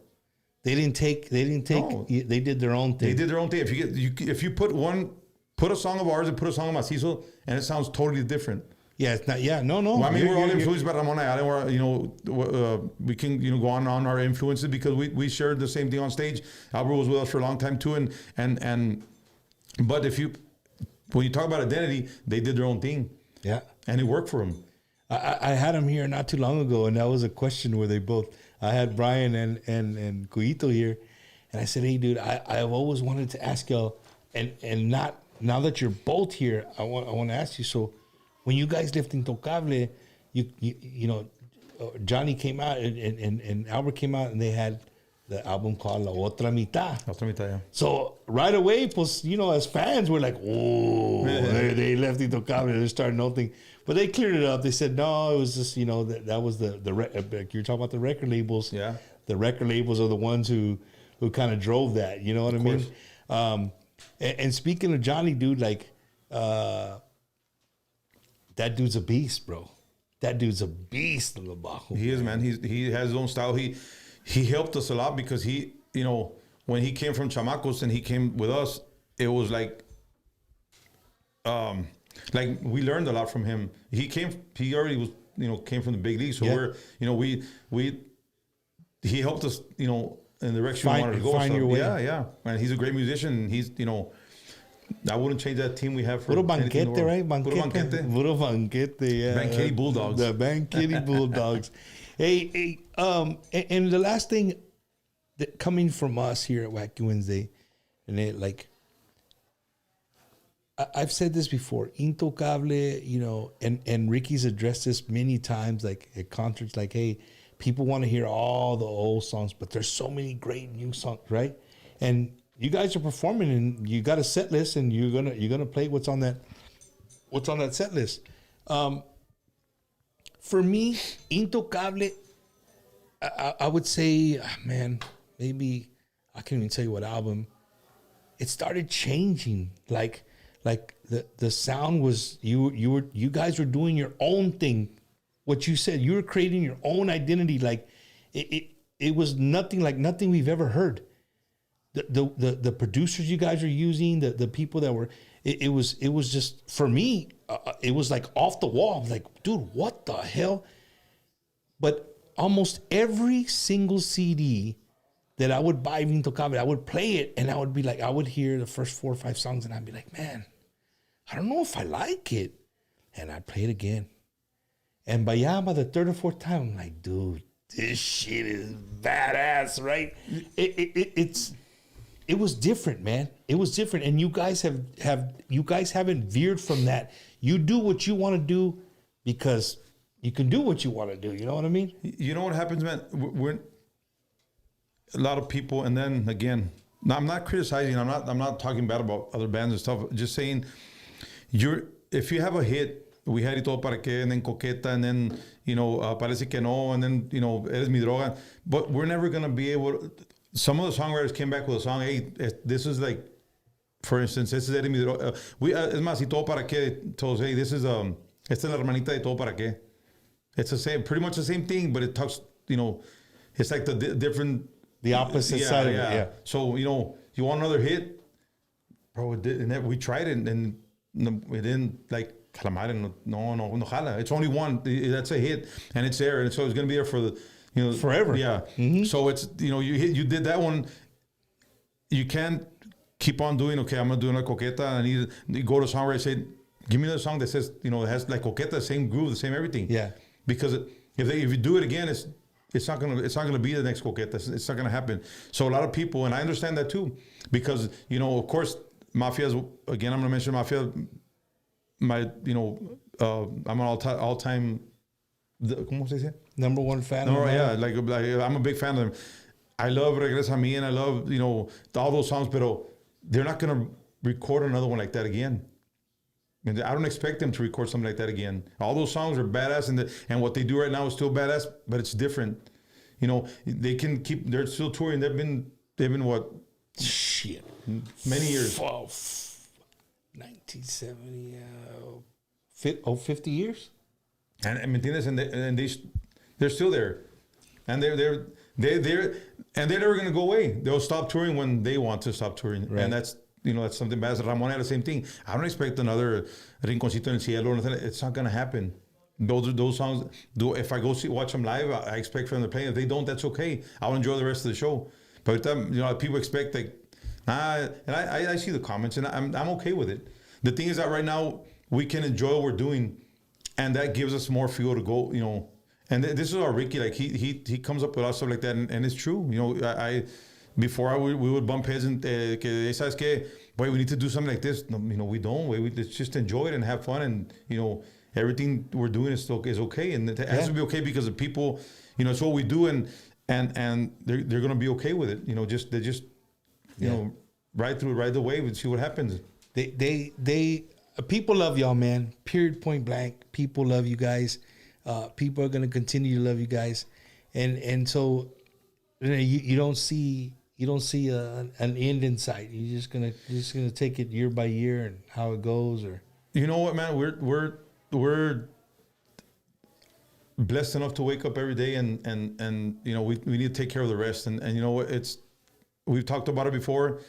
They didn't take.
No.
They did their own thing.
They did their own thing. If you put a song of ours and put a song of Macizo, and it sounds totally different.
Yeah, it's not. Yeah, no.
Well, I mean, we're all influenced by Ramon Ayala. We can go on our influences because we shared the same thing on stage. Albert was with us for a long time too, and but when you talk about identity, they did their own thing.
Yeah,
and it worked for them.
I had them here not too long ago, and that was a question where I had Brian and Cuito here, and I said, "Hey, dude, I've always wanted to ask y'all, and not now that you're both here, I want to ask you. So, when you guys left Intocable, Johnny came out and Albert came out, and they had the album called La Otra Mitad.
La Otra Mitad, yeah.
So right away, pues, as fans, we're like, oh, they left Intocable. They're starting nothing. But they cleared it up. They said, no, it was just, that was you're talking about the record labels.
Yeah.
The record labels are the ones who kind of drove that. You know what I mean? And speaking of Johnny, dude, like, that dude's a beast, bro. That dude's a beast on the bajo.
He is, man. He has his own style. He helped us a lot because when he came from Chamacos and he came with us, it was like we learned a lot from him. He already was, came from the big league. So he helped us, in the direction we wanted to go.
Find your way.
Yeah. And he's a great musician. He's, I wouldn't change that team we have for
Puro banquete, right?
Puro banquete.
Puro banquete, yeah.
Banquete Bulldogs.
The banquete Bulldogs. Hey, and the last thing that coming from us here at Wacky Wednesday, and I've said this before, Intocable, and Ricky's addressed this many times, like at concerts, like, hey, people want to hear all the old songs, but there's so many great new songs, right? And you guys are performing, and you got a set list, and you're gonna play what's on that set list. For me, Intocable, I would say, man, maybe I can't even tell you what album. It started changing, like the sound was you guys were doing your own thing. What you said, you were creating your own identity. Like it was nothing we've ever heard. The producers you guys are using, the people that were, it was just, for me, it was like off the wall. I'm like, dude, what the hell? But almost every single CD that I would buy Intocable, I would play it, and I would be like, I would hear the first 4 or 5 songs, and I'd be like, man, I don't know if I like it. And I'd play it again. And by the third or fourth time, I'm like, dude, this shit is badass, right? It was different, man. It was different, and you guys haven't veered from that. You do what you want to do because you can do what you want to do. You know what I mean?
You know what happens, man? We're a lot of people, and then again, now I'm not criticizing. I'm not talking bad about other bands and stuff. Just saying, if you have a hit. We had Y Todo Para Qué, and then Coqueta, and then, Parece Que No, and then, Eres Mi Droga. But we're never going to be able to, some of the songwriters came back with a song, hey, this is like, for instance, this is Eres Mi Droga. Es más, Y Todo Para Qué told us, hey, this is, esta es la hermanita de Todo Para Qué. It's the same, pretty much the same thing, but it talks, it's like the
opposite side of it, yeah.
So, you want another hit? Bro, we tried it, and we didn't, like, no jala. It's only one. That's a hit, and it's there, and so it's gonna be there for the,
forever.
Yeah. Mm-hmm. So it's you did that one. You can't keep on doing. Okay, I'm gonna do another Coqueta. I need to go to a song where I say, give me the song that says it has like Coqueta, the same groove, the same everything.
Yeah.
Because if you do it again, it's not gonna be the next Coqueta. It's not gonna happen. So a lot of people, and I understand that too, because of course. Mafia's, again, I'm going to mention Mafia. I'm an all-time, ¿cómo se dice?
Number one fan.
No, yeah, like I'm a big fan of them. I love Regresa a mí, and I love, all those songs, but they're not going to record another one like that again. And I don't expect them to record something like that again. All those songs are badass, and what they do right now is still badass, but it's different. They can keep. They're still touring. They've been what?
Shit.
Many years.
1970. 50 years.
And Martinez, and they're still there, and they're never going to go away. They'll stop touring when they want to stop touring,
right.
And that's something bad. Ramon had the same thing. I don't expect another Rinconcito en el Cielo or nothing. It's not going to happen. Those songs. If I go watch them live, I expect for them to play. If they don't, that's okay. I'll enjoy the rest of the show. But people expect and I see the comments, and I'm okay with it. The thing is that right now we can enjoy what we're doing, and that gives us more fuel to go. And this is our Ricky. Like he comes up with all stuff like that, and it's true. Before we would bump heads and que sabes que, boy, we need to do something like this. No, we don't. Let's just enjoy it and have fun, and everything we're doing is okay, and it has to be okay because the people, it's what we do, and they're gonna be okay with it. Ride the wave and see what happens.
They people love y'all, man. Period. Point blank. People love you guys. People are gonna continue to love you guys, and so you don't see an end in sight. You're just gonna take it year by year and how it goes. Or
you know what, man, we're blessed enough to wake up every day, and we need to take care of the rest. And we've talked about it before.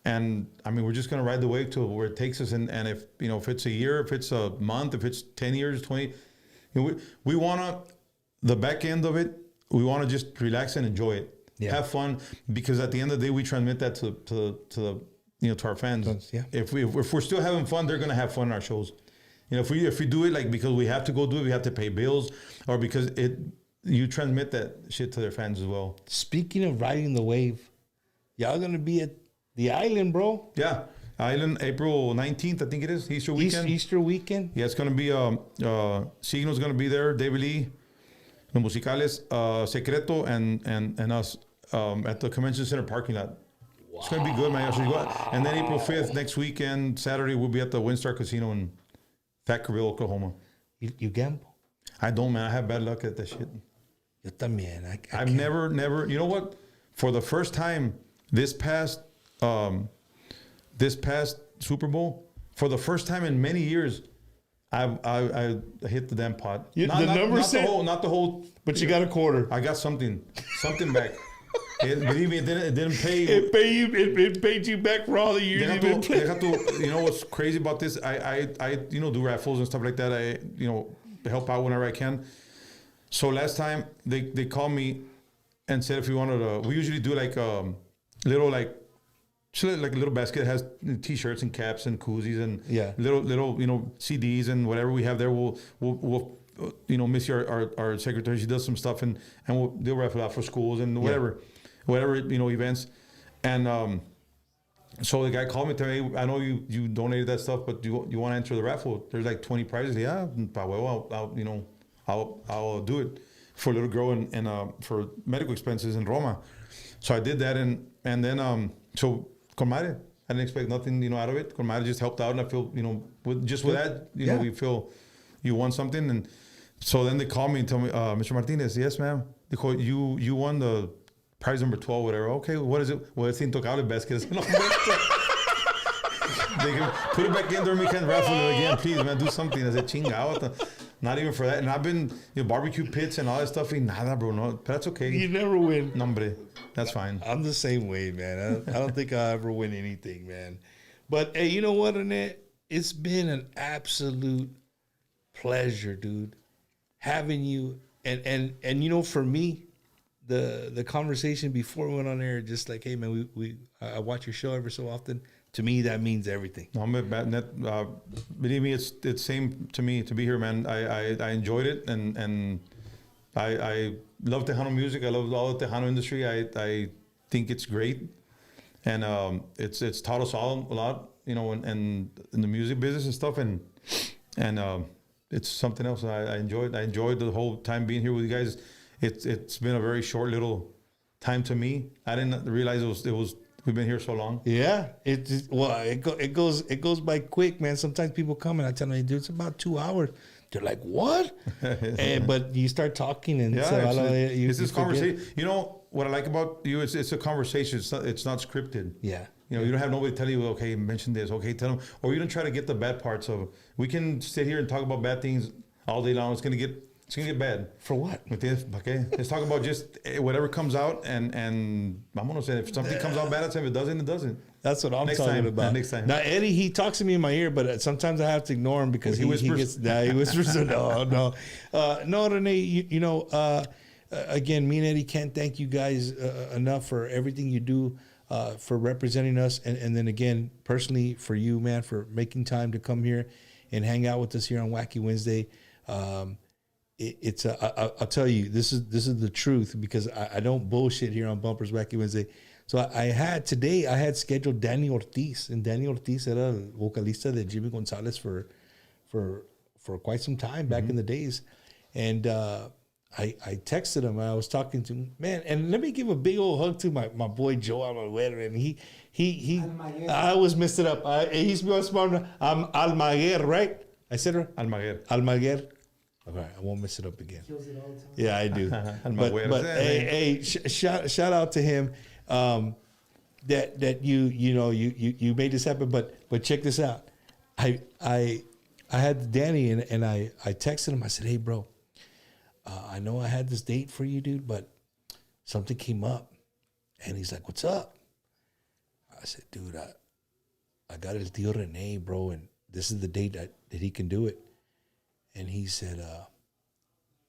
And I mean, we're just going to ride the wave to where it takes us. And if it's a year, if it's a month, if it's 10 years, 20, we want to, the back end of it, we want to just relax and enjoy it. Yeah. Have fun, because at the end of the day, we transmit that to our fans. Yeah. If we're still having fun, they're going to have fun in our shows. If we do it like because we have to go do it, we have to pay bills, or because you transmit that shit to their fans as well.
Speaking of riding the wave, y'all going to be at the Island, bro.
Yeah. Island, April 19th, I think it is. Easter weekend.
Easter weekend.
Yeah, it's going to be, Signo's going to be there, David Lee, the Musicales, Secreto, and us at the Convention Center parking lot. Wow. It's going to be good, man. And then April 5th, next weekend, Saturday, we'll be at the Windstar Casino in Thackerville, Oklahoma.
You gamble?
I don't, man. I have bad luck at that shit.
Yo también.
I've never, you know what? For the first time this past Super Bowl, for the first time in many years, I hit the damn pot. Not the whole.
But you got a quarter.
I got something back. Believe me, it didn't pay.
It paid you back for all the years you've been playing.
You know what's crazy about this? I do raffles and stuff like that. I help out whenever I can. So last time they called me and said if we wanted to. We usually do like little like a little basket that has T-shirts and caps and koozies and little CDs and whatever we have there. We'll Missy, our secretary, she does some stuff and they'll raffle out for schools and whatever events. And so the guy called me today. I know you donated that stuff, but you want to enter the raffle? There's like 20 prizes. Yeah, I'll do it for a little girl and for medical expenses in Roma. So I did that and then so con madre. I didn't expect nothing out of it. Con madre just helped out, and I feel with that we feel you won something. And so then they called me and told me, Mr. Martinez, yes, ma'am. They called you won the prize number 12, whatever. Okay, what is it? Well, it's Intocable basket. They can put it back in there. We can raffle it again, please, man. Do something. I said, chinga. Not even for that. And I've been barbecue pits and all that stuff. Nada, bro. No, but that's okay.
You never win.
Nombre. That's fine.
I'm the same way, man. I don't think I'll ever win anything, man. But hey, you know what, Rene? It's been an absolute pleasure, dude, having you. And for me, the conversation before we went on air, just like, hey, man, I watch your show every so often. To me, that means everything.
No, believe me, it's same to me to be here, man. I enjoyed it, and I love Tejano music. I love all the Tejano industry. I think it's great, and it's taught us all a lot. you know, and in the music business and stuff, and it's something else. I enjoyed the whole time being here with you guys. It's been a very short little time to me. I didn't realize it was. We've been here so long.
Yeah, it goes by quick, man. Sometimes people come and I tell them, dude, it's about 2 hours. They're like, what? But you start talking and
it's this conversation. You know what I like about you? It's a conversation. It's not scripted.
Yeah.
You know, you don't have nobody tell you, okay, mention this, okay, tell them, or you don't try to get the bad parts of. We can sit here and talk about bad things all day long. It's gonna get bad.
For what?
Okay, let's talk about just whatever comes out, and vámonos. If something comes out bad, if it doesn't, it doesn't.
That's what I'm talking about.
Next time.
Now Eddie, he talks to me in my ear, but sometimes I have to ignore him because he whispers. He whispers. No, Rene. You know, again, me and Eddie can't thank you guys enough for everything you do, for representing us, and then again, personally for you, man, for making time to come here and hang out with us here on Wacky Wednesday. I'll tell you, this is the truth, because I don't bullshit here on Bumpers Wacky Wednesday. So I had scheduled Danny Ortiz, and Danny Ortiz era el vocalista de Jimmy Gonzalez for quite some time back in the days, and I texted him. I was talking to him, man, and let me give a big old hug to my boy Joe Almaguer, and he I always messed it up. He's smart. I'm Almaguer, right? I said her Almaguer. Okay, I won't mess it up again. Kills it all the time. Yeah, I do. but hey, shout out to him. That you made this happen. But check this out. I had Danny and I texted him. I said, hey bro, I know I had this date for you, dude, but something came up. And he's like, what's up? I said, dude, I got el tío Rene, bro, and this is the date that he can do it. And he said,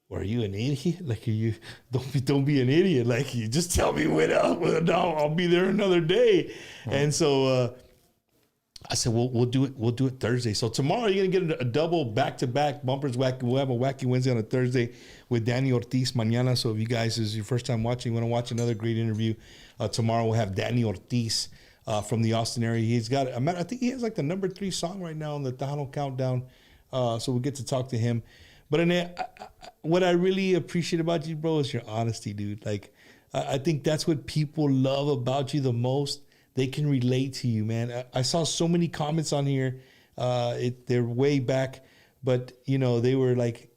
well, are you an idiot? Like, you don't be an idiot. Like, you just tell me when I'll be there another day. Oh. And so I said, well, we'll do it Thursday. So tomorrow you're gonna get a double back-to-back Bumpers Wacky. We'll have a Wacky Wednesday on a Thursday with Danny Ortiz mañana. So if you guys is your first time watching, want to watch another great interview, tomorrow we'll have Danny Ortiz from the Austin area. He's got, I think he has like the number 3 song right now on the Tejano countdown. So we'll get to talk to him. But what I really appreciate about you, bro, is your honesty, dude. Like, I think that's what people love about you the most. They can relate to you, man. I saw so many comments on here. They're way back, but they were like,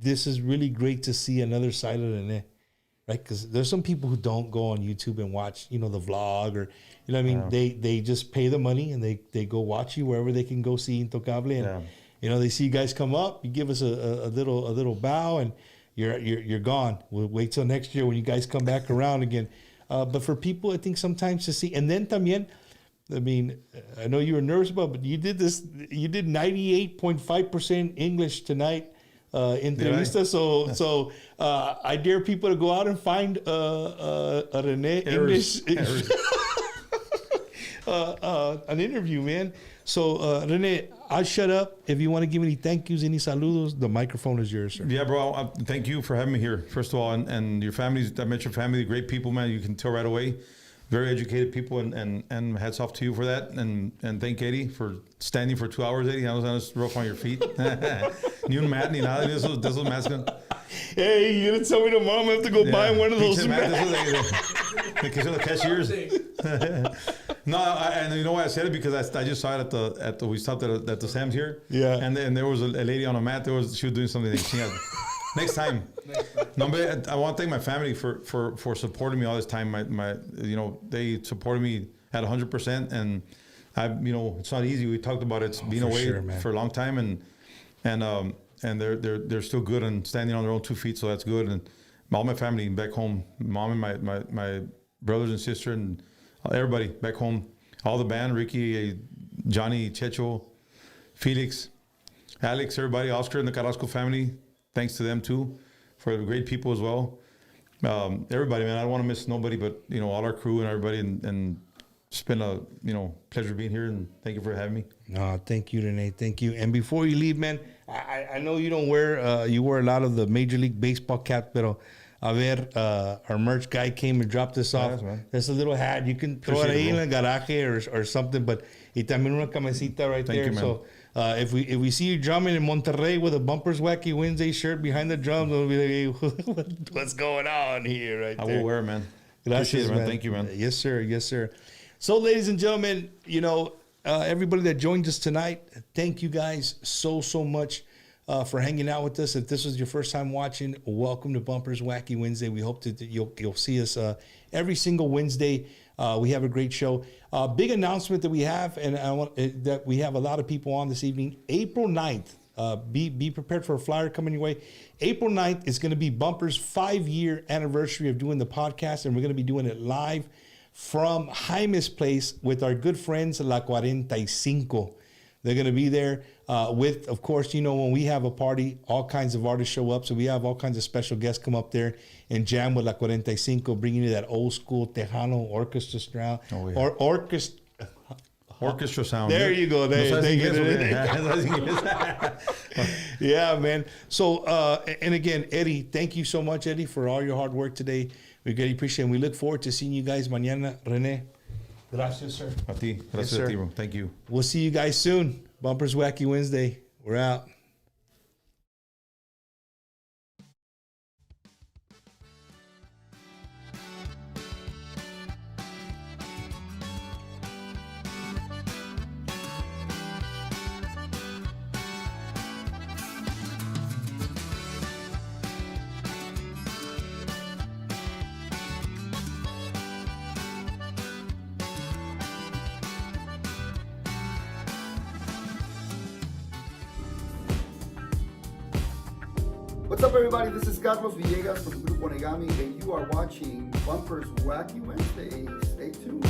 "This is really great to see another side of Rene," right? Because there's some people who don't go on YouTube and watch, the vlog, or what I mean. Yeah. They just pay the money and they go watch you wherever they can go see Intocable, and they see you guys come up. You give us a little bow, and you're gone. We'll wait till next year when you guys come back around again. But for people, I think sometimes to see, and then también, I mean, I know you were nervous about, but you did 98.5% English tonight, entrevista. So I dare people to go out and find a Rene English, an interview, man. So Rene, I'll shut up. If you want to give any thank yous, any saludos, the microphone is yours, sir.
Yeah, bro. Thank you for having me here, first of all, and your families. I met your family, great people, man. You can tell right away, very educated people, and hats off to you for that. And thank Eddie for standing for 2 hours, Eddie. I was rough on your feet. Ni un mat, ni nada de esos mats.
Hey, you gonna tell me tomorrow I'm gonna have to go buy one of those mats?
Because of the cashiers. No, and you know why I said it? Because I just saw it at the we stopped at the Sam's here. Yeah. And there was a lady on a mat. She was doing something. Next time. No, but I want to thank my family for supporting me all this time. My they supported me at 100%, and it's not easy. We talked about it's being away for a long time, and they're still good and standing on their own 2 feet, so that's good. And all my family back home, mom and my brothers and sister and everybody back home, all the band, Ricky, Johnny, Checho, Felix, Alex, everybody, Oscar and the Carrasco family, thanks to them too, for the great people as well. Everybody, man, I don't want to miss nobody, but all our crew and everybody, and it's been a pleasure being here, and thank you for having me.
No, thank you, Rene. Thank you. And before you leave, man, I know you don't wear you wear a lot of the Major League Baseball caps, pero a ver, our merch guy came and dropped this off. There's a little hat. You can throw it in the garage or something, but Y también una camisita right
Thank
there.
you, man.
So if we see you drumming in Monterrey with a Bumpers Wacky Wednesday shirt behind the drums, we'll be like, hey, what's going on here right
I
there?
will wear it, man.
Gracias,
Appreciate it, man. Thank you, man.
Yes, sir. Yes, sir. So, ladies and gentlemen, you know, everybody that joined us tonight, thank you guys so much for hanging out with us. If this was your first time watching, welcome to Bumpers Wacky Wednesday. We hope that you'll see us every single Wednesday. We have a great show. Big announcement that we have, and that we have a lot of people on this evening. April 9th. Be prepared for a flyer coming your way. April 9th is going to be Bumper's 5-year anniversary of doing the podcast, and we're going to be doing it live from Jaime's place with our good friends La 45. They're going to be there with, of course, you know, when we have a party, all kinds of artists show up. So we have all kinds of special guests come up there and jam with La 45, bringing you that old school Tejano orchestra style.
Oh, yeah.
Or
Orchestra sound.
There you go.
No sabes
There,
inglés,
yeah, man. So, and again, Eddie, thank you so much, Eddie, for all your hard work today. We greatly appreciate it. And we look forward to seeing you guys mañana. Rene, gracias, sir.
A ti. Gracias
Yes,
a ti,
sir.
bro. Thank you.
We'll see you guys soon. Bumpers Wacky Wednesday. We're out.
What's up, everybody? This is Carlos Villegas from Grupo Negami, and you are watching Bumpers Wacky Wednesday. Stay tuned.